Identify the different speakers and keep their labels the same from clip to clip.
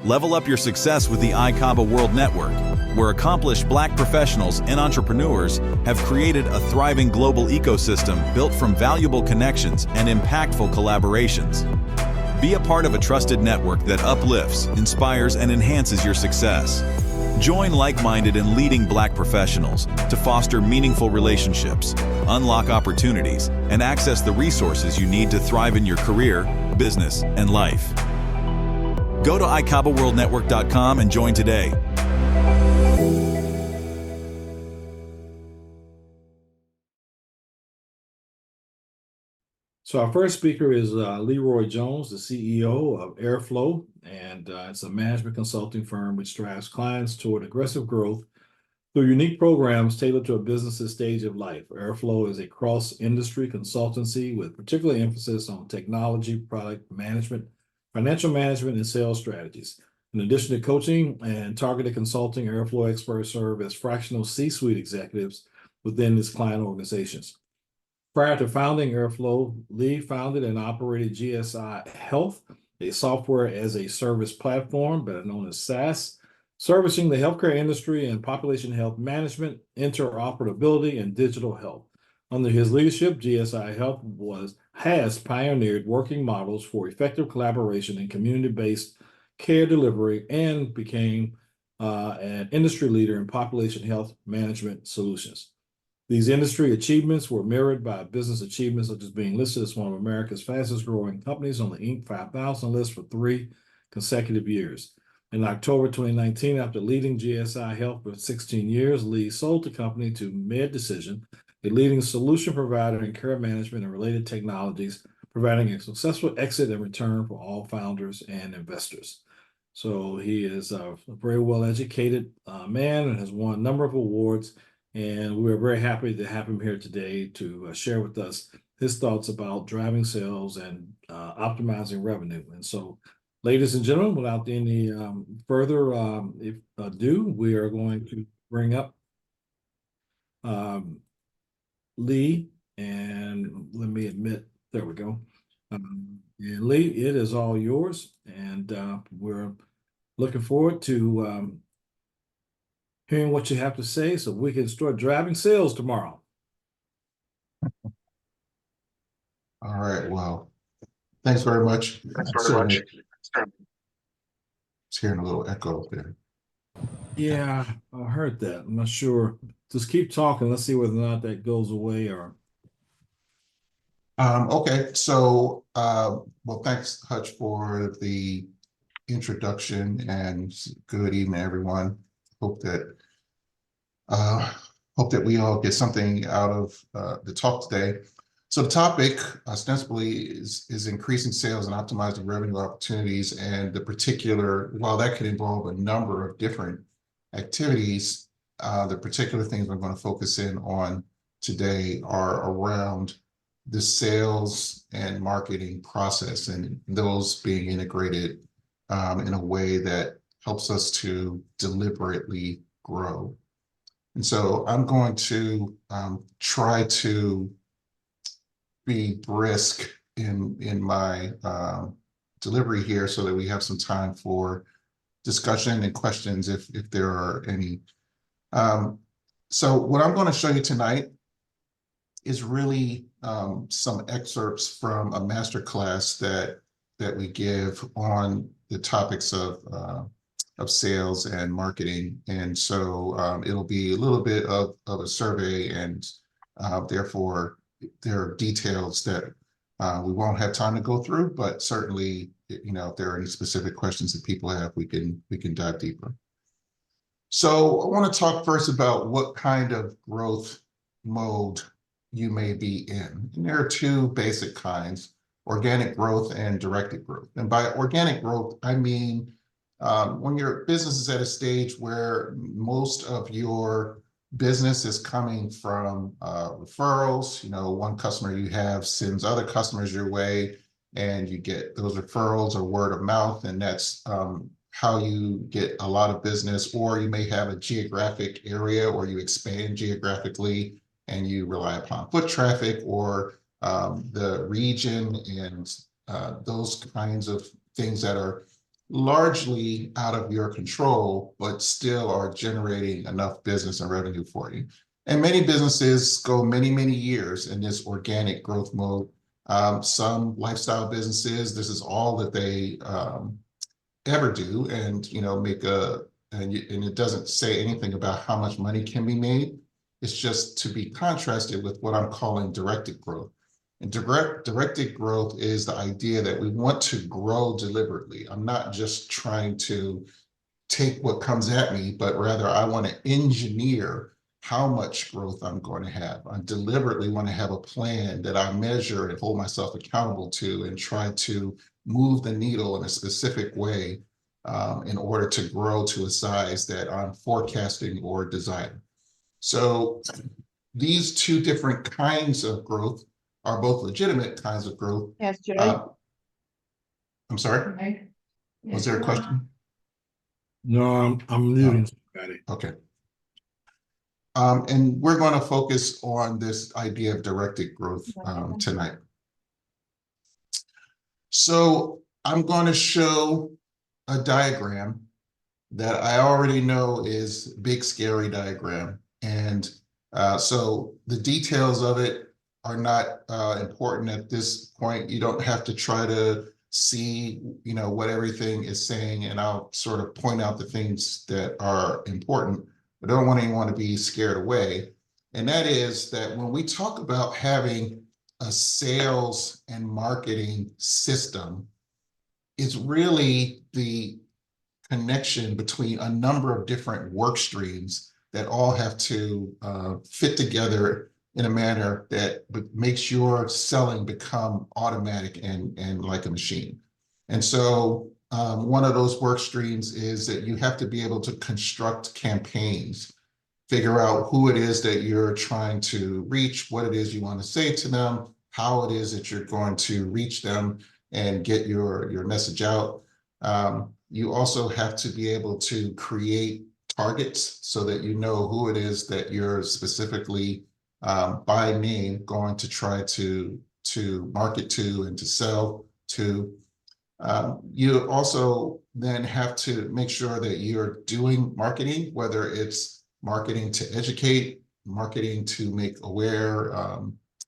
Speaker 1: Level up your success with the ICABA World Network, where accomplished Black professionals and entrepreneurs have created a thriving global ecosystem built from valuable connections and impactful collaborations. Be a part of a trusted network that uplifts, inspires, and enhances your success. Join like-minded and leading Black professionals to foster meaningful relationships, unlock opportunities, and access the resources you need to thrive in your career, business, and life. Go to ICABAWorldNetwork.com and join today.
Speaker 2: So our first speaker is Leroy Jones, the CEO of Airflow, and it's a management consulting firm which drives clients toward aggressive growth through unique programs tailored to a business's stage of life. Airflow is a cross-industry consultancy with particular emphasis on technology, product management, financial management, and sales strategies. In addition to coaching and targeted consulting, Airflow experts serve as fractional C-suite executives within its client organizations. Prior to founding Airflow, Lee founded and operated GSI Health, a software as a service platform, better known as SaaS, servicing the healthcare industry and population health management, interoperability, and digital health. Under his leadership, GSI Health has pioneered working models for effective collaboration and community-based care delivery and became an industry leader in population health management solutions. These industry achievements were mirrored by business achievements, such as being listed as one of America's fastest growing companies on the Inc. 5000 list for 3 consecutive years. In October 2019, after leading GSI Health for 16 years, Lee sold the company to MedDecision, a leading solution provider in care management and related technologies, providing a successful exit and return for all founders and investors. So he is a very well-educated man and has won a number of awards. And we're very happy to have him here today to share with us his thoughts about driving sales and optimizing revenue. And so, ladies and gentlemen, without any further ado, we are going to bring up Lee. And let me admit, there we go. And Lee, it is all yours. And we're looking forward to hearing what you have to say so we can start driving sales tomorrow.
Speaker 3: All right. Well, thanks very much.
Speaker 4: Thanks very much.
Speaker 3: It's hearing a little echo there.
Speaker 2: Yeah, I heard that. I'm not sure. Just keep talking. Let's see whether or not that goes away or.
Speaker 3: Okay. So, well, thanks, Hutch, for the introduction, and good evening, everyone. Hope that we all get something out of the talk today. So the topic ostensibly is increasing sales and optimizing revenue opportunities, and the particular, while that could involve a number of different activities, the particular things I'm going to focus in on today are around the sales and marketing process, and those being integrated in a way that helps us to deliberately grow. And so I'm going to try to be brisk in my delivery here so that we have some time for discussion and questions if there are any. So what I'm going to show you tonight is really some excerpts from a masterclass that we give on the topics of sales and marketing. And so it'll be a little bit of a survey, and therefore there are details that we won't have time to go through, but certainly, you know, if there are any specific questions that people have, we can dive deeper. So I want to talk first about what kind of growth mode you may be in. And there are 2 basic kinds: organic growth and directed growth. And by organic growth, I mean when your business is at a stage where most of your business is coming from referrals. You know, one customer you have sends other customers your way, and you get those referrals or word of mouth, and that's how you get a lot of business. Or you may have a geographic area, or you expand geographically and you rely upon foot traffic or the region and those kinds of things that are largely out of your control, but still are generating enough business and revenue for you. And many businesses go many, many years in this organic growth mode. Some lifestyle businesses, this is all that they ever do, and and it doesn't say anything about how much money can be made. It's just to be contrasted with what I'm calling directed growth. And directed growth is the idea that we want to grow deliberately. I'm not just trying to take what comes at me, but rather I want to engineer how much growth I'm going to have. I deliberately want to have a plan that I measure and hold myself accountable to, and try to move the needle in a specific way in order to grow to a size that I'm forecasting or desiring. So these two different kinds of growth are both legitimate kinds of growth.
Speaker 4: Yes, Jay.
Speaker 3: I'm sorry,
Speaker 4: Okay.
Speaker 3: was there a question?
Speaker 2: No, I'm muting somebody.
Speaker 3: Okay. And we're going to focus on this idea of directed growth tonight. So I'm going to show a diagram that I already know is a big, scary diagram. And so the details of it are not important at this point. You don't have to try to see, what everything is saying, and I'll sort of point out the things that are important, but I don't want anyone to be scared away. And that is that when we talk about having a sales and marketing system, it's really the connection between a number of different work streams that all have to fit together in a manner that makes your selling become automatic and like a machine. And so one of those work streams is that you have to be able to construct campaigns, figure out who it is that you're trying to reach, what it is you want to say to them, how it is that you're going to reach them and get your message out. You also have to be able to create targets so that you know who it is that you're specifically by name going to try to market to and to sell to. You also then have to make sure that you're doing marketing, whether it's marketing to educate, marketing to make aware,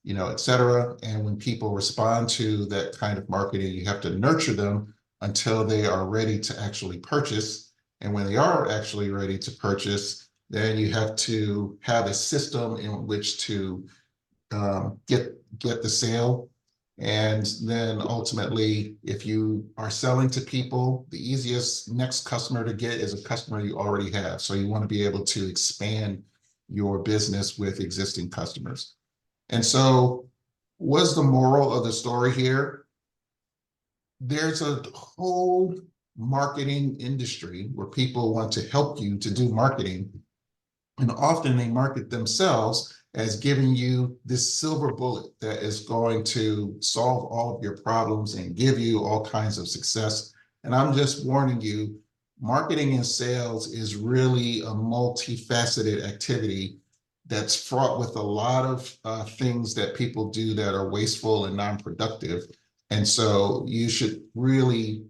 Speaker 3: et cetera. And when people respond to that kind of marketing, you have to nurture them until they are ready to actually purchase. And when they are actually ready to purchase, then you have to have a system in which to get the sale. And then ultimately, if you are selling to people, the easiest next customer to get is a customer you already have. So you want to be able to expand your business with existing customers. And so what's the moral of the story here? There's a whole marketing industry where people want to help you to do marketing. And often they market themselves as giving you this silver bullet that is going to solve all of your problems and give you all kinds of success. And I'm just warning you, marketing and sales is really a multifaceted activity that's fraught with a lot of things that people do that are wasteful and non-productive. And so you should really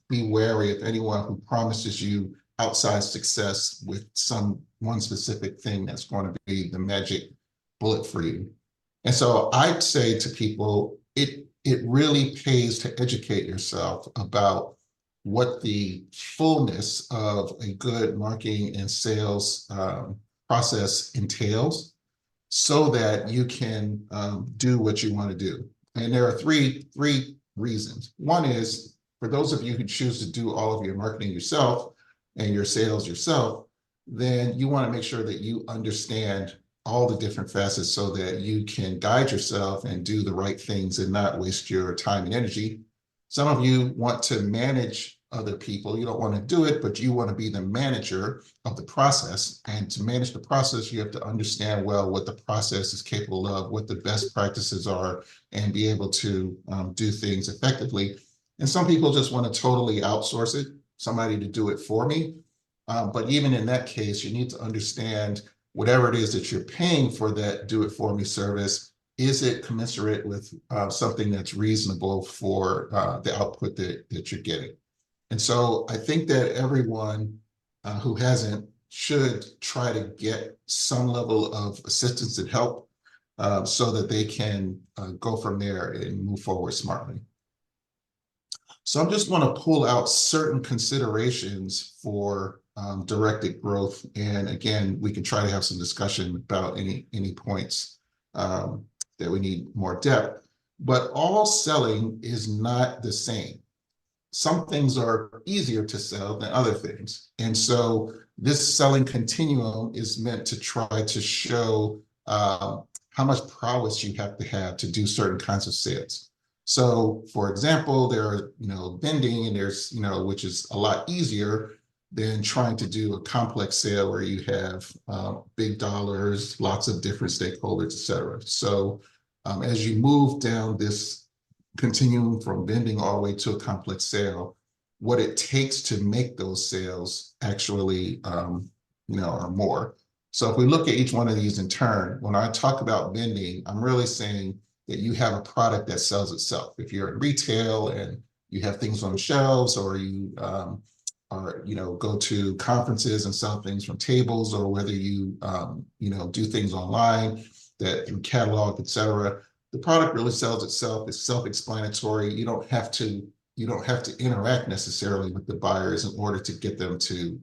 Speaker 3: be wary of anyone who promises you outside success with one specific thing that's going to be the magic bullet for you. And so I'd say to people, it really pays to educate yourself about what the fullness of a good marketing and sales process entails, so that you can do what you want to do. And there are three reasons. One is, for those of you who choose to do all of your marketing yourself and your sales yourself, then you want to make sure that you understand all the different facets so that you can guide yourself and do the right things and not waste your time and energy. Some of you want to manage other people. You don't want to do it, but you want to be the manager of the process. And to manage the process, you have to understand well what the process is capable of, what the best practices are, and be able to do things effectively. And some people just want to totally outsource it, somebody to do it for me. But even in that case, you need to understand whatever it is that you're paying for that do-it-for-me service, is it commensurate with something that's reasonable for the output that you're getting? And so I think that everyone who hasn't should try to get some level of assistance and help so that they can go from there and move forward smartly. So I'm just want to pull out certain considerations for directed growth. And again, we can try to have some discussion about any points that we need more depth. But all selling is not the same. Some things are easier to sell than other things. And so this selling continuum is meant to try to show how much prowess you have to do certain kinds of sales. So for example, there are, vending, and there's, which is a lot easier than trying to do a complex sale where you have big dollars, lots of different stakeholders, et cetera. So as you move down this continuum from vending all the way to a complex sale, what it takes to make those sales actually, are more. So if we look at each one of these in turn, when I talk about vending, I'm really saying that you have a product that sells itself. If you're in retail and you have things on shelves, or you go to conferences and sell things from tables, or whether you do things online that through catalog, et cetera, the product really sells itself. It's self-explanatory. You don't have to interact necessarily with the buyers in order to get them to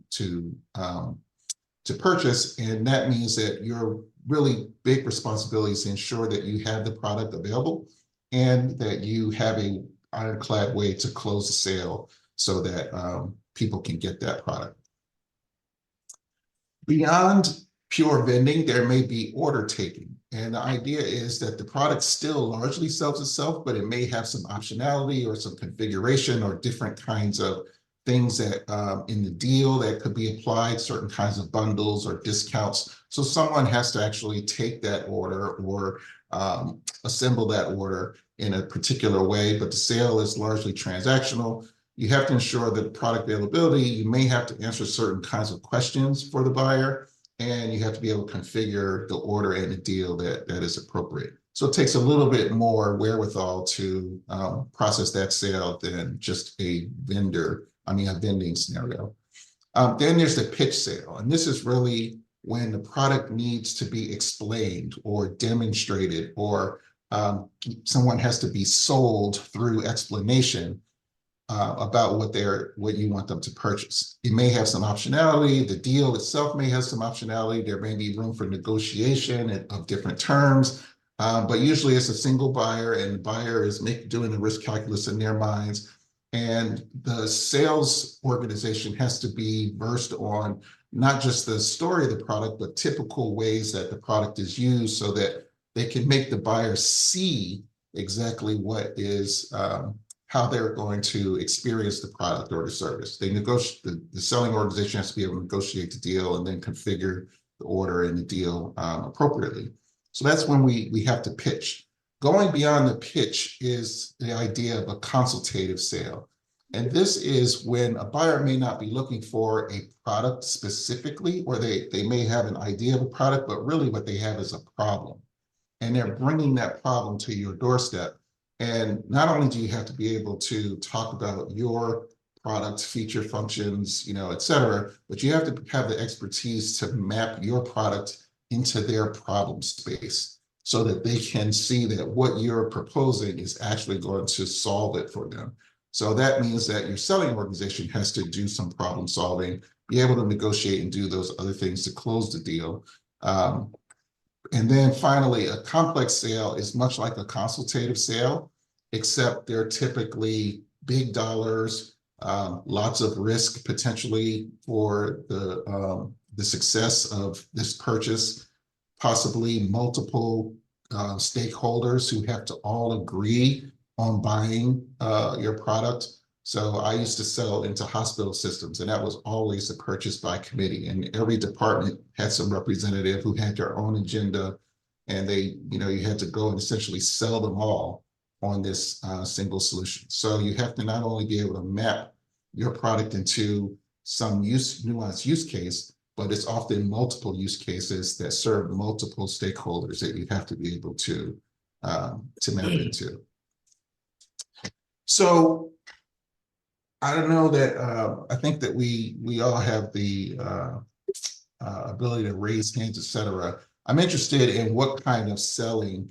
Speaker 3: purchase. And that means that your really big responsibility is to ensure that you have the product available and that you have a ironclad way to close the sale so that people can get that product. Beyond pure vending, there may be order taking. And the idea is that the product still largely sells itself, but it may have some optionality or some configuration or different kinds of things that in the deal that could be applied, certain kinds of bundles or discounts. So someone has to actually take that order or assemble that order in a particular way, but the sale is largely transactional. You have to ensure that product availability, you may have to answer certain kinds of questions for the buyer, and you have to be able to configure the order and the deal that is appropriate. So it takes a little bit more wherewithal to process that sale than just a vending scenario. Then there's the pitch sale. And this is really when the product needs to be explained or demonstrated, or someone has to be sold through explanation about what you want them to purchase. It may have some optionality. The deal itself may have some optionality. There may be room for negotiation of different terms, but usually it's a single buyer, and the buyer is doing the risk calculus in their minds. And the sales organization has to be versed on not just the story of the product, but typical ways that the product is used so that they can make the buyer see exactly what is how they're going to experience the product or the service. They negotiate, the selling organization has to be able to negotiate the deal and then configure the order and the deal appropriately. So that's when we have to pitch. Going beyond the pitch is the idea of a consultative sale. And this is when a buyer may not be looking for a product specifically, or they may have an idea of a product, but really what they have is a problem. And they're bringing that problem to your doorstep. And not only do you have to be able to talk about your product, feature, functions, et cetera, but you have to have the expertise to map your product into their problem space so that they can see that what you're proposing is actually going to solve it for them. So that means that your selling organization has to do some problem solving, be able to negotiate and do those other things to close the deal. And then finally, a complex sale is much like a consultative sale, except they're typically big dollars, lots of risk potentially for the success of this purchase, possibly multiple stakeholders who have to all agree on buying your product. So I used to sell into hospital systems, and that was always a purchase by committee. And every department had some representative who had their own agenda, and you had to go and essentially sell them all on this single solution. So you have to not only be able to map your product into some nuanced use case, but it's often multiple use cases that serve multiple stakeholders that you have to be able to map into. So I don't know that, I think that we all have the ability to raise hands, et cetera. I'm interested in what kind of selling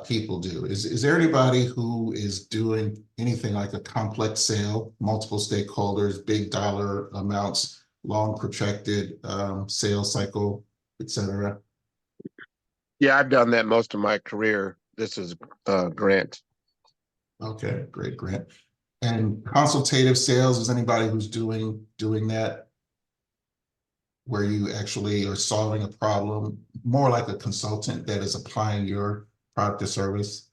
Speaker 3: people do. Is there anybody who is doing anything like a complex sale, multiple stakeholders, big dollar amounts, long protracted sales cycle, et cetera?
Speaker 4: Yeah, I've done that most of my career. This is Grant.
Speaker 3: Okay, great, Grant. And consultative sales, is anybody who's doing that, where you actually are solving a problem, more like a consultant that is applying your product or service?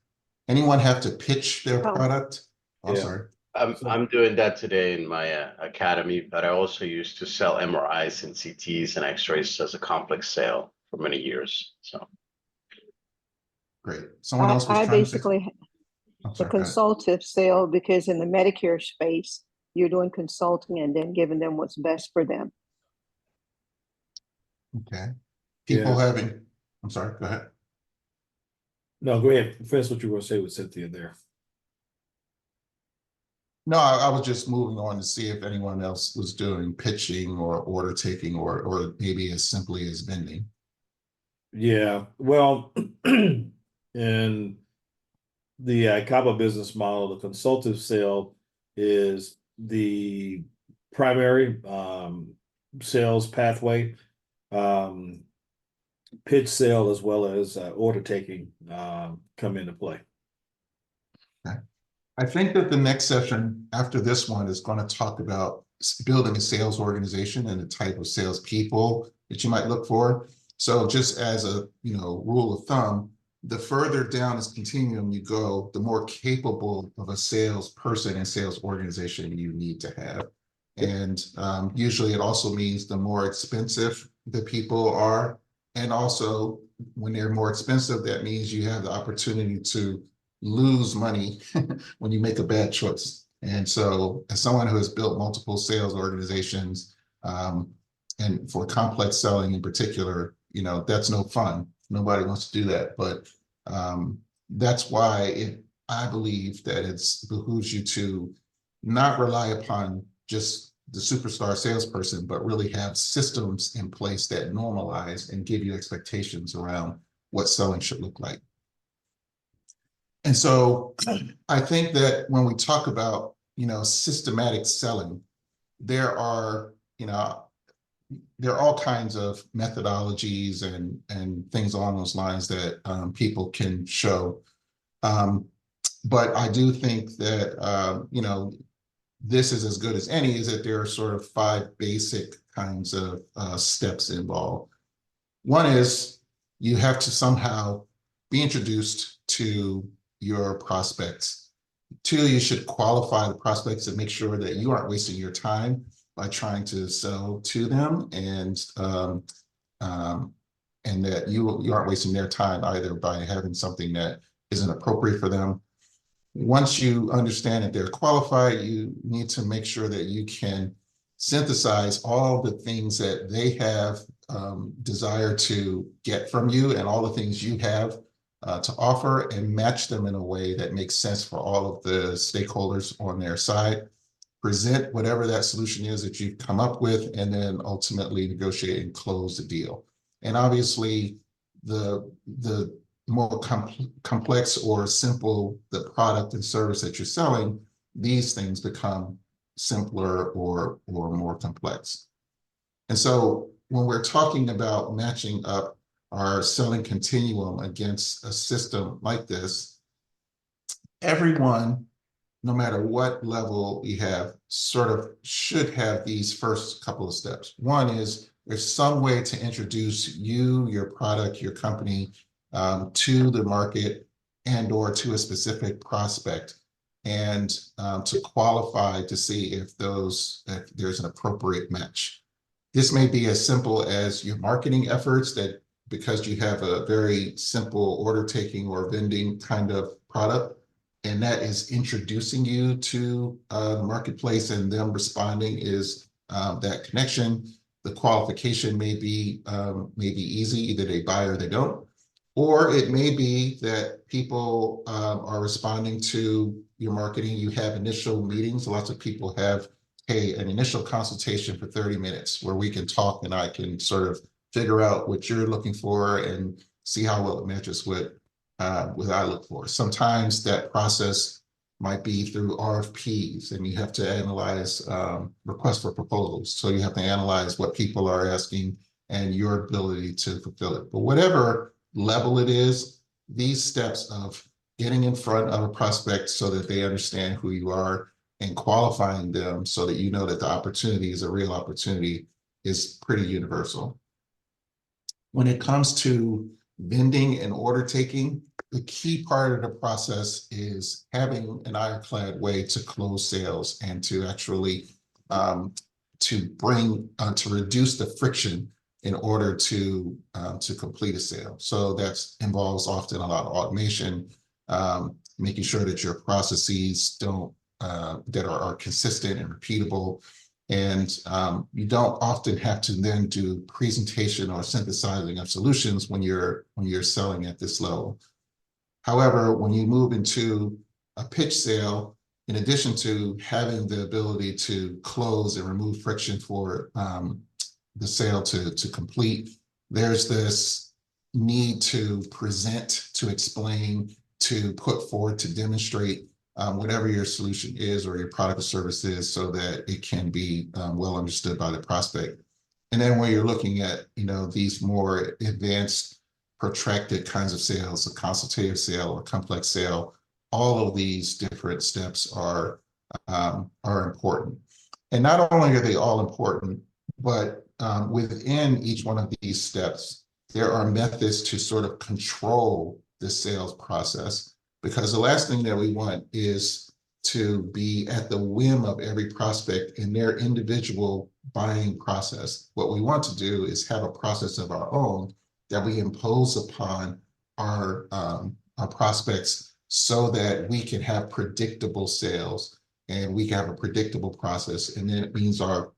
Speaker 3: Anyone have to pitch their product? I'm
Speaker 2: Yeah.
Speaker 3: sorry.
Speaker 5: I'm doing that today in my academy, but I also used to sell MRIs and CTs and X-rays as a complex sale for many years. So
Speaker 3: Great. Someone else was
Speaker 6: I
Speaker 3: trying to say.
Speaker 6: basically
Speaker 3: I'm
Speaker 6: the
Speaker 3: sorry, go ahead.
Speaker 6: consultative sale, because in the Medicare space, you're doing consulting and then giving them what's best for them.
Speaker 3: Okay. People
Speaker 2: Yeah.
Speaker 3: having, I'm sorry, go ahead.
Speaker 2: No, go ahead. Finish what you were going to say with Cynthia there.
Speaker 3: No, I was just moving on to see if anyone else was doing pitching or order taking, or maybe as simply as vending.
Speaker 2: Yeah, well, in the ICABA business model, the consultative sale is the primary sales pathway. Pitch sale as well as order taking come into play.
Speaker 3: Okay. I think that the next session after this one is going to talk about building a sales organization and the type of salespeople that you might look for. So just as a rule of thumb, the further down this continuum you go, the more capable of a salesperson and sales organization you need to have. And usually it also means the more expensive the people are. And also when they're more expensive, that means you have the opportunity to lose money when you make a bad choice. And so as someone who has built multiple sales organizations, and for complex selling in particular, that's no fun. Nobody wants to do that. But that's why I believe that it's behooves you to not rely upon just the superstar salesperson, but really have systems in place that normalize and give you expectations around what selling should look like. And so I think that when we talk about, systematic selling, there are all kinds of methodologies and things along those lines that people can show. But I do think that, this is as good as any, is that there are sort of 5 basic kinds of steps involved. One is you have to somehow be introduced to your prospects. 2, you should qualify the prospects and make sure that you aren't wasting your time by trying to sell to them, and that you aren't wasting their time either by having something that isn't appropriate for them. Once you understand that they're qualified, you need to make sure that you can synthesize all the things that they have desire to get from you and all the things you have to offer, and match them in a way that makes sense for all of the stakeholders on their side. Present whatever that solution is that you've come up with, and then ultimately negotiate and close the deal. And obviously, the more complex or simple the product and service that you're selling, these things become simpler or more complex. And so when we're talking about matching up our selling continuum against a system like this, everyone, no matter what level you have, sort of should have these first couple of steps. One is there's some way to introduce you, your product, your company to the market and or to a specific prospect, and to qualify to see if there's an appropriate match. This may be as simple as your marketing efforts, that because you have a very simple order taking or vending kind of product, and that is introducing you to the marketplace, and them responding is that connection. The qualification may be easy, either they buy or they don't. Or it may be that people are responding to your marketing. You have initial meetings. Lots of people have, hey, an initial consultation for 30 minutes where we can talk and I can sort of figure out what you're looking for and see how well it matches what I look for. Sometimes that process might be through RFPs, and you have to analyze requests for proposals. So you have to analyze what people are asking and your ability to fulfill it. But whatever level it is, these steps of getting in front of a prospect so that they understand who you are and qualifying them so that you know that the opportunity is a real opportunity is pretty universal. When it comes to vending and order taking, the key part of the process is having an ironclad way to close sales and to actually to reduce the friction in order to complete a sale. So that involves often a lot of automation, making sure that your processes don't that are consistent and repeatable. And you don't often have to then do presentation or synthesizing of solutions when you're selling at this level. However, when you move into a pitch sale, in addition to having the ability to close and remove friction for the sale to complete, there's this need to present, to explain, to put forward, to demonstrate whatever your solution is or your product or service is, so that it can be well understood by the prospect. And then when you're looking at, these more advanced, protracted kinds of sales, a consultative sale or complex sale, all of these different steps are important. And not only are they all important, but within each one of these steps, there are methods to sort of control the sales process, because the last thing that we want is to be at the whim of every prospect in their individual buying process. What we want to do is have a process of our own that we impose upon our prospects so that we can have predictable sales and we can have a predictable process. And then it means our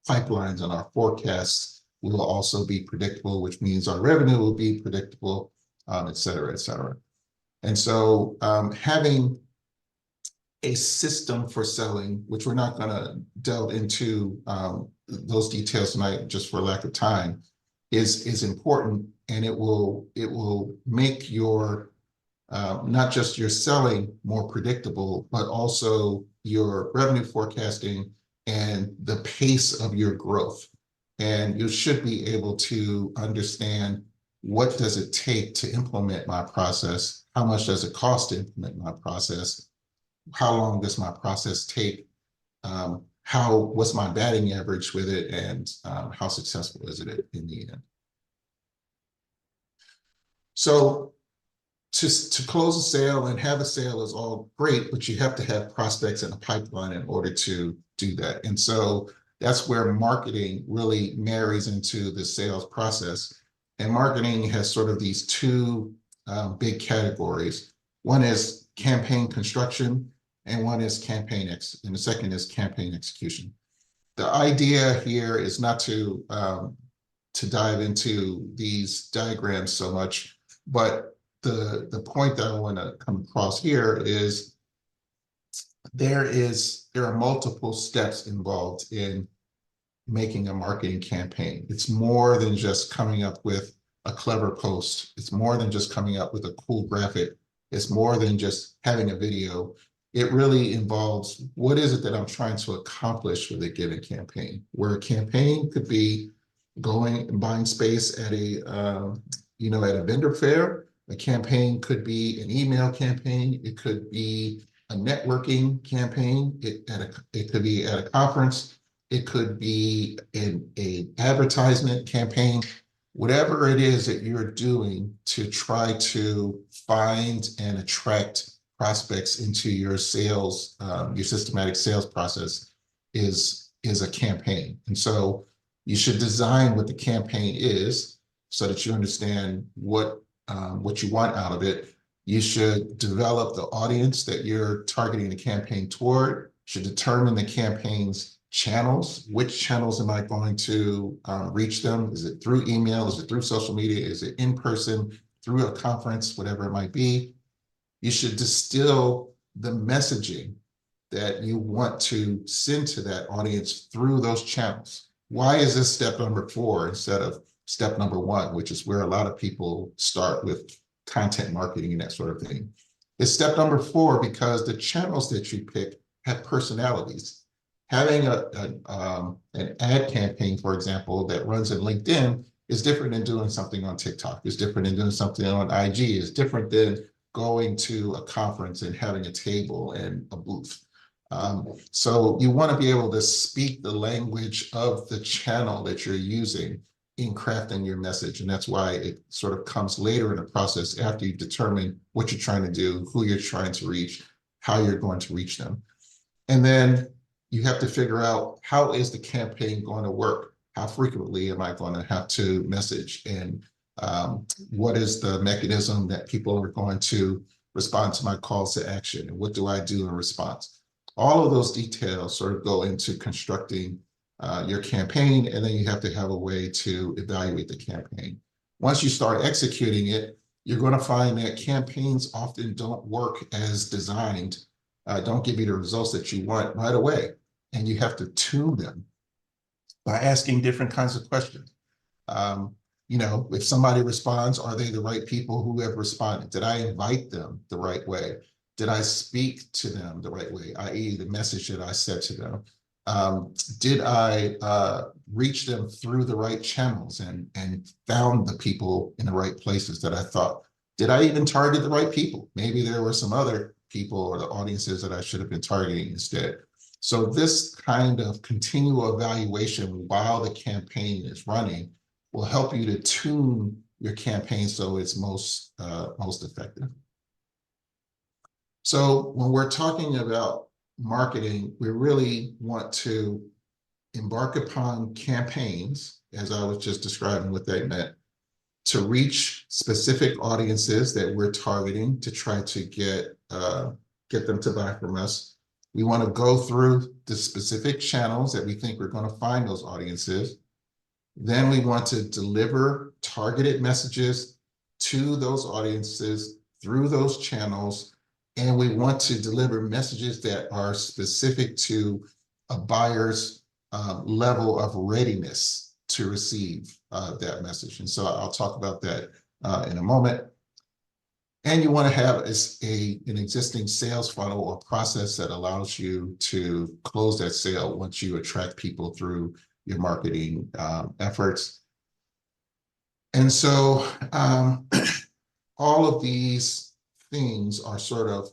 Speaker 3: pipelines and our forecasts will also be predictable, which means our revenue will be predictable, et cetera, et cetera. And so having a system for selling, which we're not going to delve into those details tonight just for lack of time, is important, and it will make your not just your selling more predictable, but also your revenue forecasting and the pace of your growth. And you should be able to understand, what does it take to implement my process? How much does it cost to implement my process? How long does my process take? What's my batting average with it, and how successful is it in the end? So to close a sale and have a sale is all great, but you have to have prospects in a pipeline in order to do that. And so that's where marketing really marries into the sales process. And marketing has sort of these two big categories. One is campaign construction, and one is campaign and the second is campaign execution. The idea here is not to dive into these diagrams so much, but the point that I want to come across here is there are multiple steps involved in making a marketing campaign. It's more than just coming up with a clever post. It's more than just coming up with a cool graphic. It's more than just having a video. It really involves, what is it that I'm trying to accomplish with a given campaign? Where a campaign could be going and buying space at a vendor fair. A campaign could be an email campaign. It could be a networking campaign. It could be at a conference. It could be an advertisement campaign. Whatever it is that you're doing to try to find and attract prospects into your sales, your systematic sales process is a campaign. And so you should design what the campaign is so that you understand what you want out of it. You should develop the audience that you're targeting the campaign toward. You should determine the campaign's channels. Which channels am I going to reach them? Is it through email? Is it through social media? Is it in person? through a conference, whatever it might be, you should distill the messaging that you want to send to that audience through those channels. Why is this step number 4 instead of step number 1, which is where a lot of people start with content marketing and that sort of thing? It's step number 4 because the channels that you pick have personalities. Having an ad campaign, for example, that runs in LinkedIn is different than doing something on TikTok. It's different than doing something on IG. It's different than going to a conference and having a table and a booth. So you want to be able to speak the language of the channel that you're using in crafting your message. And that's why it sort of comes later in the process after you determine what you're trying to do, who you're trying to reach, how you're going to reach them. And then you have to figure out, how is the campaign going to work? How frequently am I going to have to message? And what is the mechanism that people are going to respond to my calls to action? And what do I do in response? All of those details sort of go into constructing your campaign, and then you have to have a way to evaluate the campaign. Once you start executing it, you're going to find that campaigns often don't work as designed, don't give you the results that you want right away. And you have to tune them by asking different kinds of questions. You know, if somebody responds, are they the right people who have responded? Did I invite them the right way? Did I speak to them the right way, i.e. the message that I said to them? Did I reach them through the right channels and found the people in the right places that I thought? Did I even target the right people? Maybe there were some other people or the audiences that I should have been targeting instead. So this kind of continual evaluation while the campaign is running will help you to tune your campaign so it's most effective. So when we're talking about marketing, we really want to embark upon campaigns, as I was just describing what that meant, to reach specific audiences that we're targeting to try to get them to buy from us. We want to go through the specific channels that we think we're going to find those audiences. Then we want to deliver targeted messages to those audiences through those channels. And we want to deliver messages that are specific to a buyer's level of readiness to receive that message. And so I'll talk about that in a moment. And you want to have an existing sales funnel or process that allows you to close that sale once you attract people through your marketing efforts. And so all of these things are sort of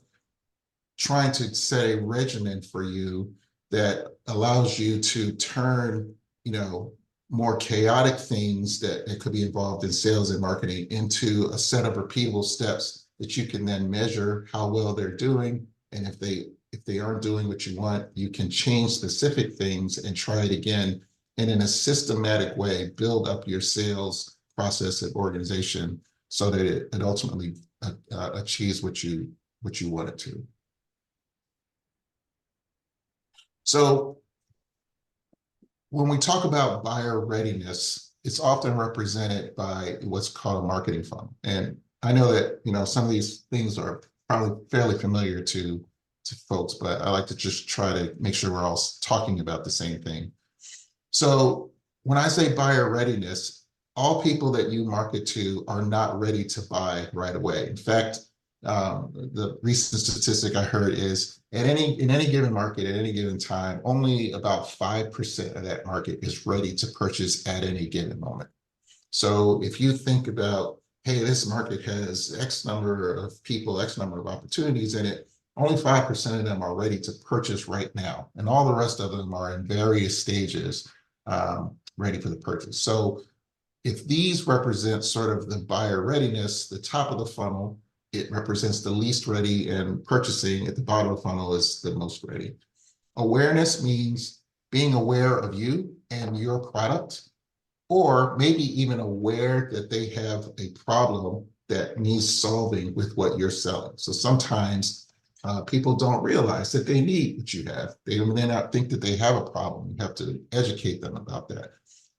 Speaker 3: trying to set a regimen for you that allows you to turn, you know, more chaotic things that could be involved in sales and marketing into a set of repeatable steps that you can then measure how well they're doing. And if they aren't doing what you want, you can change specific things and try it again. And in a systematic way, build up your sales process and organization so that it ultimately achieves what you want it to. So when we talk about buyer readiness, it's often represented by what's called a marketing funnel. And I know that, you know, some of these things are probably fairly familiar to folks, but I like to just try to make sure we're all talking about the same thing. So when I say buyer readiness, all people that you market to are not ready to buy right away. In fact, the recent statistic I heard is in any given market at any given time, only about 5% of that market is ready to purchase at any given moment. So if you think about, hey, this market has X number of people, X number of opportunities in it, only 5% of them are ready to purchase right now. And all the rest of them are in various stages ready for the purchase. So if these represent sort of the buyer readiness, the top of the funnel, it represents the least ready, and purchasing at the bottom of the funnel is the most ready. Awareness means being aware of you and your product, or maybe even aware that they have a problem that needs solving with what you're selling. So sometimes people don't realize that they need what you have. They may not think that they have a problem. You have to educate them about that.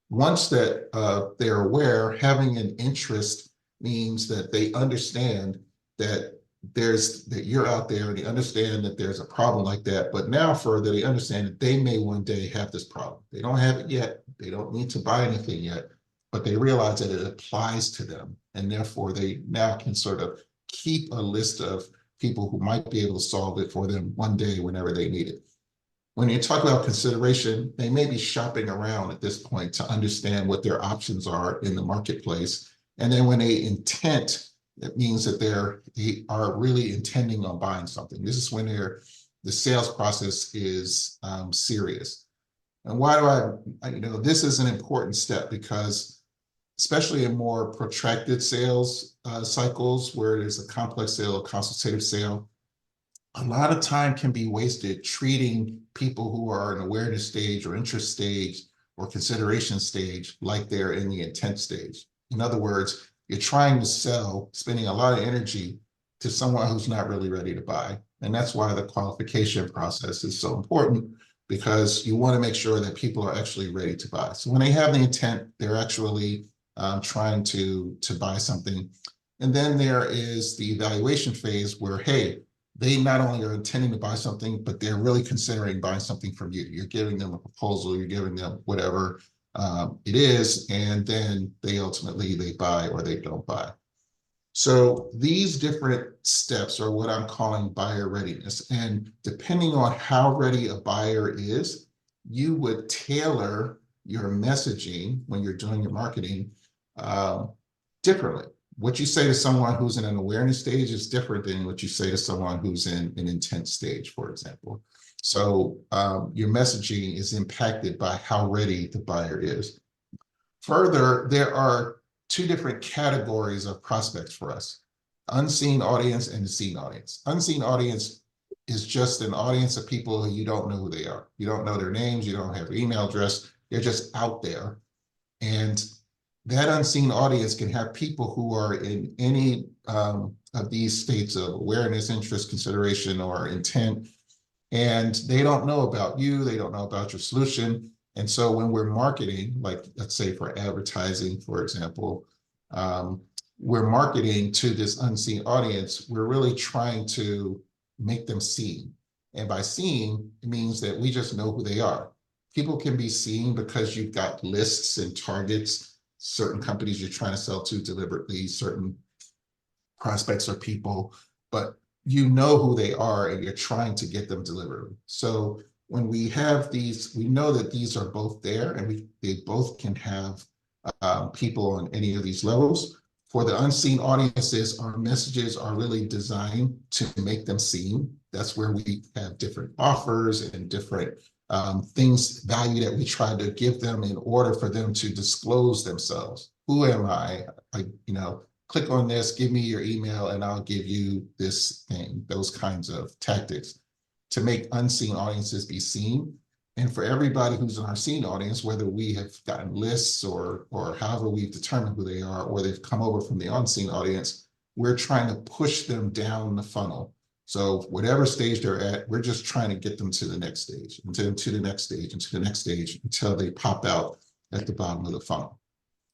Speaker 3: Once that they're aware, having an interest means that they understand that that you're out there, and they understand that there's a problem like that. But now further, they understand that they may one day have this problem. They don't have it yet. They don't need to buy anything yet, but they realize that it applies to them. And therefore they now can sort of keep a list of people who might be able to solve it for them one day whenever they need it. When you talk about consideration, they may be shopping around at this point to understand what their options are in the marketplace. And then when they intent, that means that they are really intending on buying something. This is when the sales process is serious. And why do this is an important step, because especially in more protracted sales cycles where there's a complex sale, a consultative sale, a lot of time can be wasted treating people who are in awareness stage or interest stage or consideration stage like they're in the intent stage. In other words, you're trying to sell, spending a lot of energy to someone who's not really ready to buy. And that's why the qualification process is so important, because you want to make sure that people are actually ready to buy. So when they have the intent, they're actually trying to buy something. And then there is the evaluation phase where, hey, they not only are intending to buy something, but they're really considering buying something from you. You're giving them a proposal, you're giving them whatever it is, and then they buy or they don't buy. So these different steps are what I'm calling buyer readiness. And depending on how ready a buyer is, you would tailor your messaging when you're doing your marketing differently. What you say to someone who's in an awareness stage is different than what you say to someone who's in an intent stage, for example. So your messaging is impacted by how ready the buyer is. Further, there are two different categories of prospects for us: unseen audience and seen audience. Unseen audience is just an audience of people who you don't know who they are. You don't know their names, you don't have their email address, they're just out there. And that unseen audience can have people who are in any of these states of awareness, interest, consideration, or intent, and they don't know about you, they don't know about your solution. And so when we're marketing, like let's say for advertising, for example, we're marketing to this unseen audience, we're really trying to make them seen. And by seeing, it means that we just know who they are. People can be seen because you've got lists and targets, certain companies you're trying to sell to deliberately, certain prospects or people, but you know who they are and you're trying to get them deliberately. So when we have these, we know that these are both there, and they both can have people on any of these levels. For the unseen audiences, our messages are really designed to make them seen. That's where we have different offers and different things, value that we try to give them in order for them to disclose themselves. Who am I? Click on this, give me your email, and I'll give you this thing. Those kinds of tactics to make unseen audiences be seen. And for everybody who's in our seen audience, whether we have gotten lists or however we've determined who they are, or they've come over from the unseen audience, we're trying to push them down the funnel. So whatever stage they're at, we're just trying to get them to the next stage, and to the next stage, and to the next stage, until they pop out at the bottom of the funnel.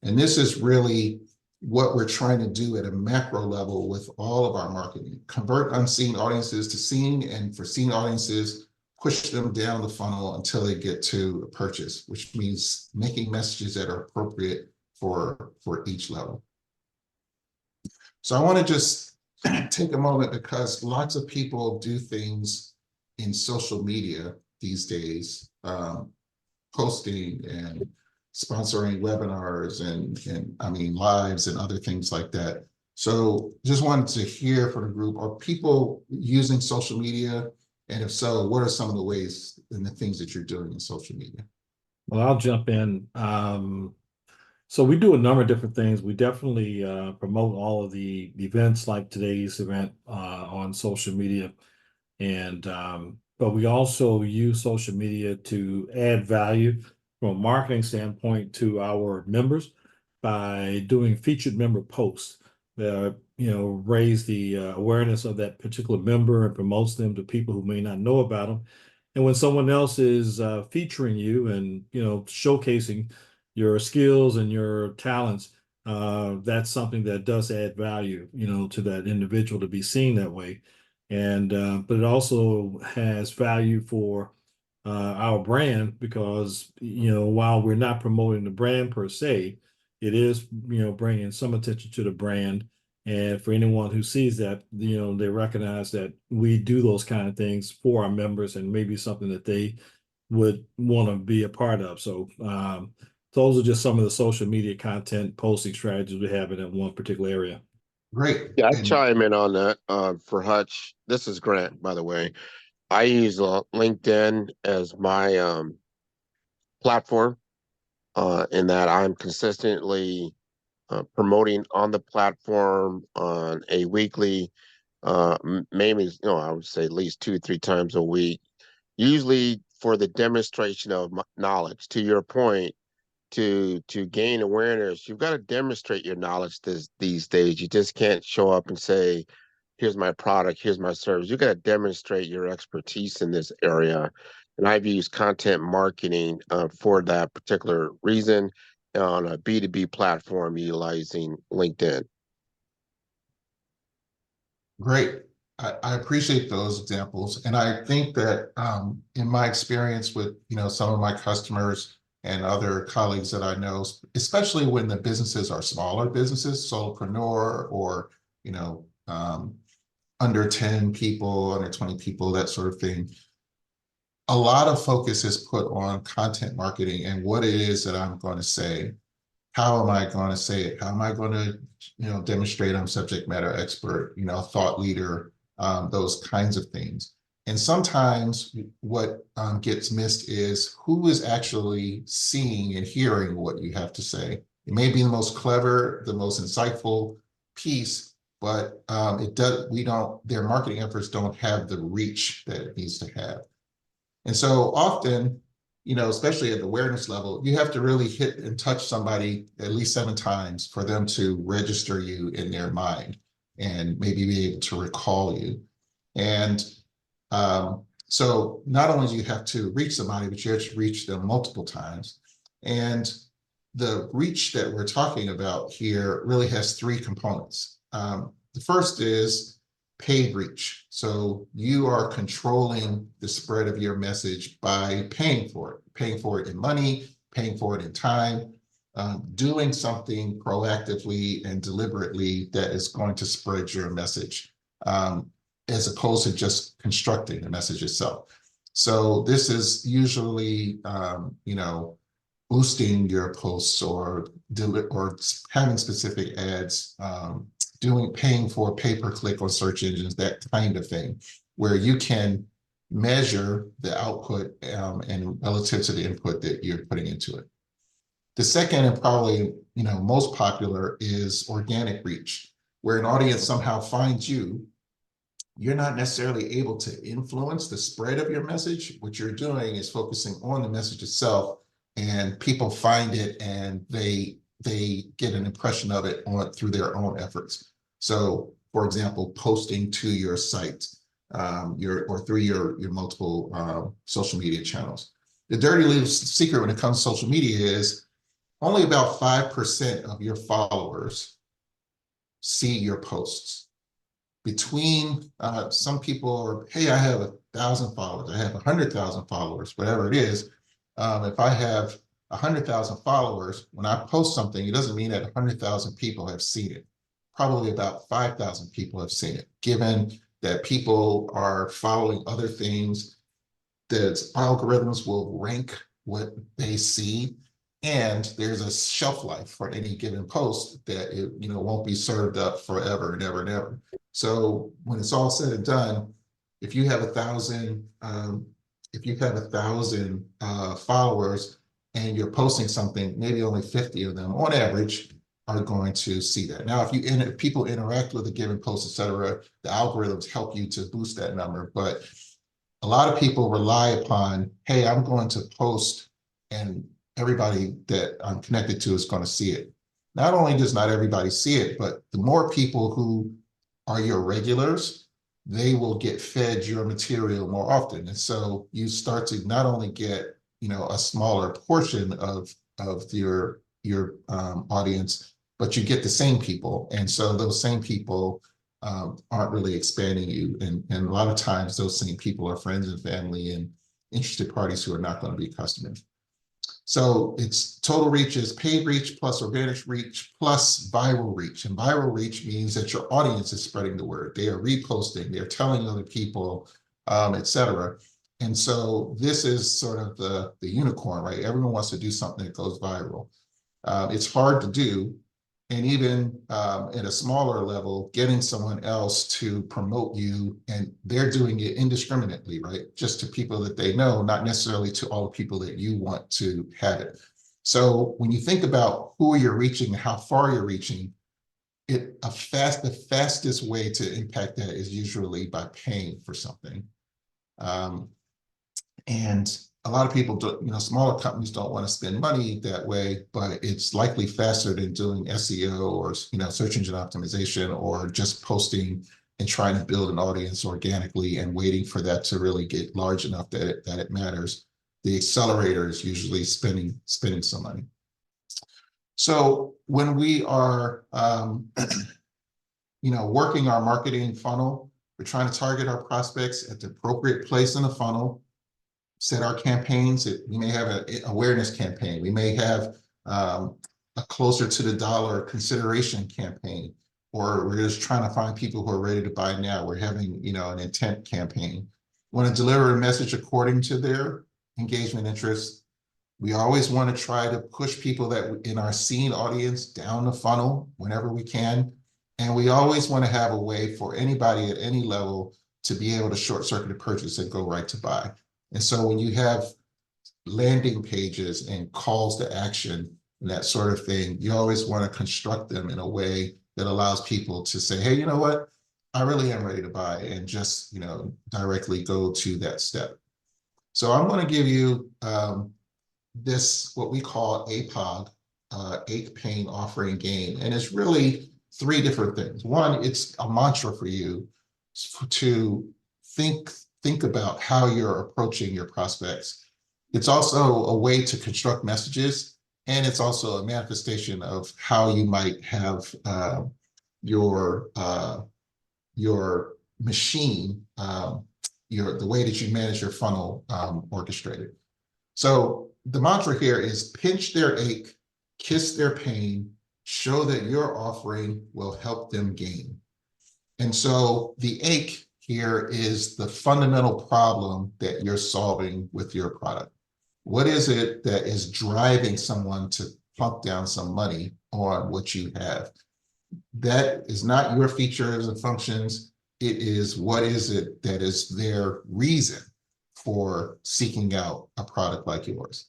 Speaker 3: And this is really what we're trying to do at a macro level with all of our marketing: convert unseen audiences to seen, and for seen audiences, push them down the funnel until they get to a purchase, which means making messages that are appropriate for each level. So I want to just take a moment, because lots of people do things in social media these days, posting and sponsoring webinars and lives and other things like that. So just wanted to hear from the group, are people using social media? And if so, what are some of the ways and the things that you're doing in social media?
Speaker 2: Well, I'll jump in. So we do a number of different things. We definitely promote all of the events like today's event on social media. And but we also use social media to add value from a marketing standpoint to our members by doing featured member posts that raise the awareness of that particular member and promotes them to people who may not know about them. And when someone else is featuring you and showcasing your skills and your talents, that's something that does add value, to that individual to be seen that way. And but it also has value for our brand because, while we're not promoting the brand per se, it is, bringing some attention to the brand. And for anyone who sees that, they recognize that we do those kind of things for our members and maybe something that they would want to be a part of. So those are just some of the social media content posting strategies we have in that one particular area.
Speaker 3: Great.
Speaker 4: Yeah, I
Speaker 3: And
Speaker 4: chime in on that for Hutch. This is Grant, by the way. I use LinkedIn as my platform in that I'm consistently promoting on the platform on a weekly, maybe, I would say at least 2 or 3 times a week, usually for the demonstration of knowledge. To your point, to gain awareness, you've got to demonstrate your knowledge these days. You just can't show up and say, here's my product, here's my service. You got to demonstrate your expertise in this area. And I've used content marketing for that particular reason on a B2B platform utilizing LinkedIn.
Speaker 3: great. I appreciate those examples. And I think that in my experience with, some of my customers and other colleagues that I know, especially when the businesses are smaller businesses, solopreneur or, under 10 people, under 20 people, that sort of thing. A lot of focus is put on content marketing and what it is that I'm going to say. How am I going to say it? How am I going to, demonstrate I'm subject matter expert, thought leader, those kinds of things. And sometimes what gets missed is who is actually seeing and hearing what you have to say. It may be the most clever, the most insightful piece, but their marketing efforts don't have the reach that it needs to have. And so often, especially at the awareness level, you have to really hit and touch somebody at least 7 times for them to register you in their mind and maybe be able to recall you. And so not only do you have to reach somebody, but you have to reach them multiple times. And the reach that we're talking about here really has 3 components. The first is paid reach. So you are controlling the spread of your message by paying for it in money, paying for it in time, doing something proactively and deliberately that is going to spread your message, as opposed to just constructing the message itself. So this is usually, boosting your posts or having specific ads, paying for pay-per-click on search engines, that kind of thing, where you can measure the output and relative to the input that you're putting into it. The second and probably most popular is organic reach, where an audience somehow finds you. You're not necessarily able to influence the spread of your message. What you're doing is focusing on the message itself, and people find it and they get an impression of it through their own efforts. So, for example, posting to your site or through your multiple social media channels. The dirty little secret when it comes to social media is only about 5% of your followers see your posts. Between some people are, hey, I have 1,000 followers, I have 100,000 followers, whatever it is. If I have 100,000 followers, when I post something, it doesn't mean that 100,000 people have seen it. Probably about 5,000 people have seen it, given that people are following other things, that algorithms will rank what they see, and there's a shelf life for any given post that it won't be served up forever and ever and ever. So when it's all said and done, if you have 1,000 followers and you're posting something, maybe only 50 of them on average are going to see that. Now, if people interact with a given post, et cetera, the algorithms help you to boost that number. But a lot of people rely upon, hey, I'm going to post and everybody that I'm connected to is going to see it. Not only does not everybody see it, but the more people who are your regulars, they will get fed your material more often. And so you start to not only get, a smaller portion of your audience, but you get the same people. And so those same people aren't really expanding you. And a lot of times those same people are friends and family and interested parties who are not going to be customers. So it's total reach is paid reach plus organic reach plus viral reach. And viral reach means that your audience is spreading the word. They are reposting, they're telling other people, et cetera. And so this is sort of the unicorn, right? Everyone wants to do something that goes viral. It's hard to do. And even at a smaller level, getting someone else to promote you, and they're doing it indiscriminately, right? Just to people that they know, not necessarily to all the people that you want to have it. So when you think about who you're reaching, how far you're reaching, the fastest way to impact that is usually by paying for something. And a lot of people don't, smaller companies don't want to spend money that way, but it's likely faster than doing SEO or, search engine optimization, or just posting and trying to build an audience organically and waiting for that to really get large enough that it matters. The accelerator is usually spending some money. So when we are, working our marketing funnel, we're trying to target our prospects at the appropriate place in the funnel. Set our campaigns. We may have an awareness campaign. We may have a closer to the dollar consideration campaign, or we're just trying to find people who are ready to buy now. We're having, an intent campaign. Want to deliver a message according to their engagement interests. We always want to try to push people that in our seen audience down the funnel whenever we can. And we always want to have a way for anybody at any level to be able to short circuit a purchase and go right to buy. And so when you have landing pages and calls to action and that sort of thing, you always want to construct them in a way that allows people to say, hey, you know what? I really am ready to buy, and just, directly go to that step. So I'm going to give you this, what we call APOG, Ache, Pain, Offer, and Gain. And it's really 3 different things. One, it's a mantra for you to think about how you're approaching your prospects. It's also a way to construct messages, and it's also a manifestation of how you might have your machine, the way that you manage your funnel orchestrated. So the mantra here is pinch their ache, kiss their pain, show that your offering will help them gain. And so the ache here is the fundamental problem that you're solving with your product. What is it that is driving someone to plunk down some money on what you have? That is not your features and functions. It is what is it that is their reason for seeking out a product like yours.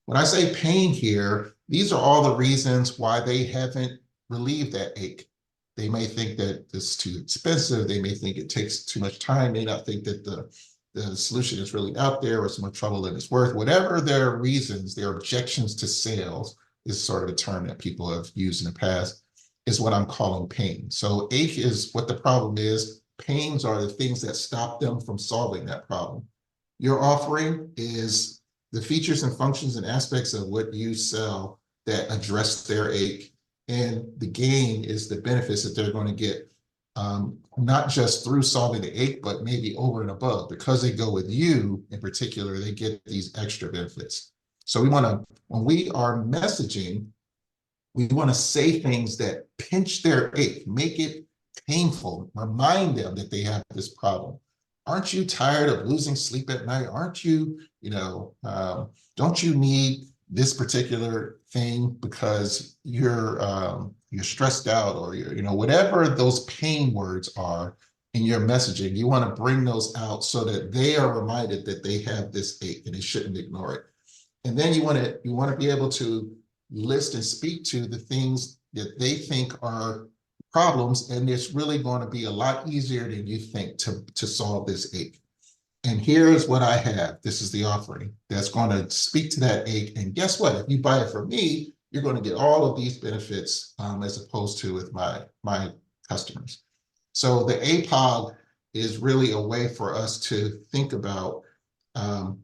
Speaker 3: When I say pain here, these are all the reasons why they haven't relieved that ache. They may think that it's too expensive. They may think it takes too much time. They may not think that the solution is really out there, or it's more trouble than it's worth. Whatever their reasons, their objections to sales is sort of a term that people have used in the past, is what I'm calling pain. So ache is what the problem is. Pains are the things that stop them from solving that problem. Your offering is the features and functions and aspects of what you sell that address their ache. And the gain is the benefits that they're going to get, not just through solving the ache, but maybe over and above. Because they go with you in particular, they get these extra benefits. So we want to, when we are messaging, we want to say things that pinch their ache, make it painful, remind them that they have this problem. Aren't you tired of losing sleep at night? Aren't you, don't you need this particular thing because you're stressed out, or you're, whatever those pain words are in your messaging, you want to bring those out so that they are reminded that they have this ache and they shouldn't ignore it. And then you want to be able to list and speak to the things that they think are problems, and it's really going to be a lot easier than you think to solve this ache. And here's what I have. This is the offering that's going to speak to that ache. And guess what? If you buy it from me, you're going to get all of these benefits as opposed to with my customers. So the APOG is really a way for us to think about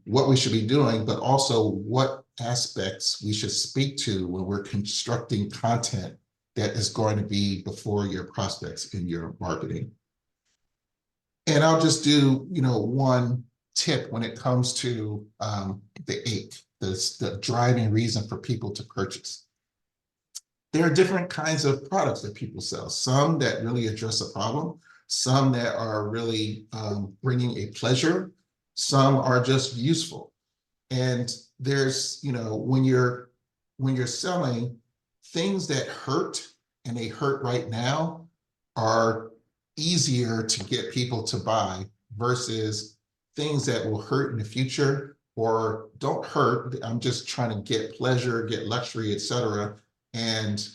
Speaker 3: what we should be doing, but also what aspects we should speak to when we're constructing content that is going to be before your prospects in your marketing. And I'll just do, one tip when it comes to the ache, the driving reason for people to purchase. There are different kinds of products that people sell, some that really address a problem, some that are really bringing a pleasure, some are just useful. And there's, when you're selling things that hurt, and they hurt right now, are easier to get people to buy versus things that will hurt in the future or don't hurt. I'm just trying to get pleasure, get luxury, etc. And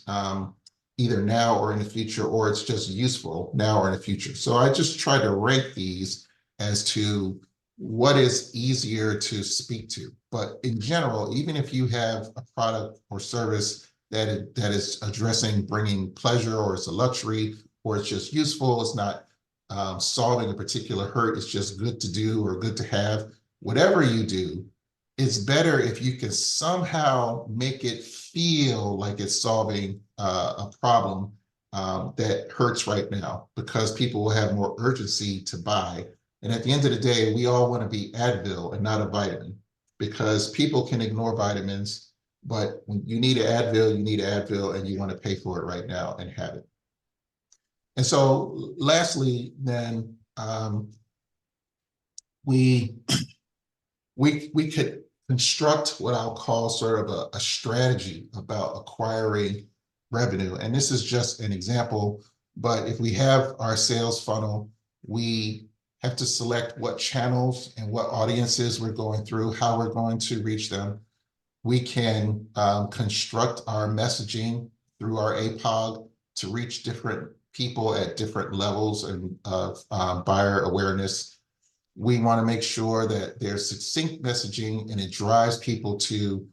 Speaker 3: either now or in the future, or it's just useful now or in the future. So I just try to rank these as to what is easier to speak to. But in general, even if you have a product or service that is addressing bringing pleasure, or it's a luxury, or it's just useful, it's not solving a particular hurt, it's just good to do or good to have, whatever you do, it's better if you can somehow make it feel like it's solving a problem that hurts right now, because people will have more urgency to buy. And at the end of the day, we all want to be Advil and not a vitamin, because people can ignore vitamins, but when you need an Advil, you need an Advil, and you want to pay for it right now and have it. And so lastly, then we could construct what I'll call sort of a strategy about acquiring revenue. And this is just an example, but if we have our sales funnel, we have to select what channels and what audiences we're going through, how we're going to reach them. We can construct our messaging through our APOG to reach different people at different levels of buyer awareness. We want to make sure that there's succinct messaging and it drives people to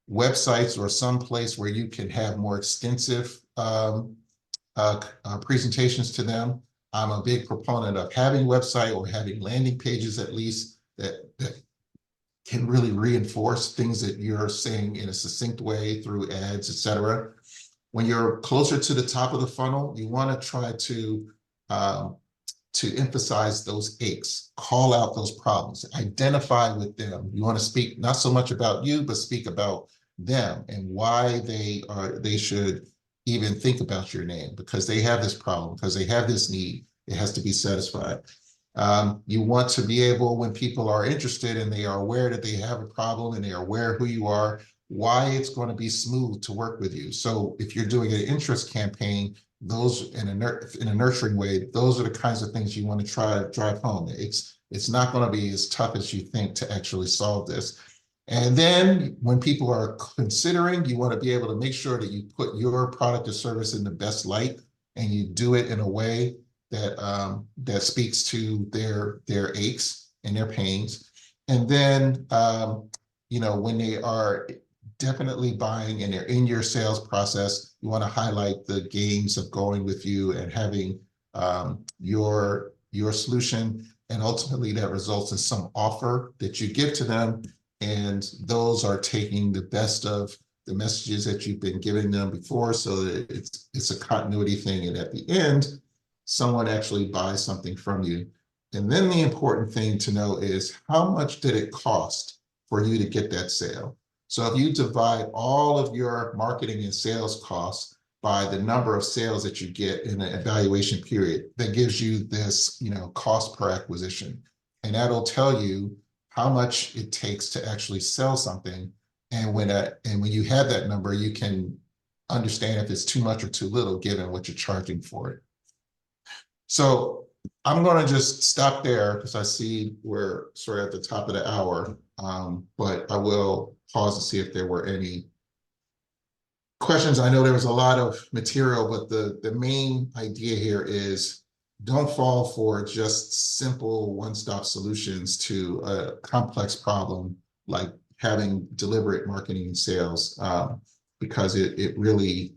Speaker 3: websites or some place where you can have more extensive presentations to them. I'm a big proponent of having website or having landing pages, at least, that can really reinforce things that you're saying in a succinct way through ads, etc. When you're closer to the top of the funnel, you want to try to emphasize those aches, call out those problems, identify with them. You want to speak not so much about you, but speak about them and why they should even think about your name, because they have this problem, because they have this need. It has to be satisfied. You want to be able, when people are interested and they are aware that they have a problem and they are aware who you are, why it's going to be smooth to work with you. So if you're doing an interest campaign, those in a nurturing way, those are the kinds of things you want to try to drive home. It's not going to be as tough as you think to actually solve this. And then when people are considering, you want to be able to make sure that you put your product or service in the best light, and you do it in a way that that speaks to their aches and their pains. And then when they are definitely buying and they're in your sales process, you want to highlight the gains of going with you and having your solution, and ultimately that results in some offer that you give to them. And those are taking the best of the messages that you've been giving them before, so that it's a continuity thing. And at the end, someone actually buys something from you. And then the important thing to know is, how much did it cost for you to get that sale? So if you divide all of your marketing and sales costs by the number of sales that you get in an evaluation period, that gives you this, cost per acquisition. And that'll tell you how much it takes to actually sell something. And when you have that number, you can understand if it's too much or too little, given what you're charging for it. So I'm going to just stop there, because I see we're sort of at the top of the hour, but I will pause to see if there were any questions. I know there was a lot of material, but the main idea here is, don't fall for just simple one-stop solutions to a complex problem like having deliberate marketing and sales, because it really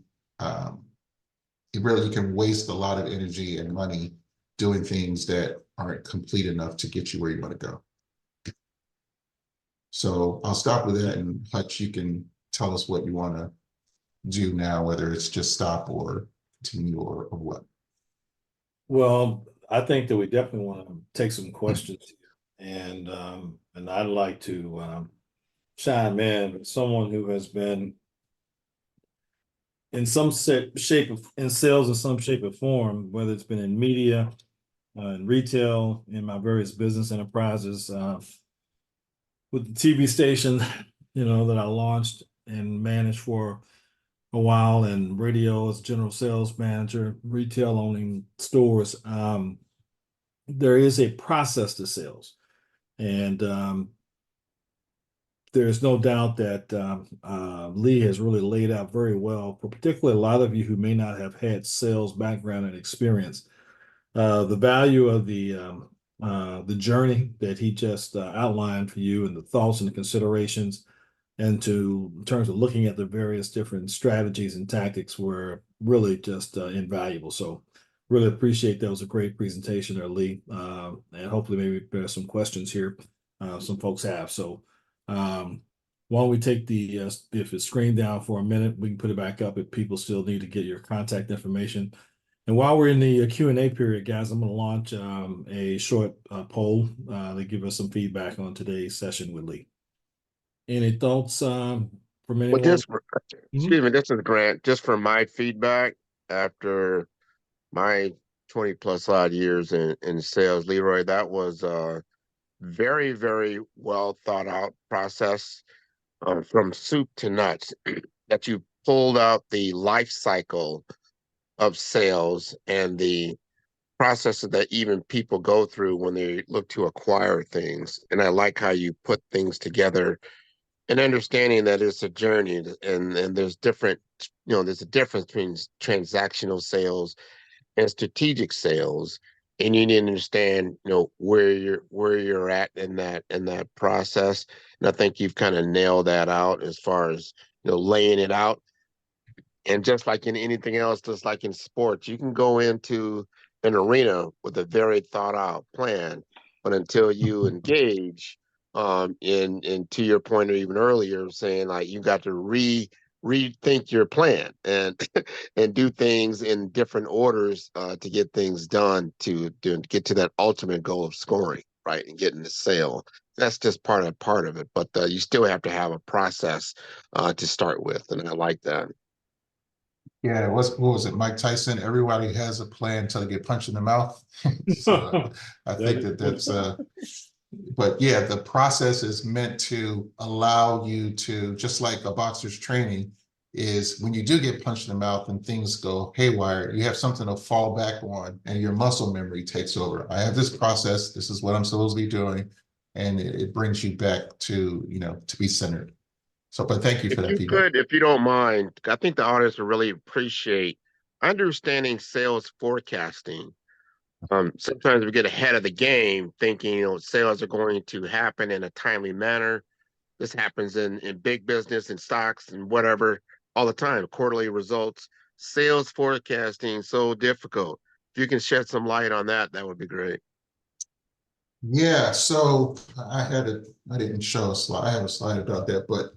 Speaker 3: you can waste a lot of energy and money doing things that aren't complete enough to get you where you want to go. So I'll stop with that, and Hutch, you can tell us what you want to do now, whether it's just stop or continue or what?
Speaker 2: Well, I think that we definitely want to take some questions here. And I'd like to chime in, someone who has been in some shape of in sales in some shape or form, whether it's been in media, in retail, in my various business enterprises, with the TV station, that I launched and managed for a while, and radio as general sales manager, retail owning stores. There is a process to sales, and there's no doubt that Lee has really laid out very well for particularly a lot of you who may not have had sales background and experience. The value of the journey that he just outlined for you, and the thoughts and the considerations, and in terms of looking at the various different strategies and tactics, were really just invaluable. So really appreciate that. It was a great presentation there, Lee. And hopefully maybe there's some questions here some folks have. So why don't we take if it's screen down for a minute, we can put it back up if people still need to get your contact information. And while we're in the Q&A period, guys, I'm going to launch a short poll to give us some feedback on today's session with Lee. Any thoughts from anyone?
Speaker 4: Well, excuse me, this is Grant. Just for my feedback, after my 20 plus odd years in sales, Leroy, that was a very, very well thought out process from soup to nuts that you pulled out the life cycle of sales and the processes that even people go through when they look to acquire things. And I like how you put things together and understanding that it's a journey, and there's there's a difference between transactional sales and strategic sales, and you need to understand where you're at in that process. And I think you've kind of nailed that out as far as laying it out. And just like in anything else, just like in sports, you can go into an arena with a very thought out plan, but until you engage in to your point, or even earlier saying, like, you got to rethink your plan and and do things in different orders to get things done to get to that ultimate goal of scoring, right, and getting the sale. That's just part of it, but you still have to have a process to start with, and I like that.
Speaker 3: Yeah, what was it, Mike Tyson? Everybody has a plan until they get punched in the mouth. So I think that's but yeah, the process is meant to allow you to, just like a boxer's training, is when you do get punched in the mouth and things go haywire, you have something to fall back on and your muscle memory takes over. I have this process, this is what I'm supposed to be doing, and it brings you back to, to be centered. So, but thank you for that feedback.
Speaker 4: If you don't mind, I think the audience will really appreciate understanding sales forecasting. Sometimes we get ahead of the game thinking, sales are going to happen in a timely manner. This happens in big business and stocks and whatever all the time, quarterly results. Sales forecasting, so difficult. If you can shed some light on that, that would be great.
Speaker 3: Yeah, so I didn't show a slide. I have a slide about that, but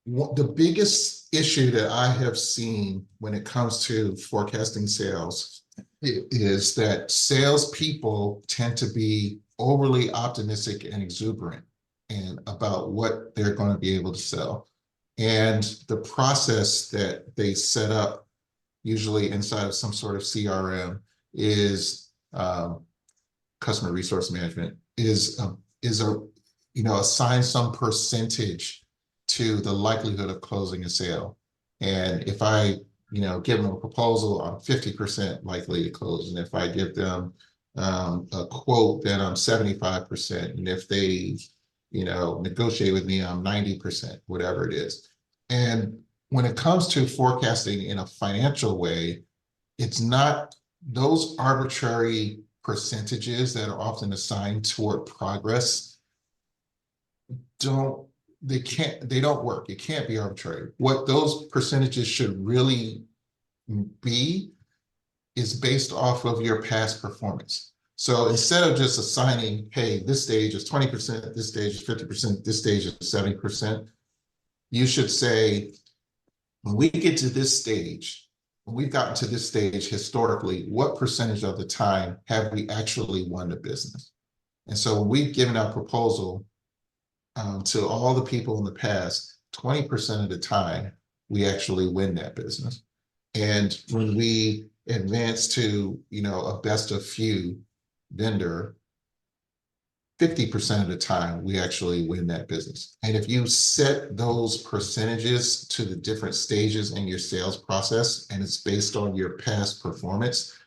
Speaker 3: the biggest issue that I have seen when it comes to forecasting sales is that salespeople tend to be overly optimistic and exuberant and about what they're going to be able to sell. And the process that they set up, usually inside of some sort of CRM, is customer resource management, is assign some percentage to the likelihood of closing a sale. And if I give them a proposal, I'm 50% likely to close. And if I give them a quote, then I'm 75%. And if they, negotiate with me, I'm 90%, whatever it is. And when it comes to forecasting in a financial way, it's not those arbitrary percentages that are often assigned toward progress. They don't work. It can't be arbitrary. What those percentages should really be is based off of your past performance. So instead of just assigning, hey, this stage is 20%, this stage is 50%, this stage is 70%, you should say, when we get to this stage, when we've gotten to this stage historically, what percentage of the time have we actually won the business? And so when we've given our proposal to all the people in the past, 20% of the time, we actually win that business. And when we advance to, a best of few vendor, 50% of the time, we actually win that business. And if you set those percentages to the different stages in your sales process, and it's based on your past performance,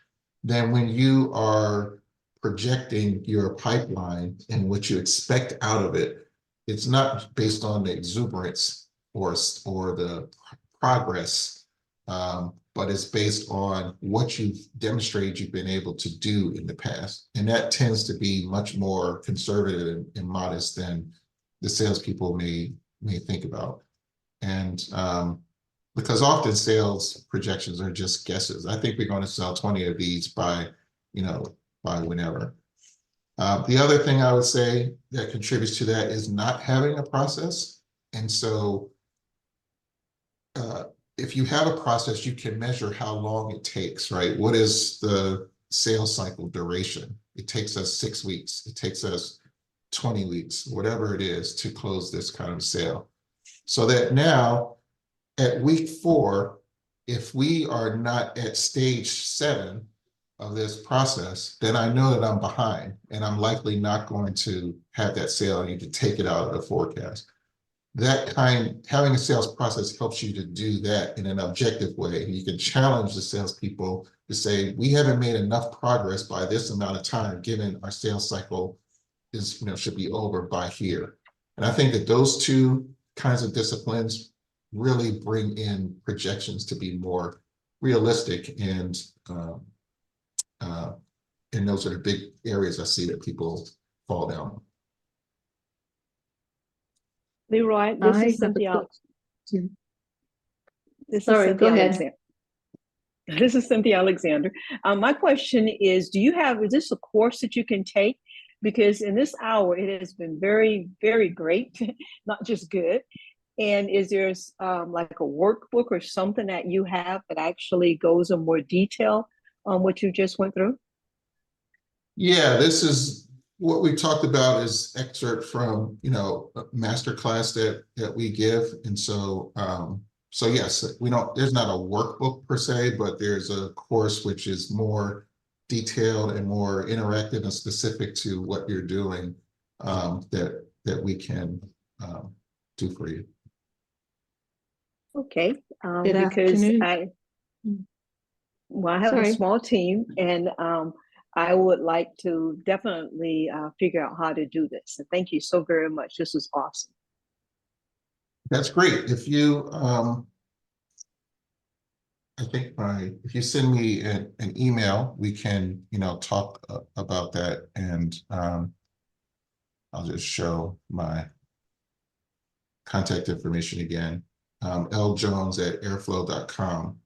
Speaker 3: then when you are projecting your pipeline and what you expect out of it, it's not based on the exuberance or the progress, but it's based on what you've demonstrated you've been able to do in the past. And that tends to be much more conservative and modest than the salespeople may think about. And because often sales projections are just guesses. I think we're going to sell 20 of these by whenever. The other thing I would say that contributes to that is not having a process. And so if you have a process, you can measure how long it takes, right? What is the sales cycle duration? It takes us 6 weeks. It takes us 20 weeks, whatever it is, to close this kind of sale. So that now at week 4, if we are not at stage 7 of this process, then I know that I'm behind and I'm likely not going to have that sale. I need to take it out of the forecast. Having a sales process helps you to do that in an objective way. You can challenge the salespeople to say, we haven't made enough progress by this amount of time, given our sales cycle is, should be over by here. And I think that those two kinds of disciplines really bring in projections to be more realistic, and those are the big areas I see that people fall down on.
Speaker 6: Leroy, this is Cynthia.
Speaker 7: Sorry, go ahead.
Speaker 6: This is Cynthia Alexander. My question is this a course that you can take? Because in this hour, it has been very, very great, not just good. And is there like a workbook or something that you have that actually goes in more detail on what you just went through?
Speaker 3: Yeah, this is what we talked about is excerpt from, a master class that we give. And so, yes, there's not a workbook per se, but there's a course which is more detailed and more interactive and specific to what you're doing, that we can do for you.
Speaker 6: Okay,
Speaker 7: Good
Speaker 6: because
Speaker 7: afternoon.
Speaker 6: I have a small team, and I would like to definitely figure out how to do this. So thank you so very much. This was awesome.
Speaker 3: That's great. If you, if you send me an email, we can, talk about that, and I'll just show my contact information again. ljones@airflow.com.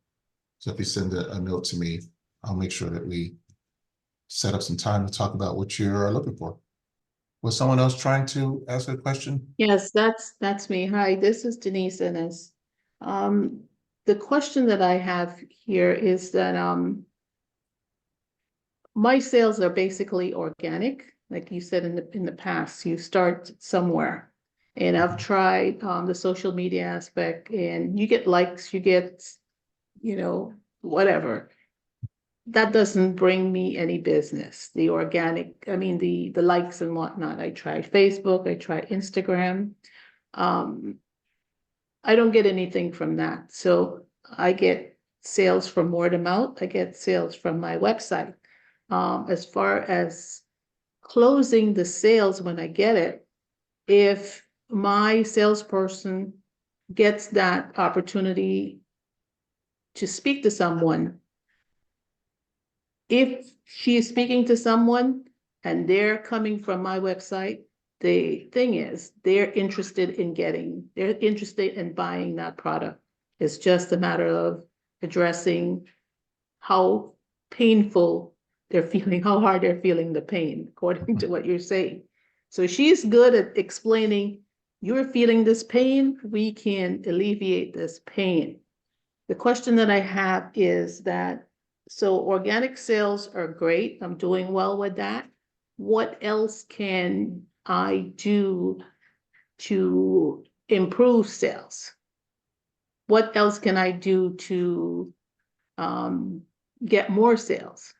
Speaker 3: So if you send a note to me, I'll make sure that we set up some time to talk about what you're looking for. Was someone else trying to ask a question?
Speaker 7: Yes, that's me. Hi, this is Denise Ennis. The question that I have here is that my sales are basically organic. Like you said in the past, you start somewhere. And I've tried the social media aspect, and you get likes, you get, whatever. That doesn't bring me any business. The organic, the likes and whatnot. I tried Facebook, I tried Instagram. I don't get anything from that. So I get sales from word of mouth. I get sales from my website. As far as closing the sales when I get it, if my salesperson gets that opportunity to speak to someone, if she is speaking to someone and they're coming from my website, the thing is they're interested in buying that product. It's just a matter of addressing how painful they're feeling, how hard they're feeling the pain, according to what you're saying. So she's good at explaining, you're feeling this pain, we can alleviate this pain. the question that I have is that, so organic sales are great. I'm doing well with that. What else can I do to improve sales? What else can I do to get more sales?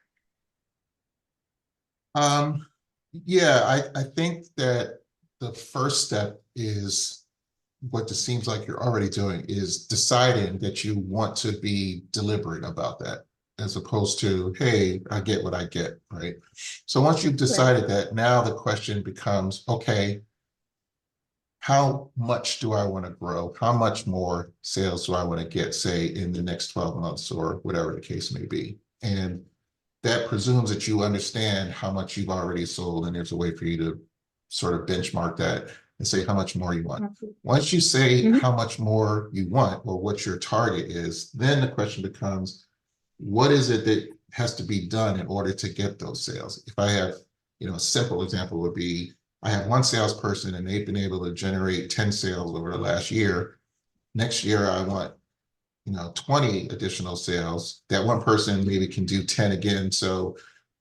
Speaker 3: Yeah, I think that the first step is what it seems like you're already doing is deciding that you want to be deliberate about that, as opposed to, hey, I get what I get, right? So once you've decided that, now the question becomes, okay, how much do I want to grow? How much more sales do I want to get, say, in the next 12 months or whatever the case may be? And that presumes that you understand how much you've already sold, and there's a way for you to sort of benchmark that and say how much more you want. Once you say how much more you want or what your target is, then the question becomes, what is it that has to be done in order to get those sales? If I have, a simple example would be, I have one salesperson and they've been able to generate 10 sales over the last year. Next year, I want 20 additional sales. That one person maybe can do 10 again. So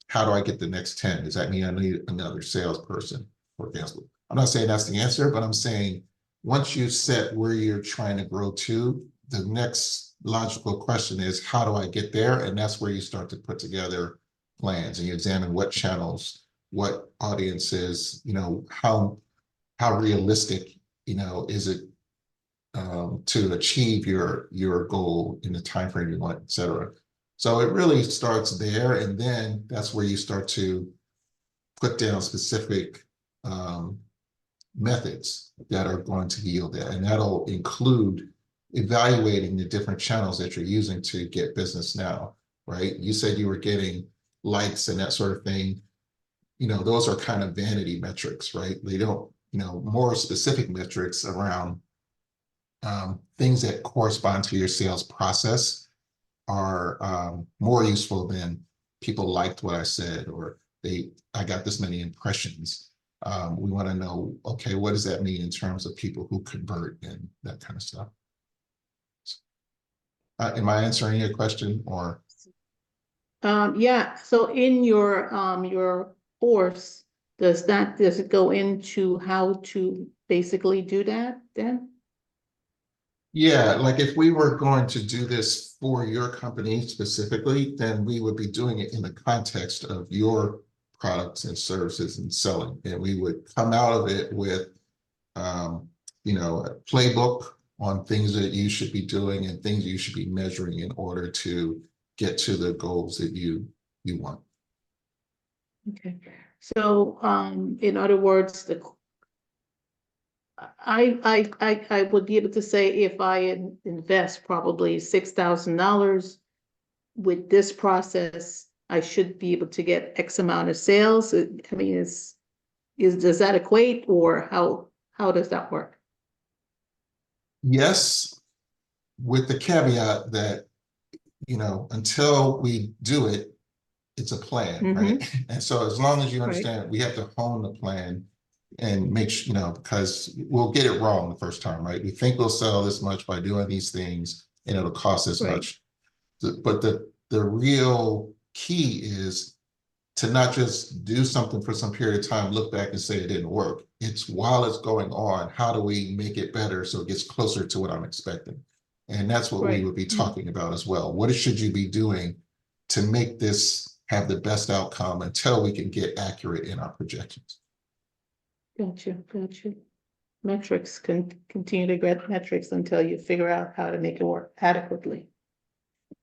Speaker 3: how do I get the next 10? Does that mean I need another salesperson, for example? I'm not saying that's the answer, but I'm saying once you set where you're trying to grow to, the next logical question is, how do I get there? And that's where you start to put together plans and you examine what channels, what audiences, how realistic, is it to achieve your goal in the time frame you want, et cetera. So it really starts there, and then that's where you start to put down specific methods that are going to yield that, and that'll include evaluating the different channels that you're using to get business now, right? You said you were getting likes and that sort of thing. Those are kind of vanity metrics, right? They don't, more specific metrics around things that correspond to your sales process are more useful than people liked what I said, or I got this many impressions. We want to know, okay, what does that mean in terms of people who convert and that kind of stuff? Am I answering your question, or?
Speaker 7: Yeah. So in your course, does it go into how to basically do that then?
Speaker 3: Yeah, like if we were going to do this for your company specifically, then we would be doing it in the context of your products and services and selling. And we would come out of it with, a playbook on things that you should be doing and things you should be measuring in order to get to the goals that you want.
Speaker 7: Okay. So, in other words, I would be able to say if I invest probably $6,000 with this process, I should be able to get X amount of sales. I mean, does that equate, or how does that work?
Speaker 3: Yes, with the caveat that, until we do it, it's a plan, right? And so as long as you understand, we have to hone the plan and make sure, because we'll get it wrong the first time, right? We think we'll sell this much by doing these things and it'll cost this much. But the real key is to not just do something for some period of time, look back and say it didn't work. It's while it's going on, how do we make it better so it gets closer to what I'm expecting? And that's what we would be talking about as well. What should you be doing to make this have the best outcome until we can get accurate in our projections?
Speaker 7: Gotcha. Metrics can continue to get metrics until you figure out how to make it work adequately.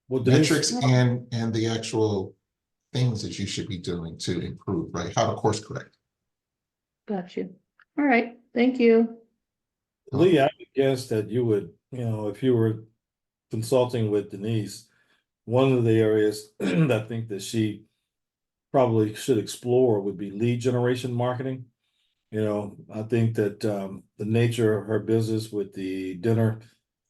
Speaker 2: Well,
Speaker 3: metrics and the actual things that you should be doing to improve, right? How to course correct.
Speaker 7: Gotcha. All right. Thank you.
Speaker 2: Lee, I would guess that you would, if you were consulting with Denise, one of the areas that I think that she probably should explore would be lead generation marketing. I think that the nature of her business with the dinner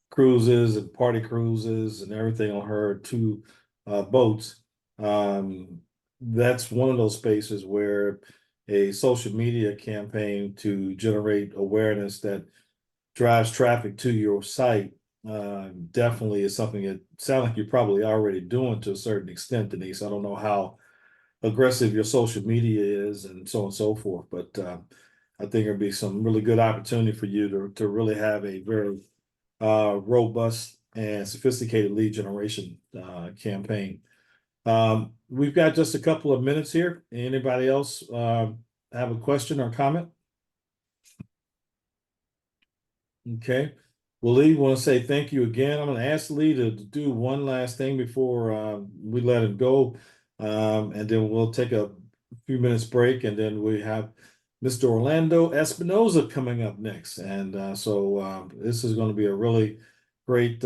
Speaker 2: cruises and party cruises and everything on her two boats, that's one of those spaces where a social media campaign to generate awareness that drives traffic to your site definitely is something that sounds like you're probably already doing to a certain extent, Denise. I don't know how aggressive your social media is and so on and so forth, but I think there'd be some really good opportunity for you to really have a very robust and sophisticated lead generation campaign. We've got just a couple of minutes here. Anybody else have a question or comment? Okay. Well, Lee, want to say thank you again. I'm going to ask Lee to do one last thing before we let him go. And then we'll take a few minutes break, and then we have Mr. Orlando Espinoza coming up next. And so this is going to be a really great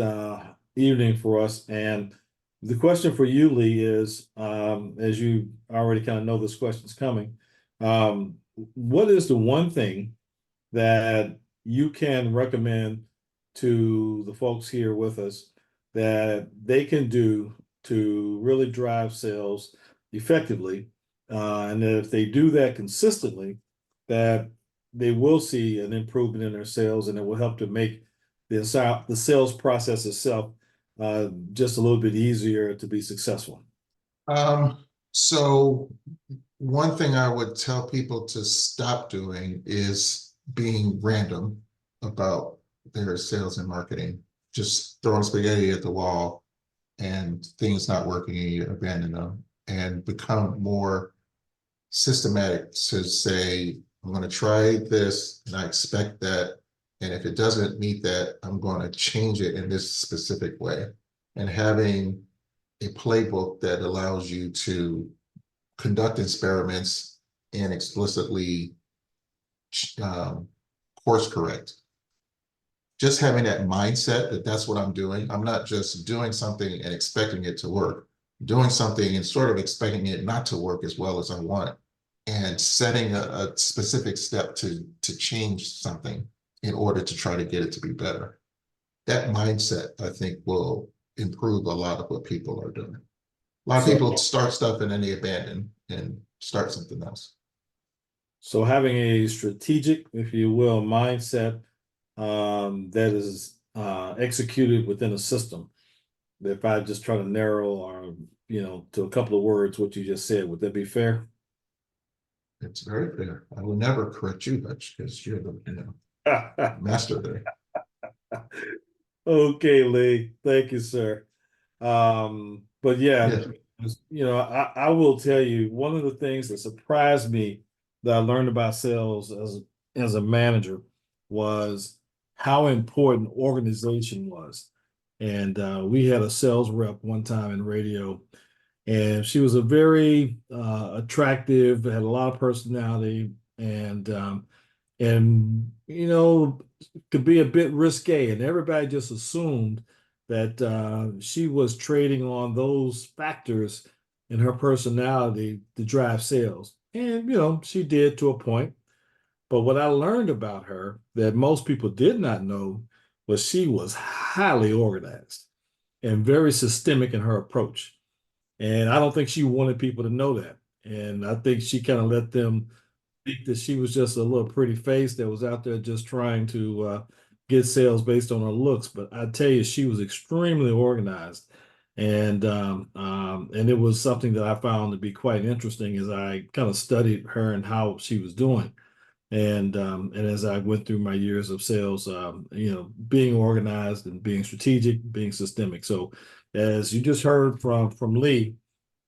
Speaker 2: evening for us. And the question for you, Lee, is as you already kind of know this question's coming, what is the one thing that you can recommend to the folks here with us that they can do to really drive sales effectively? And that if they do that consistently, that they will see an improvement in their sales, and it will help to make the sales process itself just a little bit easier to be successful.
Speaker 3: So one thing I would tell people to stop doing is being random about their sales and marketing. Just throwing spaghetti at the wall and things not working and you abandon them, and become more systematic to say, I'm going to try this and I expect that. And if it doesn't meet that, I'm going to change it in this specific way. And having a playbook that allows you to conduct experiments and explicitly course correct. Just having that mindset that that's what I'm doing. I'm not just doing something and expecting it to work. Doing something and sort of expecting it not to work as well as I want, and setting a specific step to change something in order to try to get it to be better. That mindset, I think, will improve a lot of what people are doing. A lot of people start stuff and then they abandon and start something else.
Speaker 2: So having a strategic, if you will, mindset that is executed within a system. If I just try to narrow or, to a couple of words, what you just said, would that be fair?
Speaker 3: It's very fair. I will never correct you, Hutch, because you're the master there.
Speaker 2: Okay, Lee. Thank you, sir. But yeah, I will tell you, one of the things that surprised me that I learned about sales as a manager was how important organization was. And we had a sales rep one time in radio, and she was a very attractive, had a lot of personality, and could be a bit risque, and everybody just assumed that she was trading on those factors in her personality to drive sales. And she did to a point. But what I learned about her that most people did not know was she was highly organized and very systemic in her approach. And I don't think she wanted people to know that. And I think she kind of let them think that she was just a little pretty face that was out there just trying to get sales based on her looks. But I tell you, she was extremely organized. And it was something that I found to be quite interesting as I kind of studied her and how she was doing. And as I went through my years of sales, being organized and being strategic, being systemic. So as you just heard from Lee,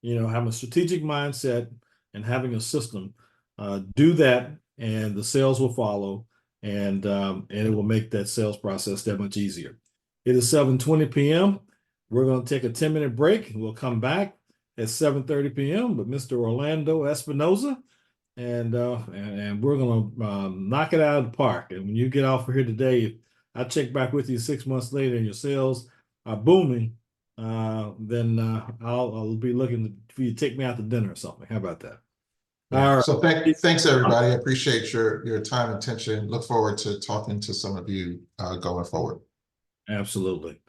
Speaker 2: having a strategic mindset and having a system, do that and the sales will follow, and it will make that sales process that much easier. It is 7:20 p.m. We're going to take a 10-minute break. We'll come back at 7:30 p.m. with Mr. Orlando Espinoza. And we're gonna knock it out of the park. And when you get off of here today, if I check back with you 6 months later and your sales are booming, then I'll be looking for you to take me out to dinner or something. How about that?
Speaker 3: Yeah. All right. So thanks everybody. I appreciate your time and attention. Look forward to talking to some of you going forward.
Speaker 2: Absolutely.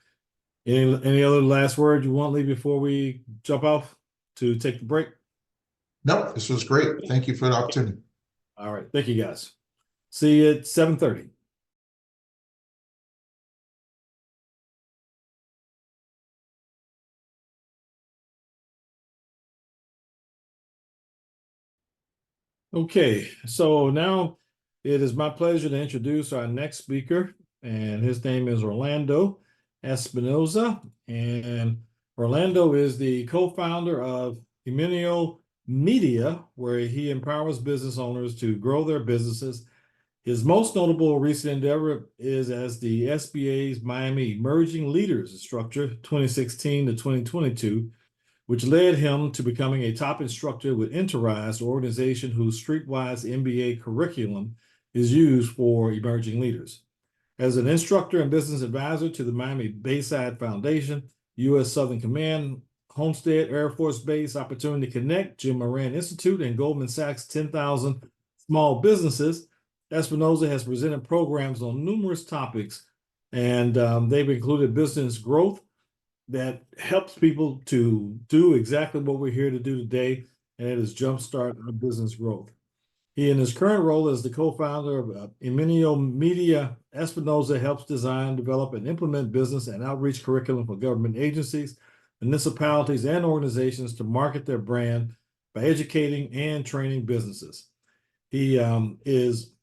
Speaker 2: Any other last words you want, Lee, before we jump off to take the break?
Speaker 3: Nope, this was great. Thank you for the opportunity.
Speaker 2: All right. Thank you, guys. See you at 7:30. Okay, so now it is my pleasure to introduce our next speaker, and his name is Orlando Espinoza. And Orlando is the co-founder of Eminio Media, where he empowers business owners to grow their businesses. His most notable recent endeavor is as the SBA's Miami Emerging Leaders Instructor 2016 to 2022, which led him to becoming a top instructor with Enterprise, an organization whose streetwise MBA curriculum is used for emerging leaders. As an instructor and business advisor to the Miami Bayside Foundation, U.S. Southern Command, Homestead Air Force Base, Opportunity Connect, Jim Moran Institute, and Goldman Sachs 10,000 Small Businesses, Espinoza has presented programs on numerous topics, and they've included business growth that helps people to do exactly what we're here to do today, and it is Jumpstart our business growth. He, in his current role as the co-founder of Eminio Media, Espinoza helps design, develop, and implement business and outreach curriculum for government agencies, municipalities, and organizations to market their brand by educating and training businesses. He is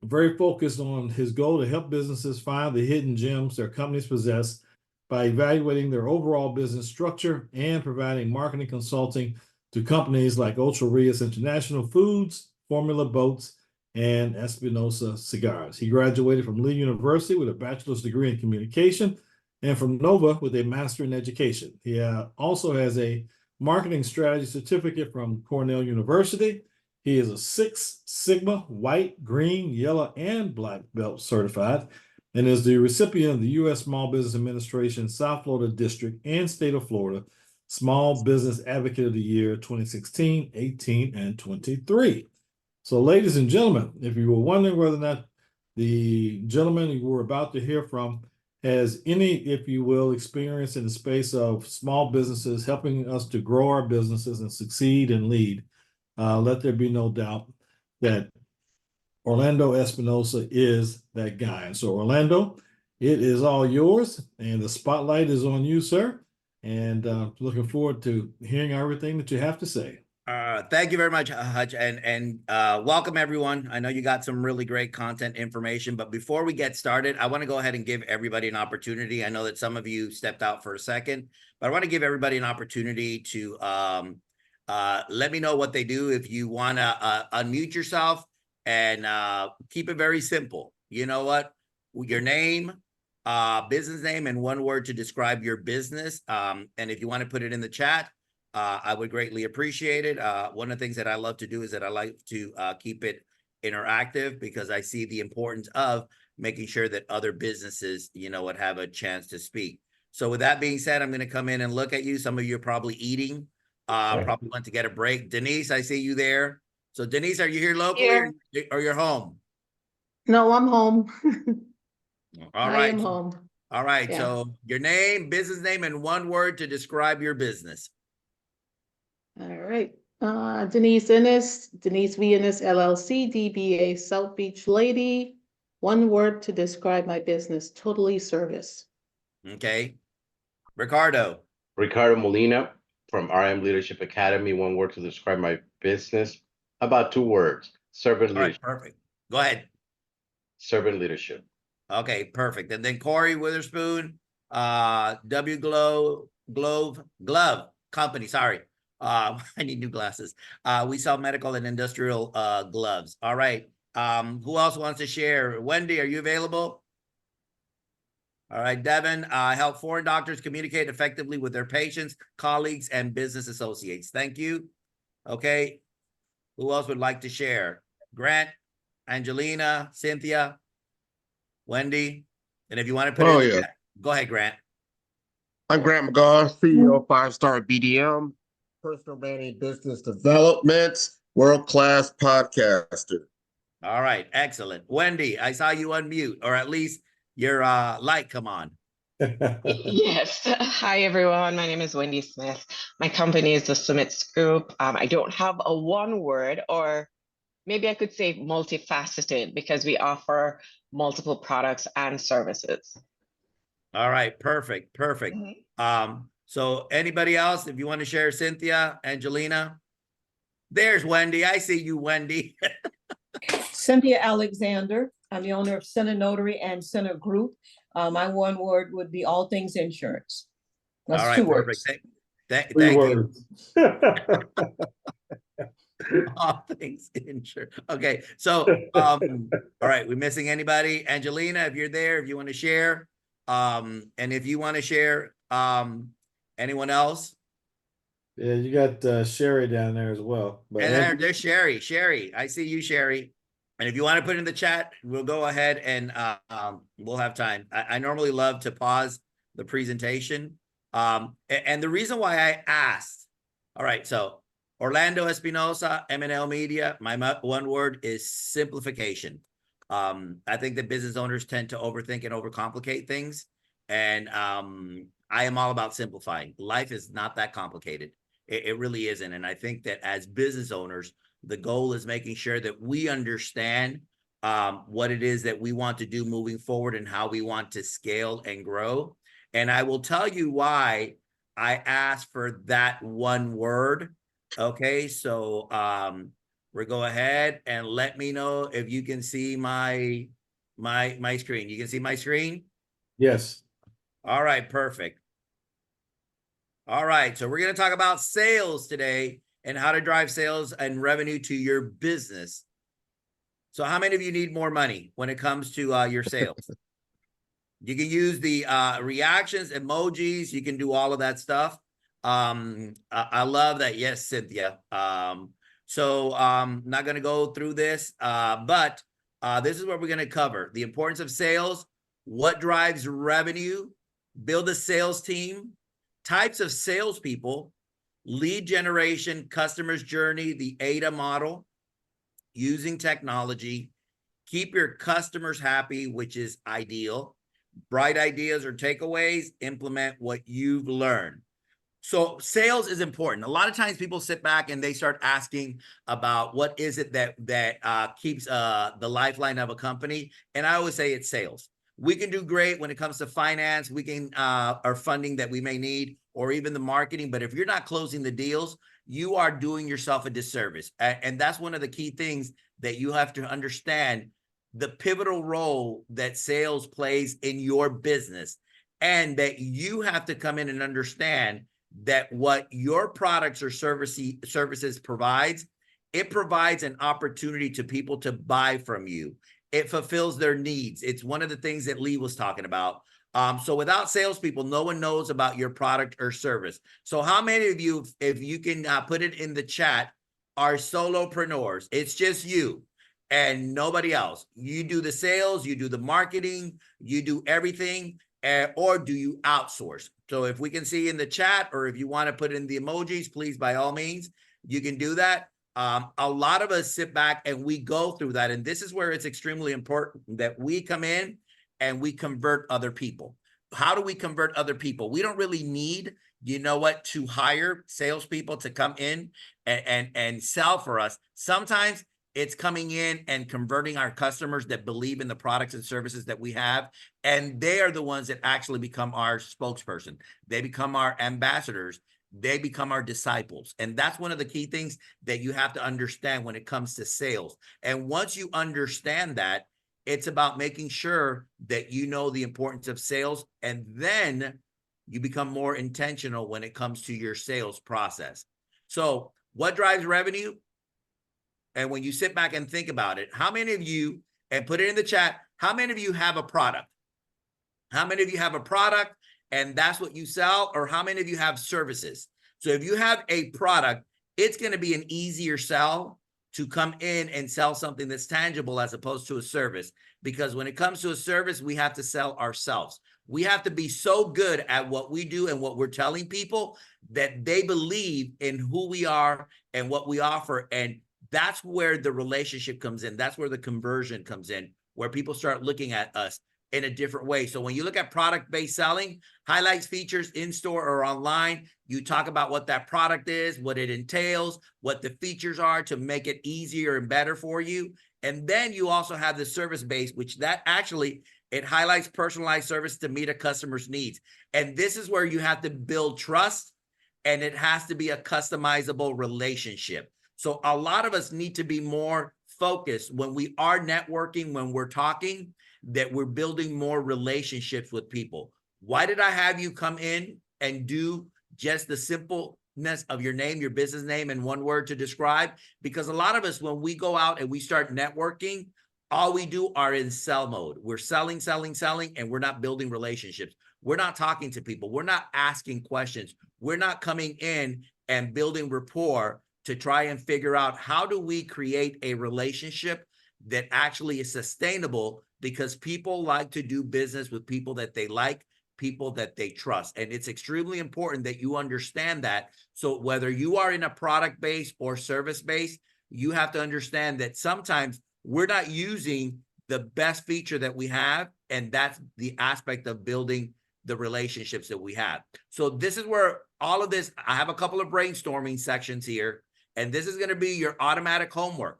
Speaker 2: very focused on his goal to help businesses find the hidden gems their companies possess by evaluating their overall business structure and providing marketing consulting to companies like Ultra Rios International Foods, Formula Boats, and Espinosa Cigars. He graduated from Lee University with a bachelor's degree in communication and from Nova with a master in education. He also has a marketing strategy certificate from Cornell University. He is a Six Sigma, white, green, yellow, and black belt certified, and is the recipient of the U.S. Small Business Administration South Florida District and State of Florida Small Business Advocate of the Year 2016, 18, and 23. So, ladies and gentlemen, if you were wondering whether or not the gentleman you were about to hear from has any, if you will, experience in the space of small businesses, helping us to grow our businesses and succeed and lead, let there be no doubt that Orlando Espinoza is that guy. And so, Orlando, it is all yours, and the spotlight is on you, sir. And looking forward to hearing everything that you have to say.
Speaker 8: Thank you very much, Hutch, and welcome everyone. I know you got some really great content information, but before we get started, I want to go ahead and give everybody an opportunity. I know that some of you stepped out for a second, but I want to give everybody an opportunity to let me know what they do. If you want to unmute yourself and keep it very simple. You know what? Your name, business name, and one word to describe your business. And if you want to put it in the chat, I would greatly appreciate it. One of the things that I love to do is that I like to keep it interactive, because I see the importance of making sure that other businesses, you know, would have a chance to speak. So with that being said, I'm going to come in and look at you. Some of you are probably eating, probably want to get a break. Denise, I see you there. So Denise, are you here locally or you're home?
Speaker 7: No, I'm home.
Speaker 8: All right.
Speaker 7: I am home.
Speaker 8: All right.
Speaker 7: Yeah.
Speaker 8: So your name, business name, and one word to describe your business.
Speaker 7: All right. Denise Innes, Denise V. Innes, LLC, DBA South Beach Lady. One word to describe my business, totally service.
Speaker 8: Okay. Ricardo.
Speaker 5: Ricardo Molina from RM Leadership Academy. One word to describe my business. How about two words? Servant
Speaker 8: All right,
Speaker 5: leadership.
Speaker 8: perfect. Go ahead.
Speaker 5: Servant leadership.
Speaker 8: Okay, perfect. And then Corey Witherspoon, W Glove Company. Sorry. I need new glasses. We sell medical and industrial gloves. All right. Who else wants to share? Wendy, are you available? All right, Devin, help foreign doctors communicate effectively with their patients, colleagues, and business associates. Thank you. Okay. Who else would like to share? Grant, Angelina, Cynthia, Wendy. And if you want to put it in the chat, go ahead, Grant.
Speaker 4: I'm Grant McGaw, CEO of 5-Star BDM, personal branding, business development, world-class podcaster.
Speaker 8: All right, excellent. Wendy, I saw you unmute, or at least your light come on.
Speaker 9: Yes. Hi, everyone. My name is Wendy Smith. My company is the Summits Group. I don't have a one word, or maybe I could say multifaceted, because we offer multiple products and services.
Speaker 8: All right, perfect, perfect. So anybody else, if you want to share, Cynthia, Angelina, There's Wendy. I see you, Wendy.
Speaker 6: Cynthia Alexander. I'm the owner of Center Notary and Center Group. My one word would be all things insurance. That's
Speaker 8: All right,
Speaker 6: two
Speaker 8: perfect.
Speaker 6: words.
Speaker 8: Thank
Speaker 2: Three
Speaker 8: you.
Speaker 2: words.
Speaker 8: All things insured. Okay, so all right, we missing anybody? Angelina, if you're there, if you want to share, and if you want to share, anyone else?
Speaker 2: Yeah, you got Sherry down there as well. But
Speaker 8: And there's Sherry. Sherry, I see you, Sherry. And if you want to put in the chat, we'll go ahead and we'll have time. I normally love to pause the presentation. And the reason why I asked, all right, so Orlando Espinosa, M&L Media, my one word is simplification. I think that business owners tend to overthink and overcomplicate things. And I am all about simplifying. Life is not that complicated. It really isn't. And I think that as business owners, the goal is making sure that we understand what it is that we want to do moving forward and how we want to scale and grow. And I will tell you why I asked for that one word. Okay, so we'll go ahead and let me know if you can see my screen. You can see my screen?
Speaker 2: yes.
Speaker 8: All right, perfect. All right, so we're going to talk about sales today and how to drive sales and revenue to your business. So how many of you need more money when it comes to your sales? You can use the reactions, emojis. You can do all of that stuff. I love that. Yes, Cynthia. So not going to go through this, but this is what we're going to cover. The importance of sales, what drives revenue, build a sales team, types of salespeople, lead generation, customer's journey, the ADA model, using technology, keep your customers happy, which is ideal, bright ideas or takeaways, implement what you've learned. So sales is important. A lot of times people sit back and they start asking about what is it that keeps the lifeline of a company. And I always say it's sales. We can do great when it comes to finance. We can our funding that we may need, or even the marketing. But if you're not closing the deals, you are doing yourself a disservice. And that's one of the key things that you have to understand, the pivotal role that sales plays in your business, and that you have to come in and understand that what your products or services provides, it provides an opportunity to people to buy from you. It fulfills their needs. It's one of the things that Lee was talking about. So without salespeople, no one knows about your product or service. So how many of you, if you can put it in the chat, are solopreneurs? It's just you and nobody else. You do the sales, you do the marketing, you do everything, or do you outsource? So if we can see in the chat, or if you want to put in the emojis, please, by all means, you can do that. A lot of us sit back and we go through that. And this is where it's extremely important that we come in and we convert other people. How do we convert other people? We don't really need, to hire salespeople to come in and sell for us. Sometimes it's coming in and converting our customers that believe in the products and services that we have. And they are the ones that actually become our spokesperson. They become our ambassadors. They become our disciples. And that's one of the key things that you have to understand when it comes to sales. And once you understand that, it's about making sure that you know the importance of sales, and then you become more intentional when it comes to your sales process. So what drives revenue? And when you sit back and think about it, how many of you, and put it in the chat, how many of you have a product? How many of you have a product and that's what you sell? Or how many of you have services? So if you have a product, it's going to be an easier sell to come in and sell something that's tangible as opposed to a service. Because when it comes to a service, we have to sell ourselves. We have to be so good at what we do and what we're telling people that they believe in who we are and what we offer. And that's where the relationship comes in. That's where the conversion comes in, where people start looking at us in a different way. So when you look at product-based selling, highlights, features in store or online, you talk about what that product is, what it entails, what the features are to make it easier and better for you. And then you also have the service base, which that actually, it highlights personalized service to meet a customer's needs. And this is where you have to build trust, and it has to be a customizable relationship. So a lot of us need to be more focused when we are networking, when we're talking, that we're building more relationships with people. Why did I have you come in and do just the simpleness of your name, your business name, and one word to describe? Because a lot of us, when we go out and we start networking, all we do are in sell mode. We're selling, and we're not building relationships. We're not talking to people. We're not asking questions. We're not coming in and building rapport to try and figure out how do we create a relationship that actually is sustainable, because people like to do business with people that they like, people that they trust. And it's extremely important that you understand that. So whether you are in a product base or service base, you have to understand that sometimes we're not using the best feature that we have, and that's the aspect of building the relationships that we have. So this is where all of this, I have a couple of brainstorming sections here, and this is going to be your automatic homework.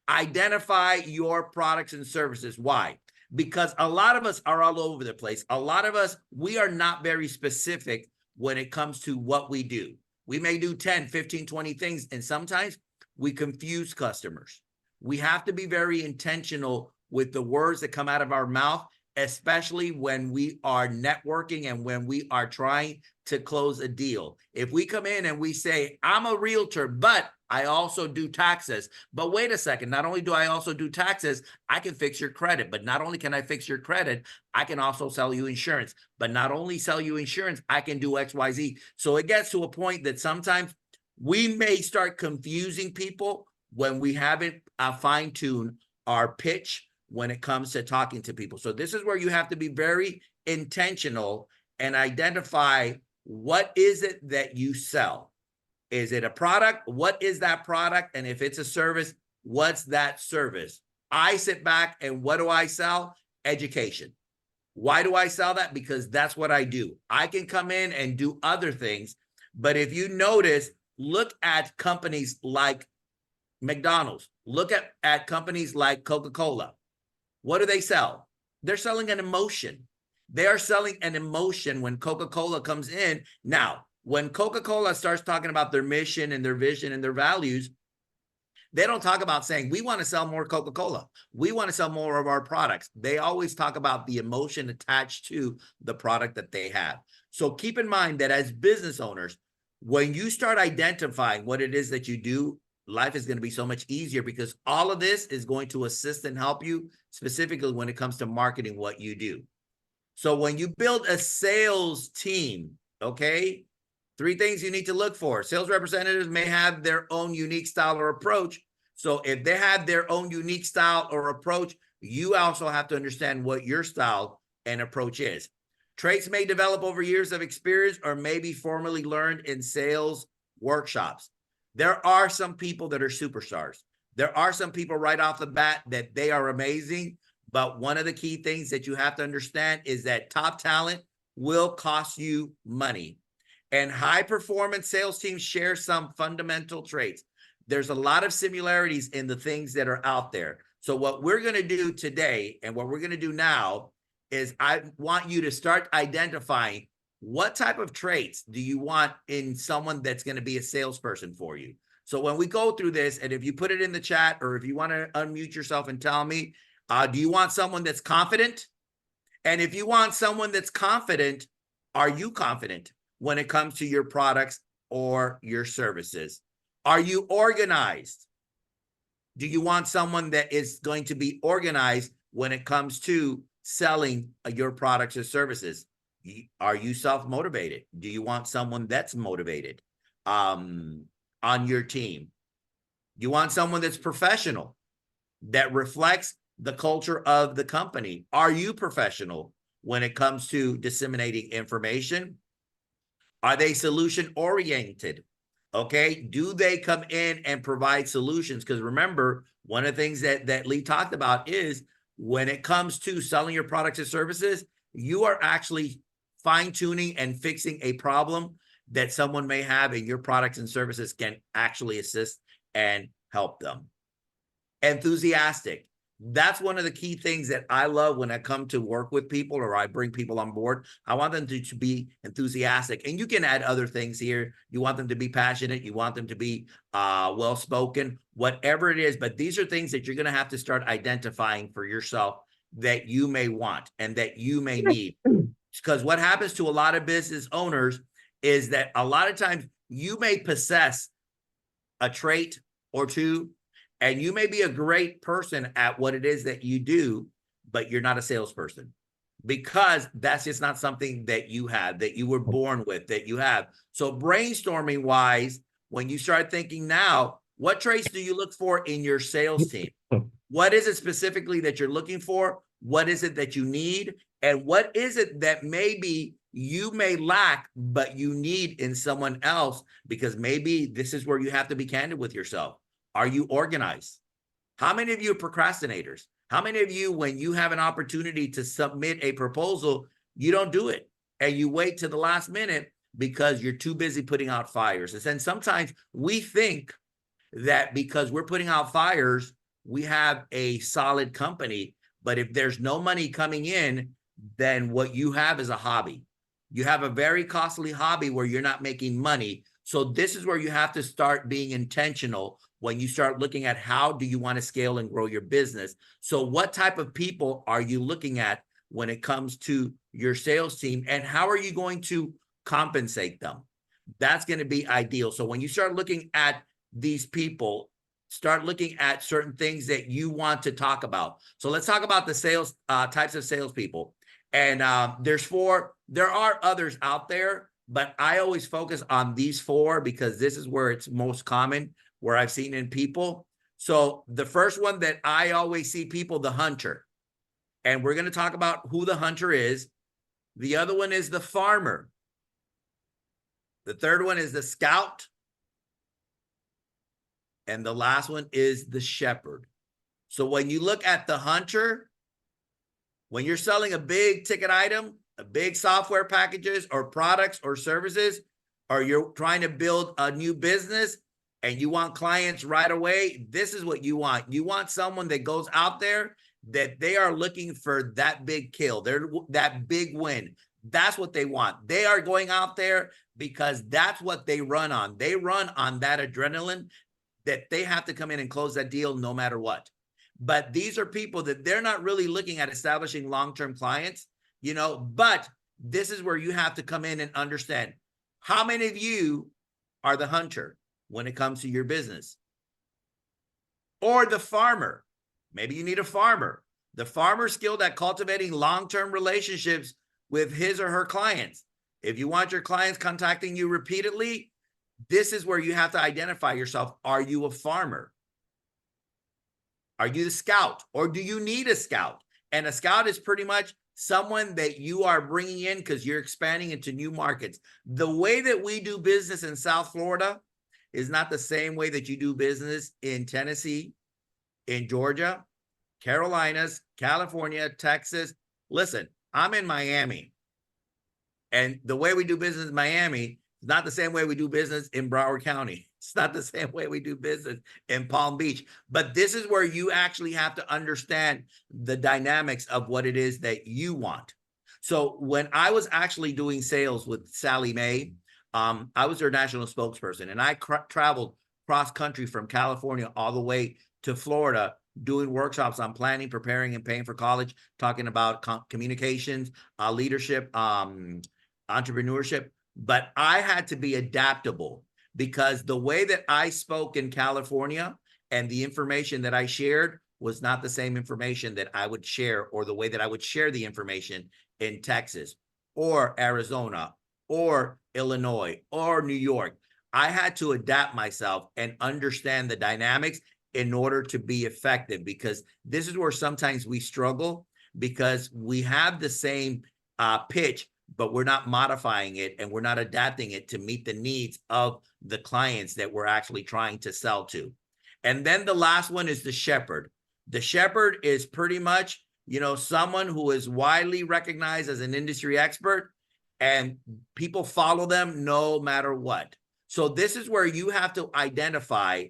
Speaker 8: Identify your products and services. Why? Because a lot of us are all over the place. A lot of us, we are not very specific when it comes to what we do. We may do 10, 15, 20 things, and sometimes we confuse customers. We have to be very intentional with the words that come out of our mouth, especially when we are networking and when we are trying to close a deal. If we come in and we say, I'm a realtor, but I also do taxes. But wait a second, not only do I also do taxes, I can fix your credit. But not only can I fix your credit, I can also sell you insurance. But not only sell you insurance, I can do XYZ. So it gets to a point that sometimes we may start confusing people when we haven't fine-tuned our pitch when it comes to talking to people. So this is where you have to be very intentional and identify what is it that you sell. Is it a product? What is that product? And if it's a service, what's that service? I sit back and what do I sell? Education. Why do I sell that? Because that's what I do. I can come in and do other things, but if you notice, look at companies like McDonald's, look at companies like Coca-Cola. What do they sell? They're selling an emotion. They are selling an emotion when Coca-Cola comes in. Now, when Coca-Cola starts talking about their mission and their vision and their values, they don't talk about saying, we want to sell more Coca-Cola. We want to sell more of our products. They always talk about the emotion attached to the product that they have. So keep in mind that as business owners, when you start identifying what it is that you do, life is going to be so much easier, because all of this is going to assist and help you specifically when it comes to marketing what you do. So when you build a sales team, okay, 3 things you need to look for. Sales representatives may have their own unique style or approach. So if they have their own unique style or approach, you also have to understand what your style and approach is. Traits may develop over years of experience or may be formally learned in sales workshops. There are some people that are superstars. There are some people right off the bat that they are amazing. But one of the key things that you have to understand is that top talent will cost you money. And high performance sales teams share some fundamental traits. There's a lot of similarities in the things that are out there. So what we're going to do today and what we're going to do now is I want you to start identifying what type of traits do you want in someone that's going to be a salesperson for you. So when we go through this, and if you put it in the chat or if you want to unmute yourself and tell me, do you want someone that's confident? And if you want someone that's confident, are you confident when it comes to your products or your services? Are you organized? Do you want someone that is going to be organized when it comes to selling your products or services? Are you self-motivated? Do you want someone that's motivated on your team? You want someone that's professional, that reflects the culture of the company. Are you professional when it comes to disseminating information? Are they solution oriented? Okay. Do they come in and provide solutions? Because remember, one of the things that Lee talked about is when it comes to selling your products and services, you are actually fine-tuning and fixing a problem that someone may have, and your products and services can actually assist and help them. Enthusiastic. That's one of the key things that I love when I come to work with people or I bring people on board. I want them to be enthusiastic, and you can add other things here. You want them to be passionate. You want them to be well-spoken, whatever it is. But these are things that you're going to have to start identifying for yourself that you may want and that you may need. Because what happens to a lot of business owners is that a lot of times you may possess a trait or two, and you may be a great person at what it is that you do, but you're not a salesperson, because that's just not something that you have, that you were born with, that you have. So brainstorming wise, when you start thinking now, what traits do you look for in your sales team? What is it specifically that you're looking for? What is it that you need? And what is it that maybe you may lack, but you need in someone else? Because maybe this is where you have to be candid with yourself. Are you organized? How many of you are procrastinators? How many of you, when you have an opportunity to submit a proposal, you don't do it and you wait to the last minute because you're too busy putting out fires? And then sometimes we think that because we're putting out fires, we have a solid company. But if there's no money coming in, then what you have is a hobby. You have a very costly hobby where you're not making money. So this is where you have to start being intentional when you start looking at how do you want to scale and grow your business. So what type of people are you looking at when it comes to your sales team, and how are you going to compensate them? That's going to be ideal. So when you start looking at these people, start looking at certain things that you want to talk about. So let's talk about the sales types of salespeople. And there's 4. There are others out there, but I always focus on these 4 because this is where it's most common, where I've seen in people. So the first one that I always see people, the hunter. And we're going to talk about who the hunter is. The other one is the farmer. The third one is the scout. And the last one is the shepherd. So when you look at the hunter, when you're selling a big ticket item, a big software packages or products or services, or you're trying to build a new business and you want clients right away, this is what you want. You want someone that goes out there, that they are looking for that big kill, that big win. That's what they want. They are going out there because that's what they run on. They run on that adrenaline that they have to come in and close that deal no matter what. But these are people that they're not really looking at establishing long-term clients, but this is where you have to come in and understand how many of you are the hunter when it comes to your business, or the farmer. Maybe you need a farmer. The farmer skilled at cultivating long-term relationships with his or her clients. If you want your clients contacting you repeatedly, this is where you have to identify yourself. Are you a farmer? Are you the scout, or do you need a scout? And a scout is pretty much someone that you are bringing in because you're expanding into new markets. The way that we do business in South Florida is not the same way that you do business in Tennessee, in Georgia, Carolinas, California, Texas. Listen, I'm in Miami, and the way we do business in Miami is not the same way we do business in Broward County. It's not the same way we do business in Palm Beach. But this is where you actually have to understand the dynamics of what it is that you want. So when I was actually doing sales with Sally Mae, I was their national spokesperson, and I traveled cross country from California all the way to Florida, doing workshops on planning, preparing, and paying for college, talking about communications, leadership, entrepreneurship. But I had to be adaptable, because the way that I spoke in California and the information that I shared was not the same information that I would share, or the way that I would share the information in Texas or Arizona or Illinois or New York. I had to adapt myself and understand the dynamics in order to be effective, because this is where sometimes we struggle, because we have the same pitch, but we're not modifying it and we're not adapting it to meet the needs of the clients that we're actually trying to sell to. And then the last one is the shepherd. The shepherd is pretty much, someone who is widely recognized as an industry expert, and people follow them no matter what. So this is where you have to identify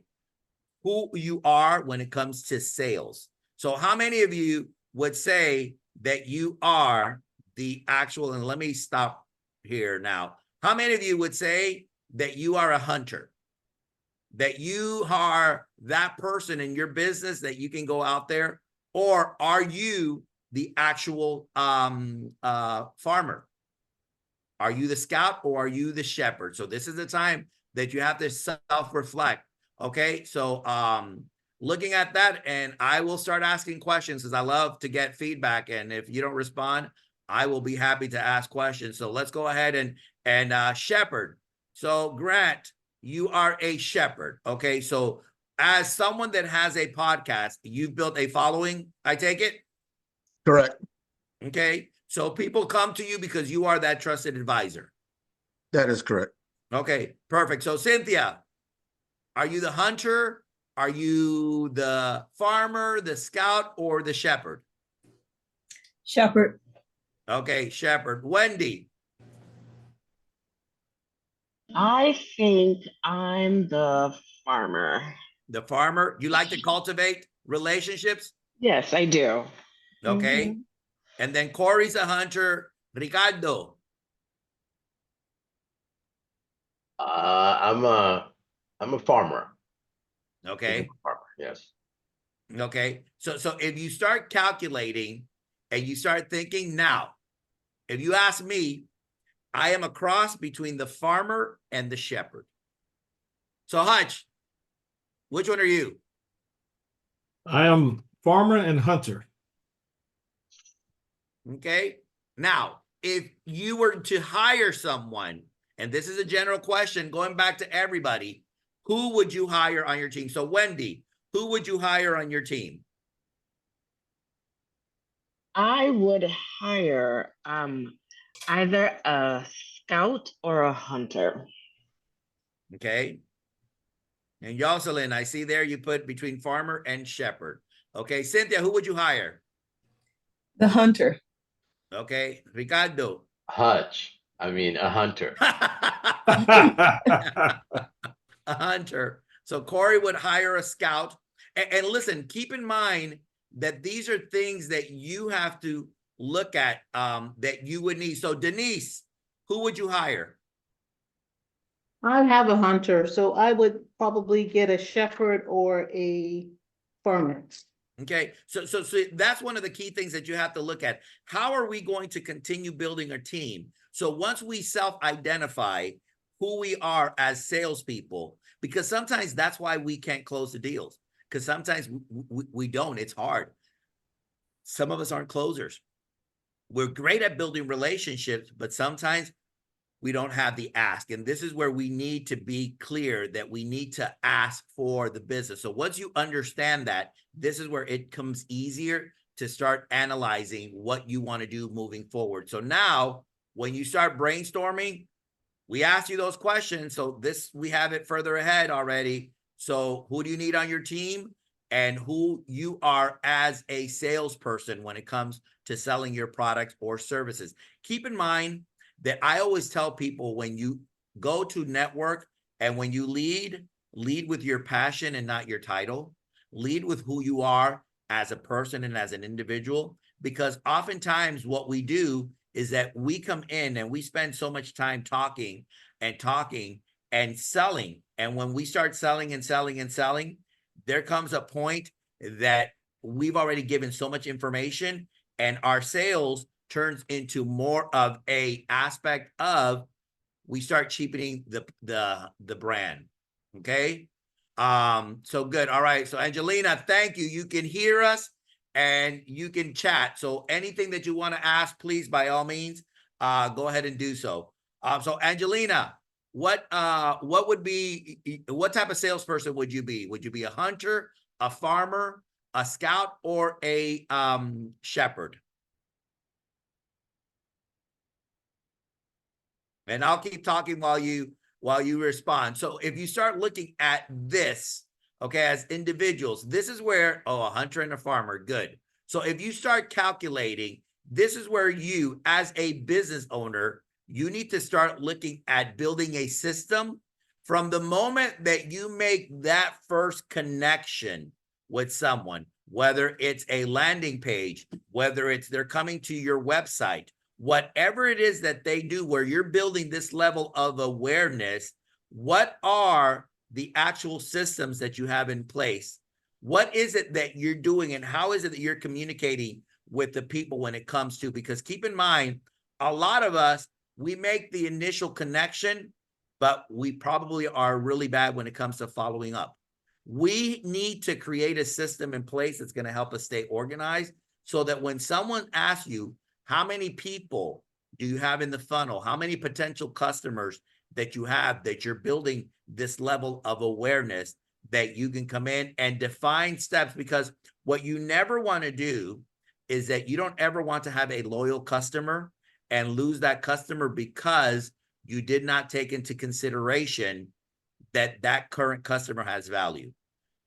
Speaker 8: who you are when it comes to sales. So how many of you would say that you are the actual, and let me stop here now. How many of you would say that you are a hunter? That you are that person in your business that you can go out there? Or are you the actual farmer? Are you the scout or are you the shepherd? So this is the time that you have to self-reflect. Okay, so looking at that, and I will start asking questions because I love to get feedback. And if you don't respond, I will be happy to ask questions. So let's go ahead and shepherd. So Grant, you are a shepherd. Okay, so as someone that has a podcast, you've built a following, I take it?
Speaker 10: Correct.
Speaker 8: Okay, so people come to you because you are that trusted advisor.
Speaker 10: That is correct.
Speaker 8: Okay, perfect. So Cynthia, are you the hunter? Are you the farmer, the scout, or the shepherd?
Speaker 6: Shepherd.
Speaker 8: Okay, shepherd. Wendy.
Speaker 9: I think I'm the farmer.
Speaker 8: The farmer. You like to cultivate relationships?
Speaker 9: Yes, I do.
Speaker 8: Okay.
Speaker 9: Mhm.
Speaker 8: And then Corey's a hunter. Ricardo.
Speaker 5: I'm a farmer.
Speaker 8: Okay.
Speaker 5: I'm a farmer, yes.
Speaker 8: Okay. So if you start calculating and you start thinking now, if you ask me, I am a cross between the farmer and the shepherd. So Hutch, which one are you?
Speaker 2: I am farmer and hunter.
Speaker 8: Okay. Now, if you were to hire someone, and this is a general question going back to everybody, who would you hire on your team? So Wendy, who would you hire on your team?
Speaker 9: I would hire either a scout or a hunter.
Speaker 8: Okay. And Jocelyn, I see there you put between farmer and shepherd. Okay. Cynthia, who would you hire?
Speaker 6: The hunter.
Speaker 8: Okay. Ricardo.
Speaker 5: Hutch. I mean, a hunter.
Speaker 8: A hunter. So Corey would hire a scout. And listen, keep in mind that these are things that you have to look at that you would need. So Denise, who would you hire?
Speaker 7: I have a hunter, so I would probably get a shepherd or a farmer.
Speaker 8: Okay, so that's one of the key things that you have to look at. How are we going to continue building a team? So once we self-identify who we are as salespeople, because sometimes that's why we can't close the deals, because sometimes we don't. It's hard. Some of us aren't closers. We're great at building relationships, but sometimes we don't have the ask. And this is where we need to be clear that we need to ask for the business. So once you understand that, this is where it comes easier to start analyzing what you want to do moving forward. So now when you start brainstorming, we asked you those questions. So this, we have it further ahead already. So who do you need on your team and who you are as a salesperson when it comes to selling your products or services? Keep in mind that I always tell people, when you go to network and when you lead with your passion and not your title. Lead with who you are as a person and as an individual, because oftentimes what we do is that we come in and we spend so much time talking and selling. And when we start selling and selling and selling, there comes a point that we've already given so much information and our sales turns into more of a aspect of, we start cheapening the brand. Okay. So good. All right. So Angelina, thank you. You can hear us and you can chat. So anything that you want to ask, please, by all means, go ahead and do so. So Angelina, what would be, what type of salesperson would you be? Would you be a hunter, a farmer, a scout, or a shepherd? And I'll keep talking while you respond. So if you start looking at this, okay, as individuals, this is where, a hunter and a farmer, good. So if you start calculating, this is where you, as a business owner, you need to start looking at building a system from the moment that you make that first connection with someone. whether it's a landing page, whether it's they're coming to your website, whatever it is that they do where you're building this level of awareness, what are the actual systems that you have in place? What is it that you're doing, and how is it that you're communicating with the people when it comes to, because keep in mind, a lot of us, we make the initial connection, but we probably are really bad when it comes to following up. We need to create a system in place that's going to help us stay organized, so that when someone asks you, how many people do you have in the funnel? How many potential customers that you have, that you're building this level of awareness, that you can come in and define steps? Because what you never want to do is that you don't ever want to have a loyal customer and lose that customer because you did not take into consideration that that current customer has value.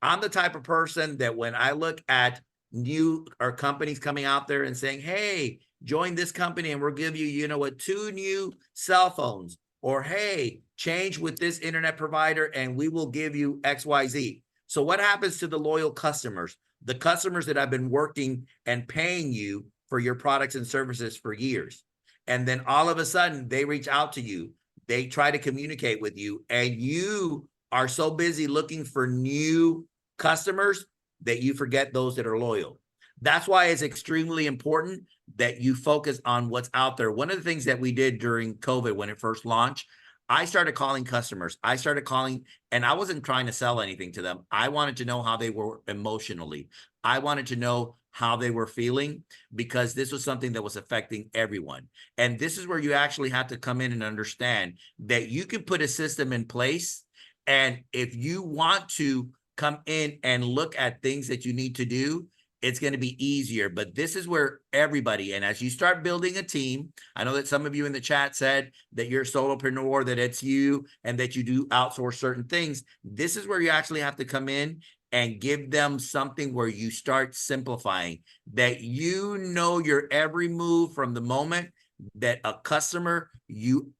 Speaker 8: I'm the type of person that when I look at new or companies coming out there and saying, hey, join this company and we'll give you, you know what, 2 new cell phones, or hey, change with this internet provider and we will give you XYZ. So what happens to the loyal customers? The customers that have been working and paying you for your products and services for years. And then all of a sudden they reach out to you. They try to communicate with you, and you are so busy looking for new customers that you forget those that are loyal. That's why it's extremely important that you focus on what's out there. One of the things that we did during COVID when it first launched, I started calling customers. I started calling, and I wasn't trying to sell anything to them. I wanted to know how they were emotionally. I wanted to know how they were feeling, because this was something that was affecting everyone. And this is where you actually have to come in and understand that you can put a system in place. And if you want to come in and look at things that you need to do, it's going to be easier. But this is where everybody, and as you start building a team, I know that some of you in the chat said that you're a solopreneur, that it's you, and that you do outsource certain things. This is where you actually have to come in and give them something where you start simplifying, that you know your every move from the moment that a customer, you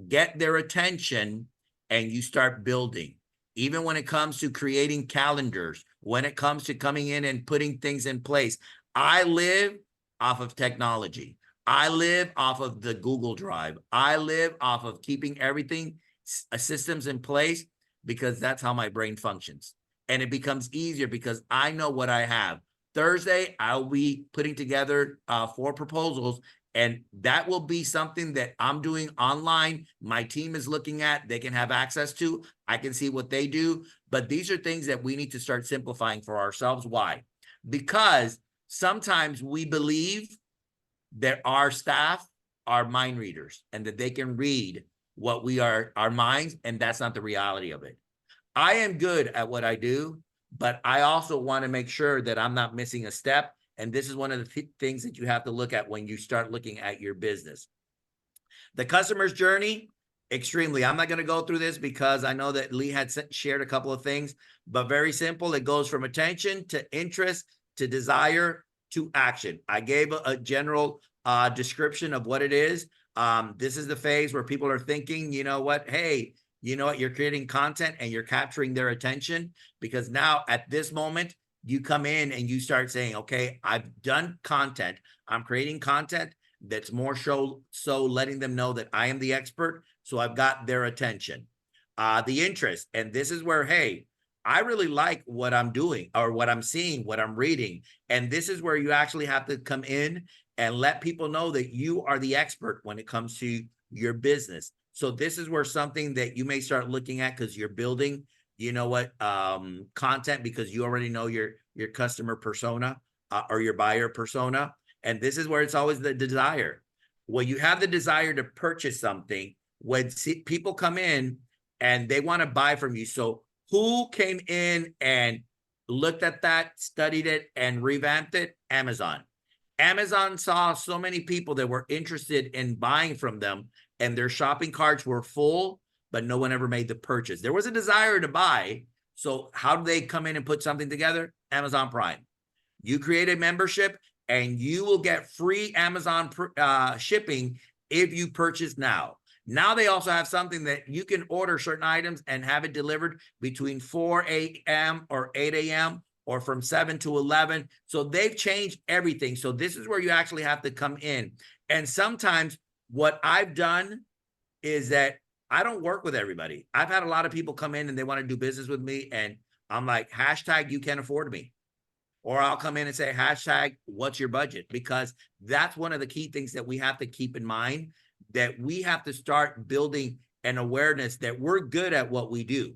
Speaker 8: get their attention and you start building. Even when it comes to creating calendars, when it comes to coming in and putting things in place, I live off of technology. I live off of the Google Drive. I live off of keeping everything, systems in place, because that's how my brain functions. And it becomes easier because I know what I have. Thursday, I'll be putting together 4 proposals, and that will be something that I'm doing online. My team is looking at, they can have access to. I can see what they do. But these are things that we need to start simplifying for ourselves. Why? Because sometimes we believe that our staff are mind readers and that they can read what we are, our minds, and that's not the reality of it. I am good at what I do, but I also want to make sure that I'm not missing a step. And this is one of the things that you have to look at when you start looking at your business. The customer's journey, extremely. I'm not going to go through this because I know that Lee had shared a couple of things, but very simple. It goes from attention to interest to desire to action. I gave a general description of what it is. This is the phase where people are thinking, you know what, hey, you know what, you're creating content and you're capturing their attention, because now at this moment, you come in and you start saying, okay, I've done content. I'm creating content that's more so letting them know that I am the expert. So I've got their attention. The interest, and this is where, hey, I really like what I'm doing or what I'm seeing, what I'm reading. And this is where you actually have to come in and let people know that you are the expert when it comes to your business. So this is where something that you may start looking at, because you're building, you know what, content, because you already know your customer persona or your buyer persona. And this is where it's always the desire. When you have the desire to purchase something, when people come in and they want to buy from you. So who came in and looked at that, studied it, and revamped it? Amazon. Amazon saw so many people that were interested in buying from them, and their shopping carts were full, but no one ever made the purchase. There was a desire to buy. So how do they come in and put something together? Amazon Prime. You create a membership and you will get free Amazon shipping if you purchase now. Now they also have something that you can order certain items and have it delivered between 4 a.m. or 8 a.m. or from 7 to 11. So they've changed everything. So this is where you actually have to come in. And sometimes what I've done is that I don't work with everybody. I've had a lot of people come in and they want to do business with me. And I'm like, hashtag, you can't afford me. Or I'll come in and say, hashtag, what's your budget? Because that's one of the key things that we have to keep in mind, that we have to start building an awareness that we're good at what we do.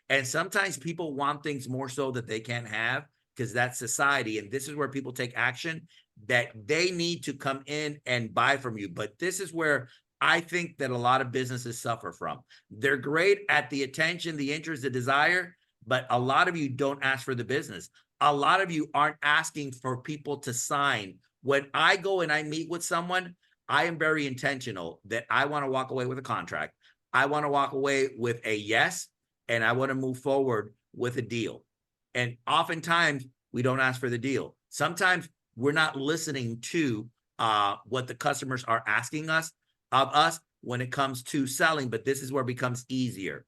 Speaker 8: And sometimes people want things more so that they can't have, because that's society. And this is where people take action, that they need to come in and buy from you. But this is where I think that a lot of businesses suffer from. They're great at the attention, the interest, the desire, but a lot of you don't ask for the business. A lot of you aren't asking for people to sign. When I go and I meet with someone, I am very intentional that I want to walk away with a contract. I want to walk away with a yes, and I want to move forward with a deal. And oftentimes we don't ask for the deal. Sometimes we're not listening to what the customers are asking us of us when it comes to selling, but this is where it becomes easier.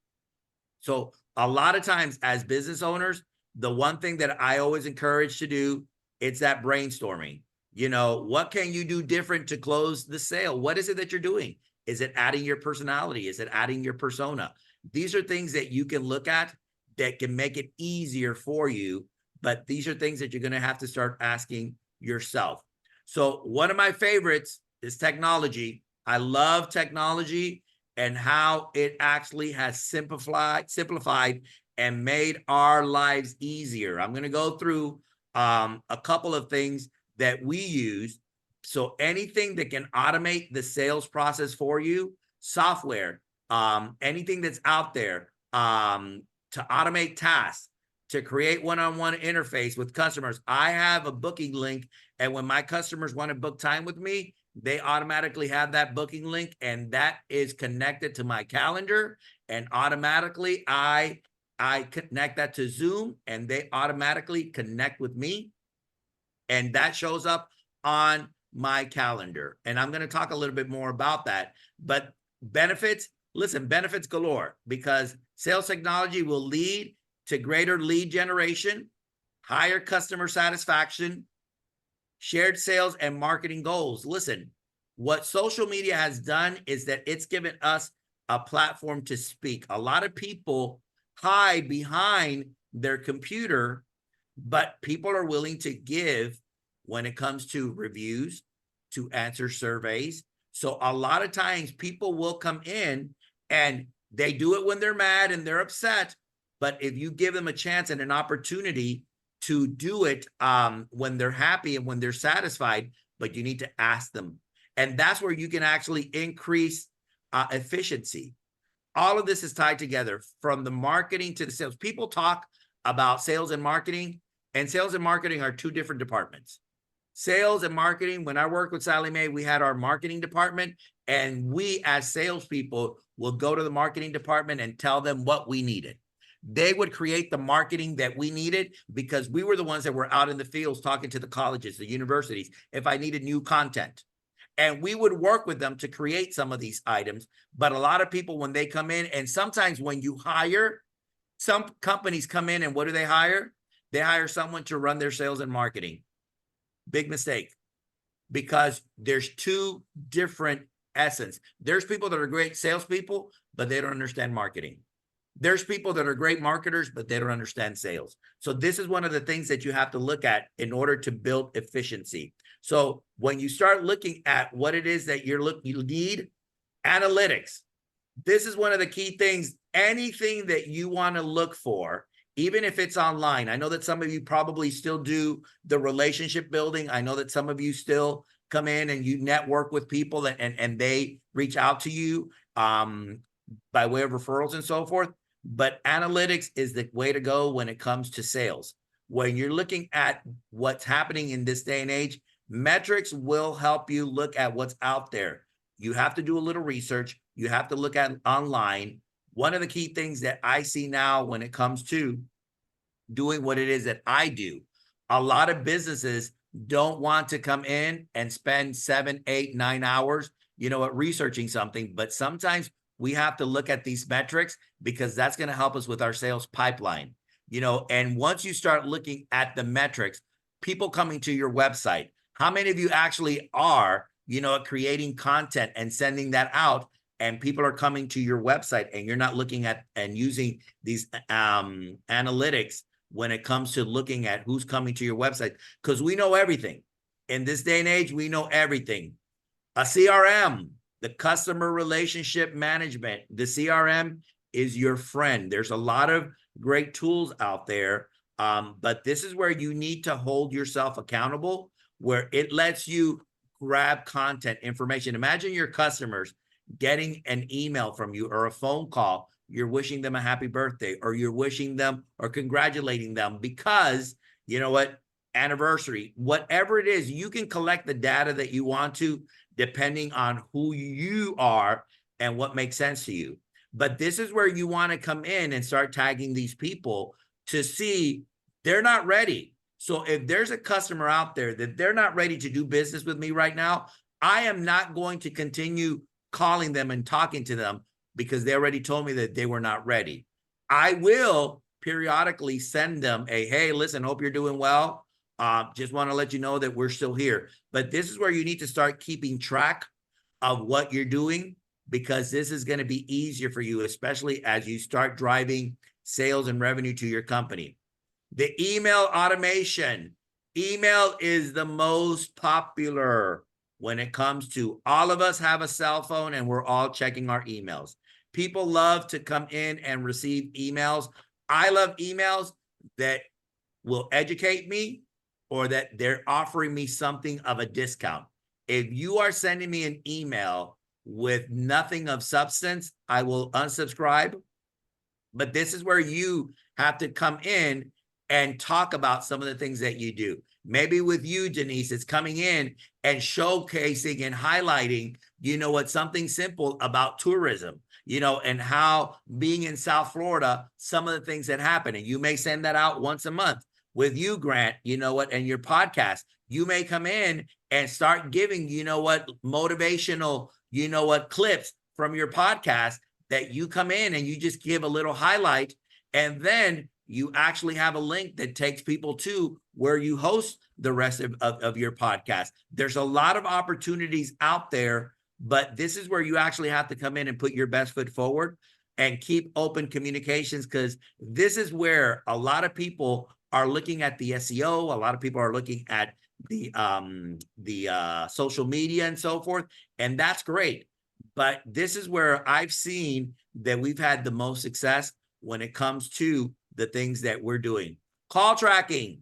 Speaker 8: So a lot of times as business owners, the one thing that I always encourage to do, it's that brainstorming. You know, what can you do different to close the sale? What is it that you're doing? Is it adding your personality? Is it adding your persona? These are things that you can look at that can make it easier for you, but these are things that you're going to have to start asking yourself. So one of my favorites is technology. I love technology and how it actually has simplified and made our lives easier. I'm going to go through a couple of things that we use. So anything that can automate the sales process for you, software, anything that's out there to automate tasks, to create one-on-one interface with customers. I have a booking link, and when my customers want to book time with me, they automatically have that booking link, and that is connected to my calendar, and automatically I connect that to Zoom, and they automatically connect with me, and that shows up on my calendar. And I'm going to talk a little bit more about that. But benefits, listen, benefits galore, because sales technology will lead to greater lead generation, higher customer satisfaction, shared sales, and marketing goals. Listen, what social media has done is that it's given us a platform to speak. A lot of people hide behind their computer, but people are willing to give when it comes to reviews, to answer surveys. So a lot of times people will come in and they do it when they're mad and they're upset. But if you give them a chance and an opportunity to do it when they're happy and when they're satisfied, but you need to ask them. And that's where you can actually increase efficiency. All of this is tied together, from the marketing to the sales. People talk about sales and marketing are two different departments. Sales and marketing, when I worked with Sally Mae, we had our marketing department, and we as salespeople will go to the marketing department and tell them what we needed. They would create the marketing that we needed, because we were the ones that were out in the fields talking to the colleges, the universities, if I needed new content. And we would work with them to create some of these items. But a lot of people, when they come in, and sometimes when you hire, some companies come in and what do they hire? They hire someone to run their sales and marketing. Big mistake, because there's two different essence. There's people that are great salespeople, but they don't understand marketing. There's people that are great marketers, but they don't understand sales. So this is one of the things that you have to look at in order to build efficiency. So when you start looking at what it is that you need, analytics. This is one of the key things. Anything that you want to look for, even if it's online. I know that some of you probably still do the relationship building. I know that some of you still come in and you network with people and they reach out to you by way of referrals and so forth. But analytics is the way to go when it comes to sales. When you're looking at what's happening in this day and age, metrics will help you look at what's out there. You have to do a little research. You have to look at online. One of the key things that I see now when it comes to doing what it is that I do, a lot of businesses don't want to come in and spend 7, 8, 9 hours, at researching something. But sometimes we have to look at these metrics, because that's going to help us with our sales pipeline. And once you start looking at the metrics, people coming to your website, how many of you actually are, creating content and sending that out, and people are coming to your website, and you're not looking at and using these analytics when it comes to looking at who's coming to your website, because we know everything. In this day and age, we know everything. A CRM, the customer relationship management, the CRM is your friend. There's a lot of great tools out there, but this is where you need to hold yourself accountable, where it lets you grab content information. Imagine your customers getting an email from you or a phone call. You're wishing them a happy birthday, or you're wishing them or congratulating them because, anniversary, whatever it is, you can collect the data that you want to, depending on who you are and what makes sense to you. But this is where you want to come in and start tagging these people to see they're not ready. So if there's a customer out there that they're not ready to do business with me right now, I am not going to continue calling them and talking to them because they already told me that they were not ready. I will periodically send them a, hey, listen, hope you're doing well. Just want to let you know that we're still here. But this is where you need to start keeping track of what you're doing, because this is going to be easier for you, especially as you start driving sales and revenue to your company. The email automation. Email is the most popular when it comes to, all of us have a cell phone and we're all checking our emails. People love to come in and receive emails. I love emails that will educate me or that they're offering me something of a discount. If you are sending me an email with nothing of substance, I will unsubscribe. But this is where you have to come in and talk about some of the things that you do. Maybe with you, Denise, it's coming in and showcasing and highlighting, something simple about tourism, and how being in South Florida, some of the things that happen. And you may send that out once a month. With you, Grant, and your podcast, you may come in and start giving, motivational, clips from your podcast that you come in and you just give a little highlight. And then you actually have a link that takes people to where you host the rest of your podcast. There's a lot of opportunities out there, but this is where you actually have to come in and put your best foot forward and keep open communications, because this is where a lot of people are looking at the SEO. A lot of people are looking at the social media and so forth, and that's great. But this is where I've seen that we've had the most success when it comes to the things that we're doing. Call tracking.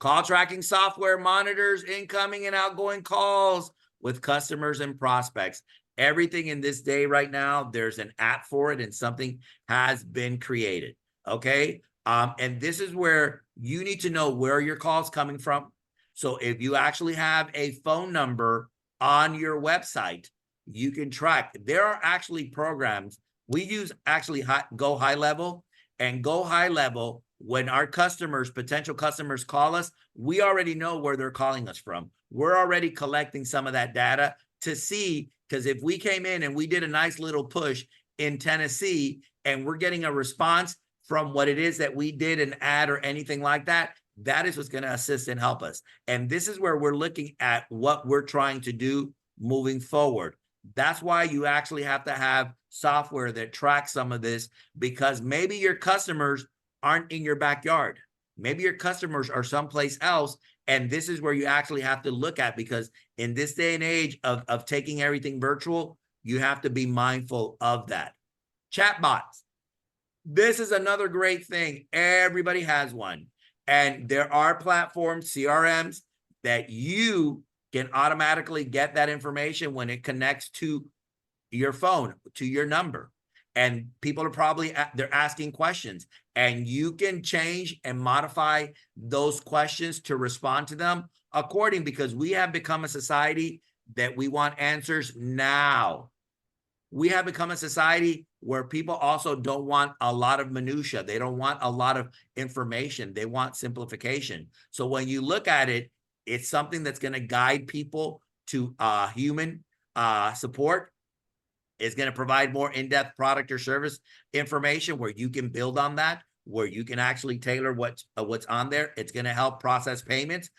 Speaker 8: Call tracking software monitors incoming and outgoing calls with customers and prospects. Everything in this day right now, there's an app for it and something has been created. Okay. And this is where you need to know where your call's coming from. So if you actually have a phone number on your website, you can track. There are actually programs. We use actually Go High Level, and Go High Level, when our customers, potential customers call us, we already know where they're calling us from. We're already collecting some of that data to see, because if we came in and we did a nice little push in Tennessee and we're getting a response from what it is that we did, an ad or anything like that, that is what's going to assist and help us. And this is where we're looking at what we're trying to do moving forward. That's why you actually have to have software that tracks some of this, because maybe your customers aren't in your backyard. Maybe your customers are someplace else. And this is where you actually have to look at, because in this day and age of taking everything virtual, you have to be mindful of that. Chatbots. This is another great thing. Everybody has one. And there are platforms, CRMs, that you can automatically get that information when it connects to your phone, to your number. And people are probably, they're asking questions, and you can change and modify those questions to respond to them according, because we have become a society that we want answers now. We have become a society where people also don't want a lot of minutia. They don't want a lot of information. They want simplification. So when you look at it, it's something that's going to guide people to human support. It's going to provide more in-depth product or service information where you can build on that, where you can actually tailor what's on there. It's going to help process payments.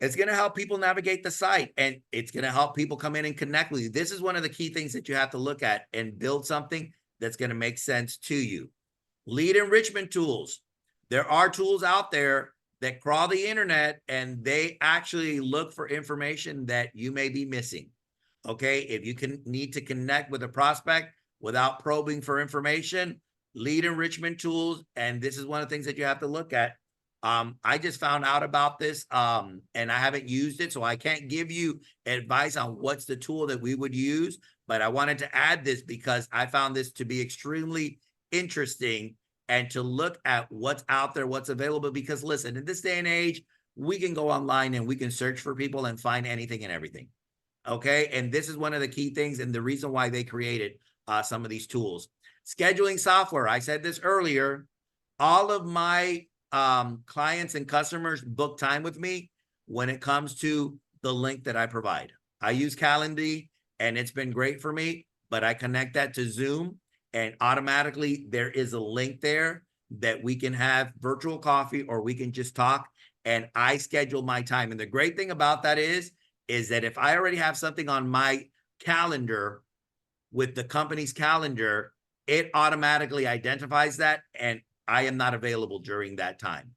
Speaker 8: It's going to help people navigate the site, and it's going to help people come in and connect with you. This is one of the key things that you have to look at and build something that's going to make sense to you. Lead enrichment tools. There are tools out there that crawl the internet, and they actually look for information that you may be missing. Okay, if you need to connect with a prospect without probing for information, lead enrichment tools, and this is one of the things that you have to look at. I just found out about this, and I haven't used it, so I can't give you advice on what's the tool that we would use, but I wanted to add this because I found this to be extremely interesting, and to look at what's out there, what's available, because listen, in this day and age, we can go online and we can search for people and find anything and everything. Okay, and this is one of the key things and the reason why they created some of these tools. Scheduling software. I said this earlier. All of my clients and customers book time with me when it comes to the link that I provide. I use Calendly, and it's been great for me, but I connect that to Zoom, and automatically there is a link there that we can have virtual coffee, or we can just talk, and I schedule my time. And the great thing about that is that if I already have something on my calendar with the company's calendar, it automatically identifies that, and I am not available during that time.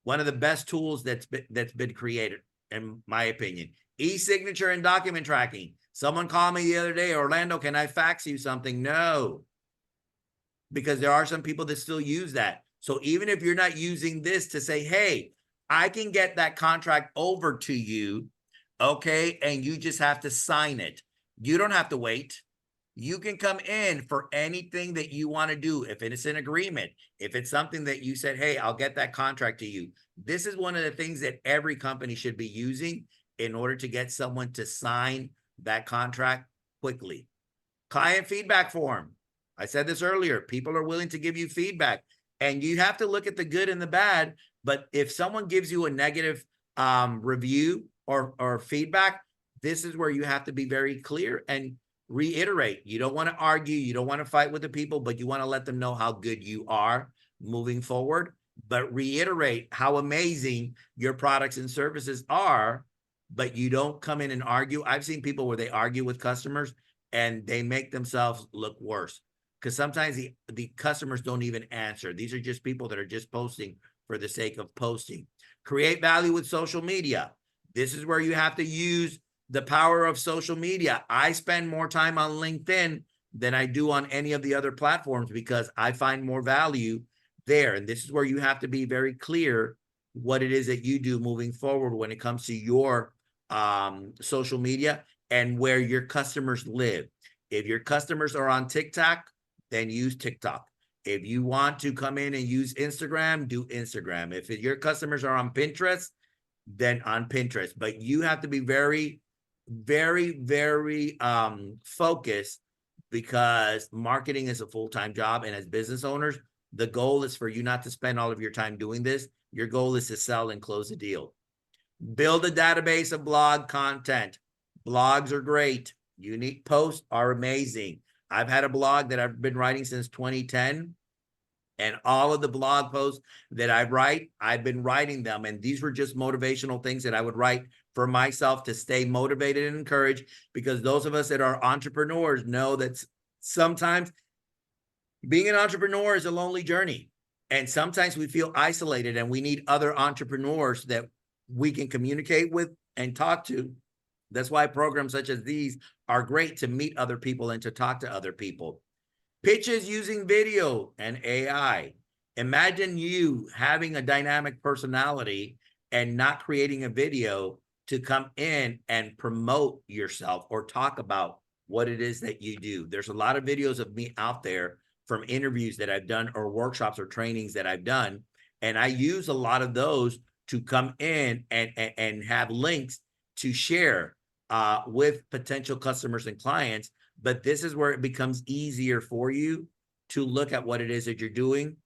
Speaker 8: One of the best tools that's been created, in my opinion. E-signature and document tracking. Someone called me the other day, Orlando, can I fax you something? No, because there are some people that still use that. So even if you're not using this to say, hey, I can get that contract over to you, okay, and you just have to sign it. You don't have to wait. You can come in for anything that you want to do. If it's an agreement, if it's something that you said, hey, I'll get that contract to you. This is one of the things that every company should be using in order to get someone to sign that contract quickly. Client feedback form. I said this earlier. People are willing to give you feedback, and you have to look at the good and the bad. But if someone gives you a negative review or feedback, this is where you have to be very clear and reiterate. You don't want to argue. You don't want to fight with the people, but you want to let them know how good you are moving forward. But reiterate how amazing your products and services are, but you don't come in and argue. I've seen people where they argue with customers and they make themselves look worse, because sometimes the customers don't even answer. These are just people that are just posting for the sake of posting. Create value with social media. This is where you have to use the power of social media. I spend more time on LinkedIn than I do on any of the other platforms because I find more value there. And this is where you have to be very clear what it is that you do moving forward when it comes to your social media and where your customers live. If your customers are on TikTok, then use TikTok. If you want to come in and use Instagram, do Instagram. If your customers are on Pinterest, then on Pinterest. But you have to be very, very, very focused, because marketing is a full-time job. And as business owners, the goal is for you not to spend all of your time doing this. Your goal is to sell and close a deal. Build a database of blog content. Blogs are great. Unique posts are amazing. I've had a blog that I've been writing since 2010. And all of the blog posts that I write, I've been writing them. And these were just motivational things that I would write for myself to stay motivated and encouraged, because those of us that are entrepreneurs know that sometimes being an entrepreneur is a lonely journey. And sometimes we feel isolated, and we need other entrepreneurs that we can communicate with and talk to. That's why programs such as these are great, to meet other people and to talk to other people. Pitches using video and AI. Imagine you having a dynamic personality and not creating a video to come in and promote yourself or talk about what it is that you do. There's a lot of videos of me out there from interviews that I've done or workshops or trainings that I've done. And I use a lot of those to come in and have links to share with potential customers and clients. But this is where it becomes easier for you to look at what it is that you're doing.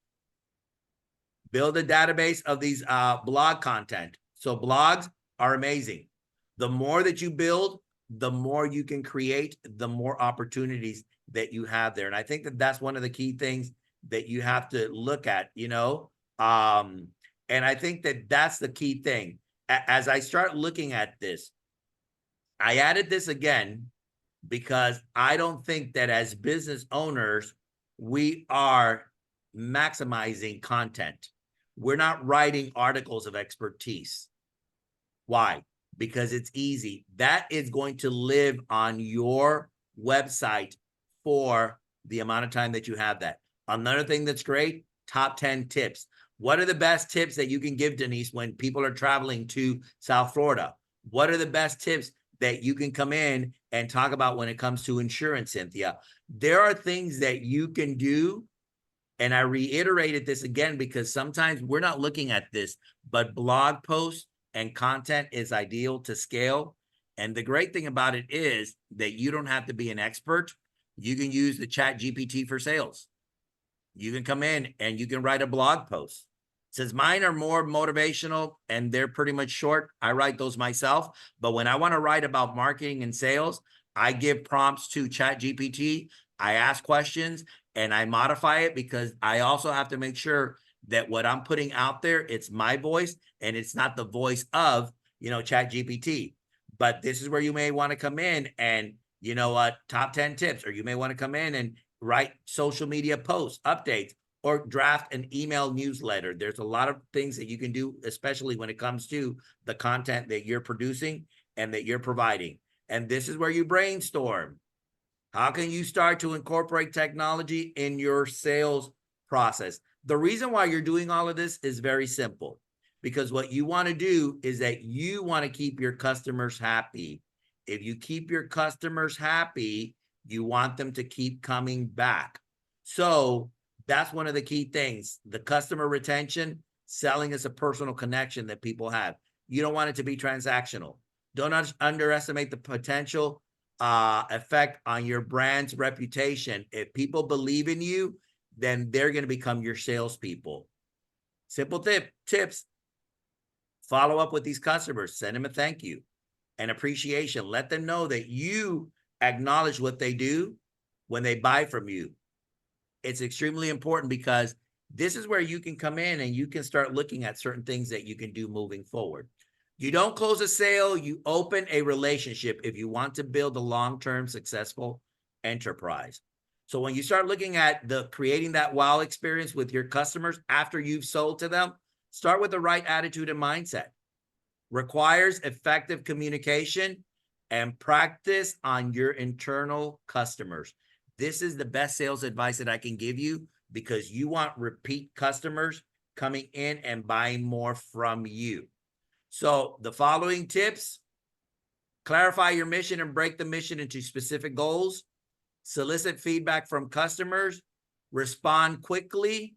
Speaker 8: Build a database of these blog content. So blogs are amazing. The more that you build, the more you can create, the more opportunities that you have there. And I think that that's one of the key things that you have to look at, and I think that that's the key thing. As I start looking at this, I added this again because I don't think that as business owners, we are maximizing content. We're not writing articles of expertise. Why? Because it's easy. That is going to live on your website for the amount of time that you have that. Another thing that's great, top 10 tips. What are the best tips that you can give, Denise, when people are traveling to South Florida? What are the best tips that you can come in and talk about when it comes to insurance, Cynthia? There are things that you can do. And I reiterated this again, because sometimes we're not looking at this, but blog posts and content is ideal to scale. And the great thing about it is that you don't have to be an expert. You can use the Chat GPT for sales. You can come in and you can write a blog post. Since mine are more motivational and they're pretty much short, I write those myself. But when I want to write about marketing and sales, I give prompts to Chat GPT. I ask questions and I modify it, because I also have to make sure that what I'm putting out there, it's my voice and it's not the voice of, Chat GPT. But this is where you may want to come in and, top 10 tips, or you may want to come in and write social media posts, updates, or draft an email newsletter. There's a lot of things that you can do, especially when it comes to the content that you're producing and that you're providing. And this is where you brainstorm. How can you start to incorporate technology in your sales process? The reason why you're doing all of this is very simple, because what you want to do is that you want to keep your customers happy. If you keep your customers happy, you want them to keep coming back. So that's one of the key things. The customer retention, selling is a personal connection that people have. You don't want it to be transactional. Don't underestimate the potential effect on your brand's reputation. If people believe in you, then they're going to become your salespeople. Simple tips. Follow up with these customers. Send them a thank you and appreciation. Let them know that you acknowledge what they do when they buy from you. It's extremely important, because this is where you can come in and you can start looking at certain things that you can do moving forward. You don't close a sale, you open a relationship if you want to build a long-term successful enterprise. So when you start looking at creating that wow experience with your customers after you've sold to them, start with the right attitude and mindset. Requires effective communication and practice on your internal customers. This is the best sales advice that I can give you, because you want repeat customers coming in and buying more from you. So the following tips: clarify your mission and break the mission into specific goals, solicit feedback from customers, respond quickly,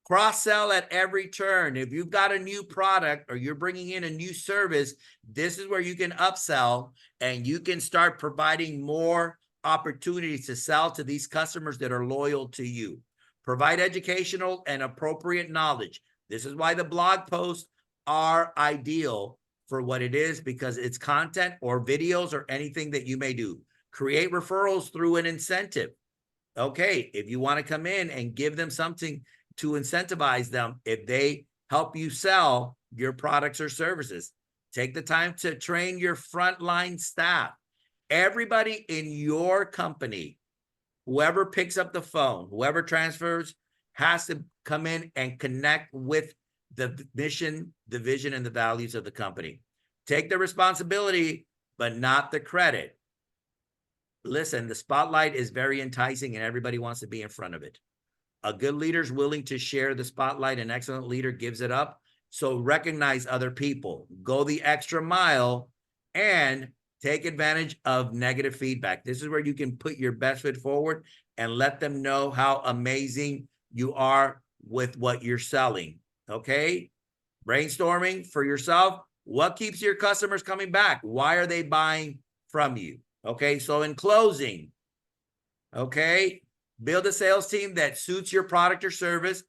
Speaker 8: cross-sell at every turn. If you've got a new product or you're bringing in a new service, this is where you can upsell and you can start providing more opportunities to sell to these customers that are loyal to you. Provide educational and appropriate knowledge. This is why the blog posts are ideal for what it is, because it's content or videos or anything that you may do. Create referrals through an incentive. Okay, if you want to come in and give them something to incentivize them, if they help you sell your products or services, take the time to train your frontline staff. Everybody in your company, whoever picks up the phone, whoever transfers, has to come in and connect with the mission, the vision, and the values of the company. Take the responsibility, but not the credit. Listen, the spotlight is very enticing and everybody wants to be in front of it. A good leader is willing to share the spotlight. An excellent leader gives it up. So recognize other people, go the extra mile, and take advantage of negative feedback. This is where you can put your best foot forward and let them know how amazing you are with what you're selling. Okay? Brainstorming for yourself. What keeps your customers coming back? Why are they buying from you? Okay, so in closing, okay, build a sales team that suits your product or service,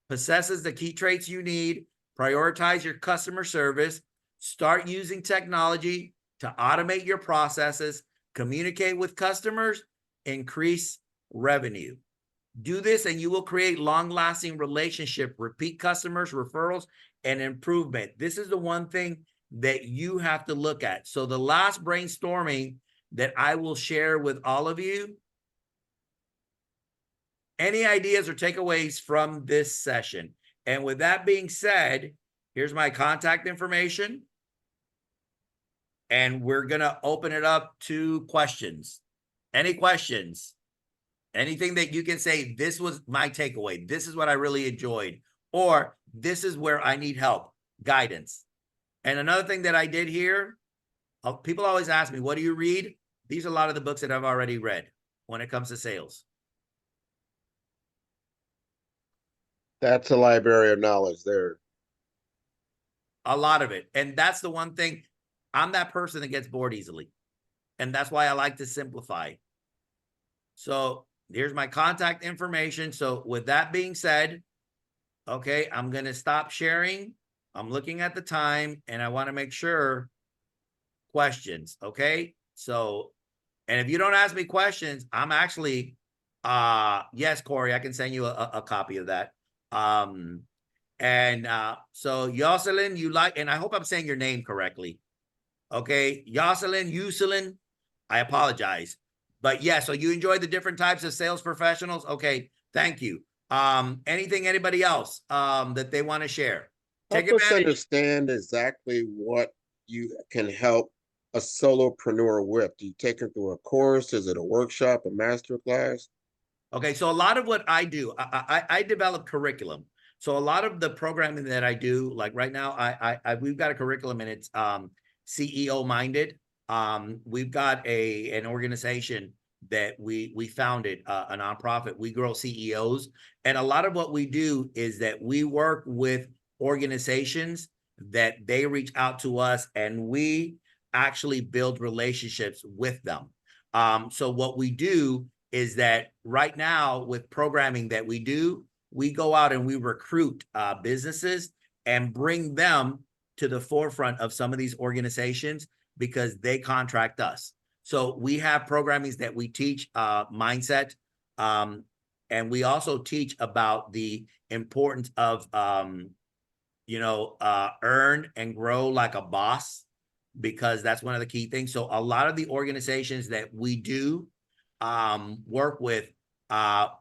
Speaker 8: possesses the key traits you need, prioritize your customer service, start using technology to automate your processes, communicate with customers, increase revenue. Do this and you will create long-lasting relationship, repeat customers, referrals, and improvement. This is the one thing that you have to look at. So the last brainstorming that I will share with all of you, any ideas or takeaways from this session? And with that being said, here's my contact information. And we're going to open it up to questions. Any questions? Anything that you can say, this was my takeaway. This is what I really enjoyed. Or this is where I need help, guidance. And another thing that I did here, people always ask me, what do you read? These are a lot of the books that I've already read when it comes to sales.
Speaker 4: That's a library of knowledge there.
Speaker 8: A lot of it. And that's the one thing, I'm that person that gets bored easily. And that's why I like to simplify. So here's my contact information. So with that being said, okay, I'm going to stop sharing. I'm looking at the time and I want to make sure questions. Okay. So, and if you don't ask me questions, I'm actually, yes, Corey, I can send you a copy of that. So Yoselin, you like, and I hope I'm saying your name correctly. Okay. Yoselin, I apologize. But yeah, so you enjoy the different types of sales professionals. Okay. Thank you. Anything, anybody else, that they want to share? Take
Speaker 4: Help us
Speaker 8: advantage.
Speaker 4: understand exactly what you can help a solopreneur with. Do you take them through a course? Is it a workshop, a master class?
Speaker 8: Okay, so a lot of what I do, I develop curriculum. So a lot of the programming that I do, like right now, we've got a curriculum and it's CEO minded. We've got an organization that we founded, a nonprofit. We grow CEOs, and a lot of what we do is that we work with organizations that they reach out to us, and we actually build relationships with them. So what we do is that right now with programming that we do, we go out and we recruit businesses and bring them to the forefront of some of these organizations because they contract us. So we have programming that we teach mindset, and we also teach about the importance of, earn and grow like a boss, because that's one of the key things. So a lot of the organizations that we do work with,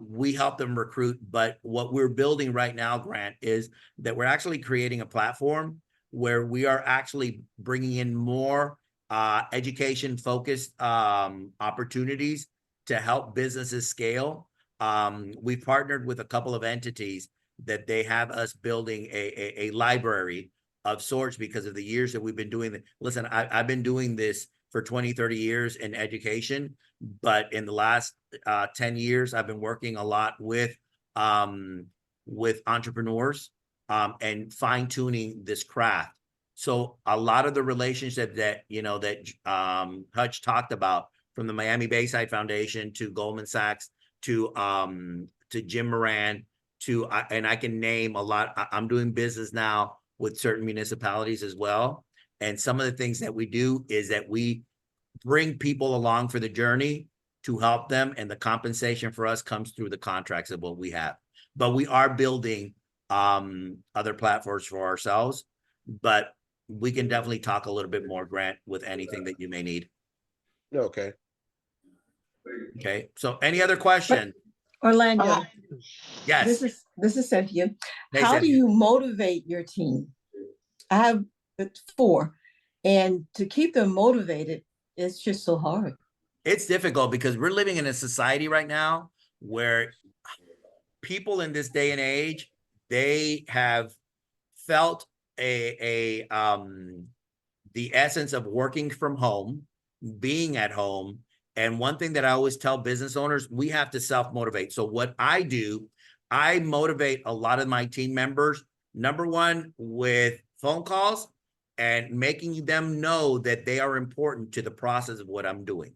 Speaker 8: we help them recruit. But what we're building right now, Grant, is that we're actually creating a platform where we are actually bringing in more education focused opportunities to help businesses scale. We've partnered with a couple of entities that they have us building a library of sorts because of the years that we've been doing it. Listen, I've been doing this for 20, 30 years in education, but in the last 10 years, I've been working a lot with entrepreneurs and fine tuning this craft. So a lot of the relationships that, Hutch talked about, from the Miami Bayside Foundation to Goldman Sachs to Jim Moran and I can name a lot. I'm doing business now with certain municipalities as well. And some of the things that we do is that we bring people along for the journey to help them. And the compensation for us comes through the contracts of what we have. But we are building other platforms for ourselves. But we can definitely talk a little bit more, Grant, with anything that you may need.
Speaker 4: Okay.
Speaker 8: Okay. So any other question?
Speaker 11: Orlando,
Speaker 8: Yes.
Speaker 11: This is Cynthia.
Speaker 8: Hey,
Speaker 11: How do
Speaker 8: Cynthia.
Speaker 11: you motivate your team? I have 4, and to keep them motivated, it's just so hard.
Speaker 8: It's difficult because we're living in a society right now where people in this day and age, they have felt the essence of working from home, being at home. And one thing that I always tell business owners, we have to self-motivate. So what I do, I motivate a lot of my team members, number one, with phone calls and making them know that they are important to the process of what I'm doing.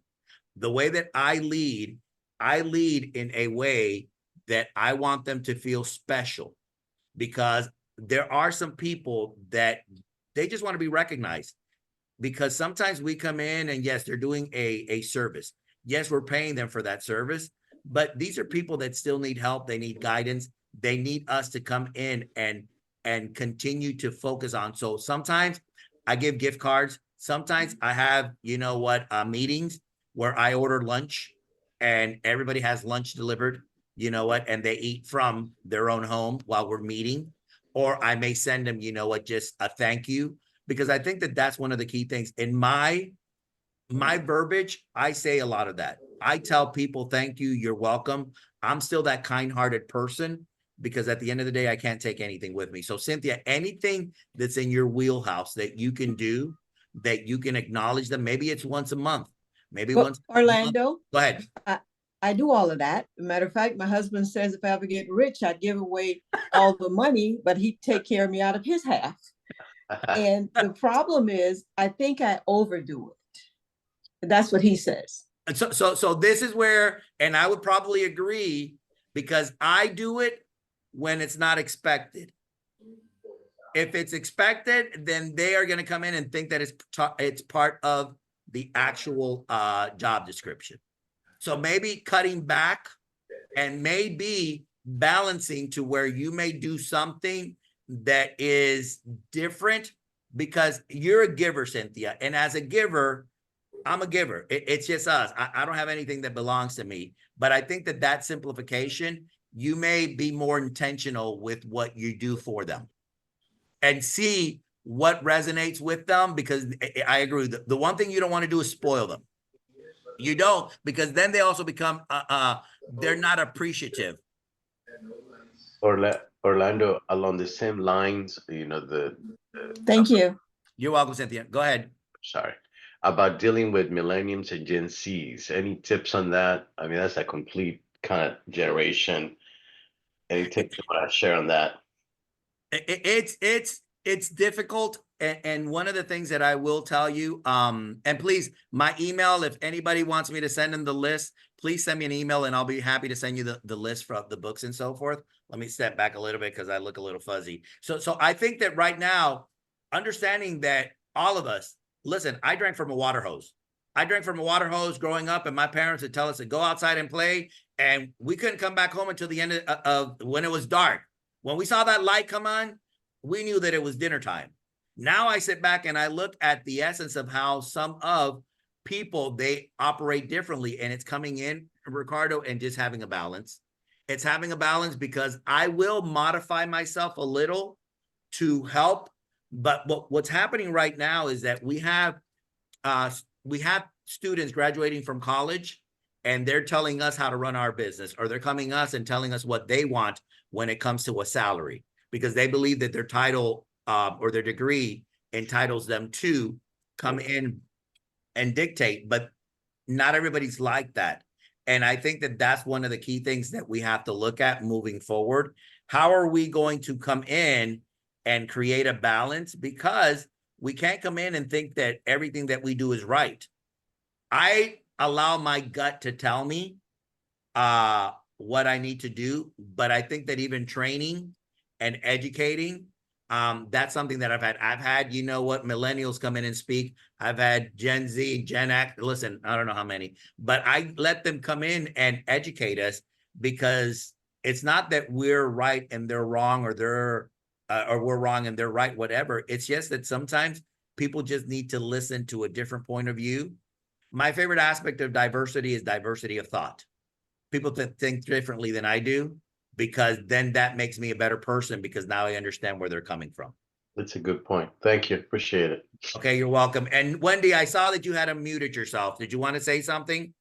Speaker 8: The way that I lead in a way that I want them to feel special, because there are some people that they just want to be recognized. Because sometimes we come in and yes, they're doing a service. Yes, we're paying them for that service, but these are people that still need help. They need guidance. They need us to come in and continue to focus on. So sometimes I give gift cards. Sometimes I have, meetings where I order lunch and everybody has lunch delivered, and they eat from their own home while we're meeting. Or I may send them, just a thank you, because I think that that's one of the key things. In my verbiage, I say a lot of that. I tell people, thank you, you're welcome. I'm still that kind-hearted person, because at the end of the day, I can't take anything with me. So Cynthia, anything that's in your wheelhouse that you can do, that you can acknowledge them, maybe it's once a month, maybe
Speaker 11: Well,
Speaker 8: once.
Speaker 11: Orlando,
Speaker 8: Go ahead.
Speaker 11: I do all of that. Matter of fact, my husband says if I ever get rich, I'd give away all the money, but he'd take care of me out of his half. And the problem is, I think I overdo it. That's what he says.
Speaker 8: So this is where, and I would probably agree, because I do it when it's not expected. If it's expected, then they are going to come in and think that it's part of the actual job description. So maybe cutting back and maybe balancing to where you may do something that is different, because you're a giver, Cynthia. And as a giver, I'm a giver. It's just us. I don't have anything that belongs to me. But I think that simplification, you may be more intentional with what you do for them and see what resonates with them, because I agree. The one thing you don't want to do is spoil them. You don't, because then they also become, they're not appreciative.
Speaker 5: Orlando, along the same lines,
Speaker 11: Thank you.
Speaker 8: You're welcome, Cynthia. Go ahead.
Speaker 5: Sorry. About dealing with millennials and Gen Zs. Any tips on that? I mean, that's a complete kind of generation. Any tips you want to share on that?
Speaker 8: It's difficult. And one of the things that I will tell you, and please, my email, if anybody wants me to send them the list, please send me an email and I'll be happy to send you the list from the books and so forth. Let me step back a little bit because I look a little fuzzy. So I think that right now, understanding that all of us, listen, I drank from a water hose. I drank from a water hose growing up, and my parents would tell us to go outside and play, and we couldn't come back home until the end of when it was dark. When we saw that light come on, we knew that it was dinner time. Now I sit back and I look at the essence of how some of people, they operate differently, and it's coming in, Ricardo, and just having a balance. It's having a balance because I will modify myself a little to help. But what's happening right now is that we have students graduating from college, and they're telling us how to run our business, or they're coming us and telling us what they want when it comes to a salary, because they believe that their title or their degree entitles them to come in and dictate. But not everybody's like that. And I think that that's one of the key things that we have to look at moving forward. How are we going to come in and create a balance? Because we can't come in and think that everything that we do is right. I allow my gut to tell me what I need to do, but I think that even training and educating, that's something that I've had, millennials come in and speak. I've had Gen Z, Gen X, listen, I don't know how many, but I let them come in and educate us, because it's not that we're right and they're wrong, or we're wrong and they're right, whatever. It's just that sometimes people just need to listen to a different point of view. My favorite aspect of diversity is diversity of thought. People think differently than I do, because then that makes me a better person, because now I understand where they're coming from.
Speaker 5: That's a good point. Thank you. Appreciate it.
Speaker 8: Okay, you're welcome. And Wendy, I saw that you had unmuted yourself. Did you want to say something?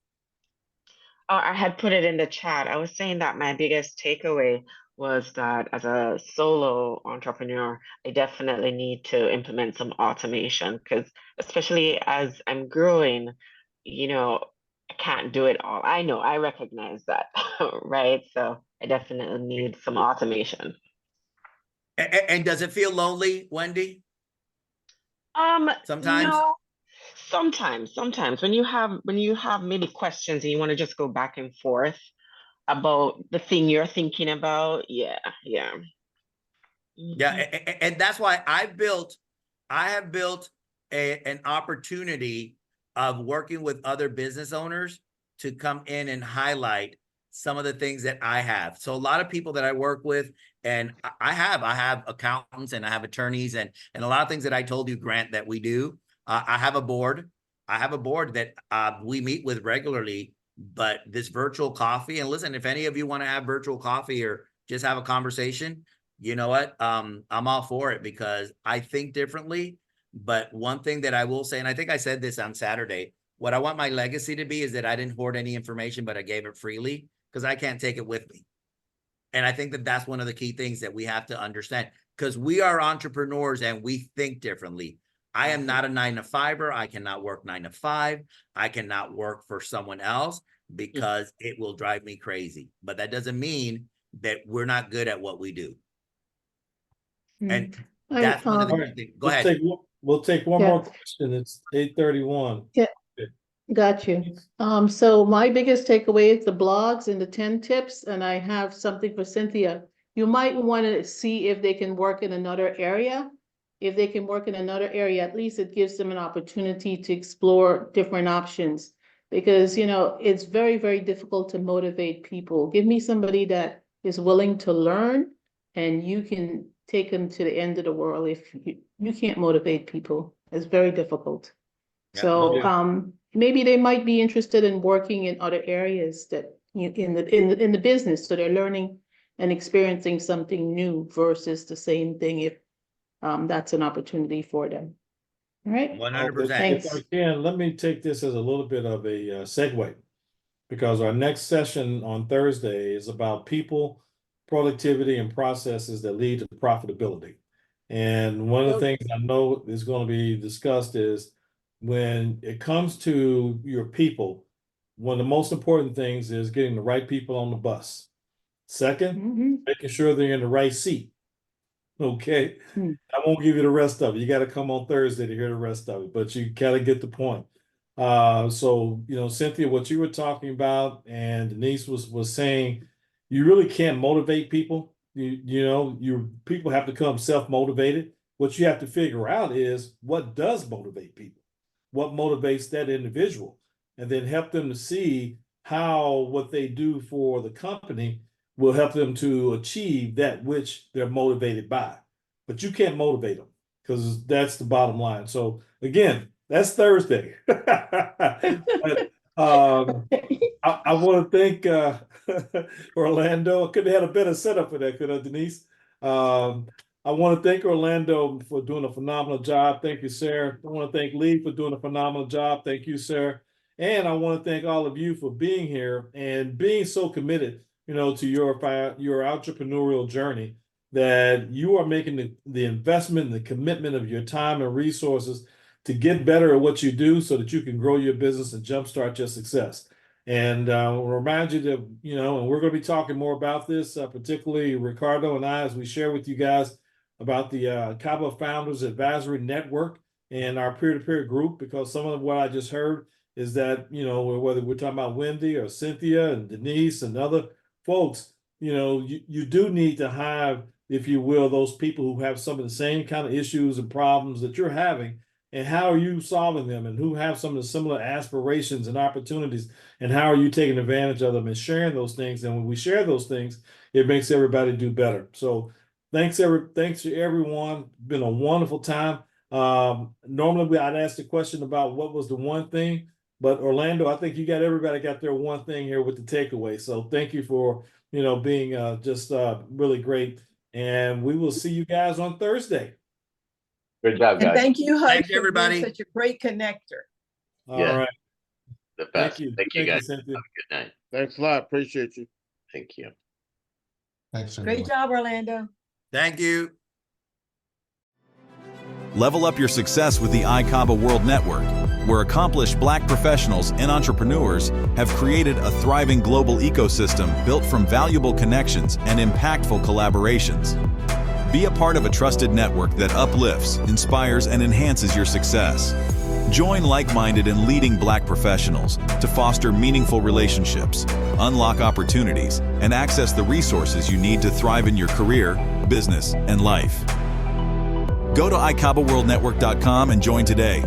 Speaker 9: I had put it in the chat. I was saying that my biggest takeaway was that as a solo entrepreneur, I definitely need to implement some automation, because especially as I'm growing, I can't do it all. I know, I recognize that, right? So I definitely need some automation.
Speaker 8: And does it feel lonely, Wendy? Sometimes?
Speaker 9: No, sometimes when you have maybe questions and you want to just go back and forth about the thing you're thinking about. Yeah.
Speaker 8: Yeah, and that's why I have built an opportunity of working with other business owners to come in and highlight some of the things that I have. So a lot of people that I work with, and I have accountants and I have attorneys and a lot of things that I told you, Grant, that we do. I have a board. I have a board that we meet with regularly, but this virtual coffee, and listen, if any of you want to have virtual coffee or just have a conversation, you know what? I'm all for it because I think differently. But one thing that I will say, and I think I said this on Saturday, what I want my legacy to be is that I didn't hoard any information, but I gave it freely because I can't take it with me. And I think that that's one of the key things that we have to understand because we are entrepreneurs and we think differently. I am not a 9-to-5er. I cannot work 9 to 5. I cannot work for someone else because it will drive me crazy. But that doesn't mean that we're not good at what we do. And that's one of the key things. Go ahead.
Speaker 2: We'll take one more question. It's 8:31.
Speaker 7: Yeah. Got you. So my biggest takeaway is the blogs and the 10 tips, and I have something for Cynthia. You might want to see if they can work in another area. If they can work in another area, at least it gives them an opportunity to explore different options because, you know, it's very, very difficult to motivate people. Give me somebody that is willing to learn and you can take them to the end of the world. If you can't motivate people, it's very difficult.
Speaker 8: Yeah.
Speaker 7: So maybe they might be interested in working in other areas that in the business, so they're learning and experiencing something new versus the same thing. If that's an opportunity for them. All right.
Speaker 8: 100%.
Speaker 7: Thanks.
Speaker 2: If I can, let me take this as a little bit of a segue because our next session on Thursday is about people, productivity, and processes that lead to profitability. And one of the things I know is going to be discussed is when it comes to your people, one of the most important things is getting the right people on the bus. Second, making sure they're in the right seat. Okay. I won't give you the rest of it. You got to come on Thursday to hear the rest of it, but you got to get the point. So, you know, Cynthia, what you were talking about and Denise was saying, you really can't motivate people. People have to come self-motivated. What you have to figure out is what does motivate people? What motivates that individual? And then help them to see how what they do for the company will help them to achieve that which they're motivated by. But you can't motivate them because that's the bottom line. So again, that's Thursday. But, I want to thank Orlando. I could have had a better setup for that, could I, Denise? I want to thank Orlando for doing a phenomenal job. Thank you, Sarah. I want to thank Lee for doing a phenomenal job. Thank you, Sarah. And I want to thank all of you for being here and being so committed, you know, to your entrepreneurial journey, that you are making the investment and the commitment of your time and resources to get better at what you do so that you can grow your business and jumpstart your success. And I'll remind you that, you know, and we're going to be talking more about this, particularly Ricardo and I, as we share with you guys about the ICABA Founders Advisory Network and our peer-to-peer group, because some of what I just heard is that, you know, whether we're talking about Wendy or Cynthia and Denise and other folks, you know, you do need to have, if you will, those people who have some of the same kind of issues and problems that you're having, and how are you solving them, and who have some of the similar aspirations and opportunities, and how are you taking advantage of them and sharing those things. And when we share those things, it makes everybody do better. So thanks to everyone. Been a wonderful time. Normally I'd ask the question about what was the one thing, but Orlando, I think everybody got their one thing here with the takeaway. So thank you for, you know, being just really great. And we will see you guys on Thursday.
Speaker 5: Good job, guys.
Speaker 11: And thank you, Hutch,
Speaker 8: Thanks,
Speaker 11: for
Speaker 8: everybody.
Speaker 11: being such a great connector.
Speaker 2: All right.
Speaker 5: The best. Thank you, guys.
Speaker 2: Cynthia.
Speaker 5: Have a good night.
Speaker 10: Thanks a lot. Appreciate you.
Speaker 5: Thank you.
Speaker 3: Thanks,
Speaker 11: Great
Speaker 3: everyone.
Speaker 11: job, Orlando.
Speaker 8: Thank you.
Speaker 1: Level up your success with the ICABA World Network, where accomplished Black professionals and entrepreneurs have created a thriving global ecosystem built from valuable connections and impactful collaborations. Be a part of a trusted network that uplifts, inspires, and enhances your success. Join like-minded and leading Black professionals to foster meaningful relationships, unlock opportunities, and access the resources you need to thrive in your career, business, and life. Go to ICABAWorldNetwork.com and join today.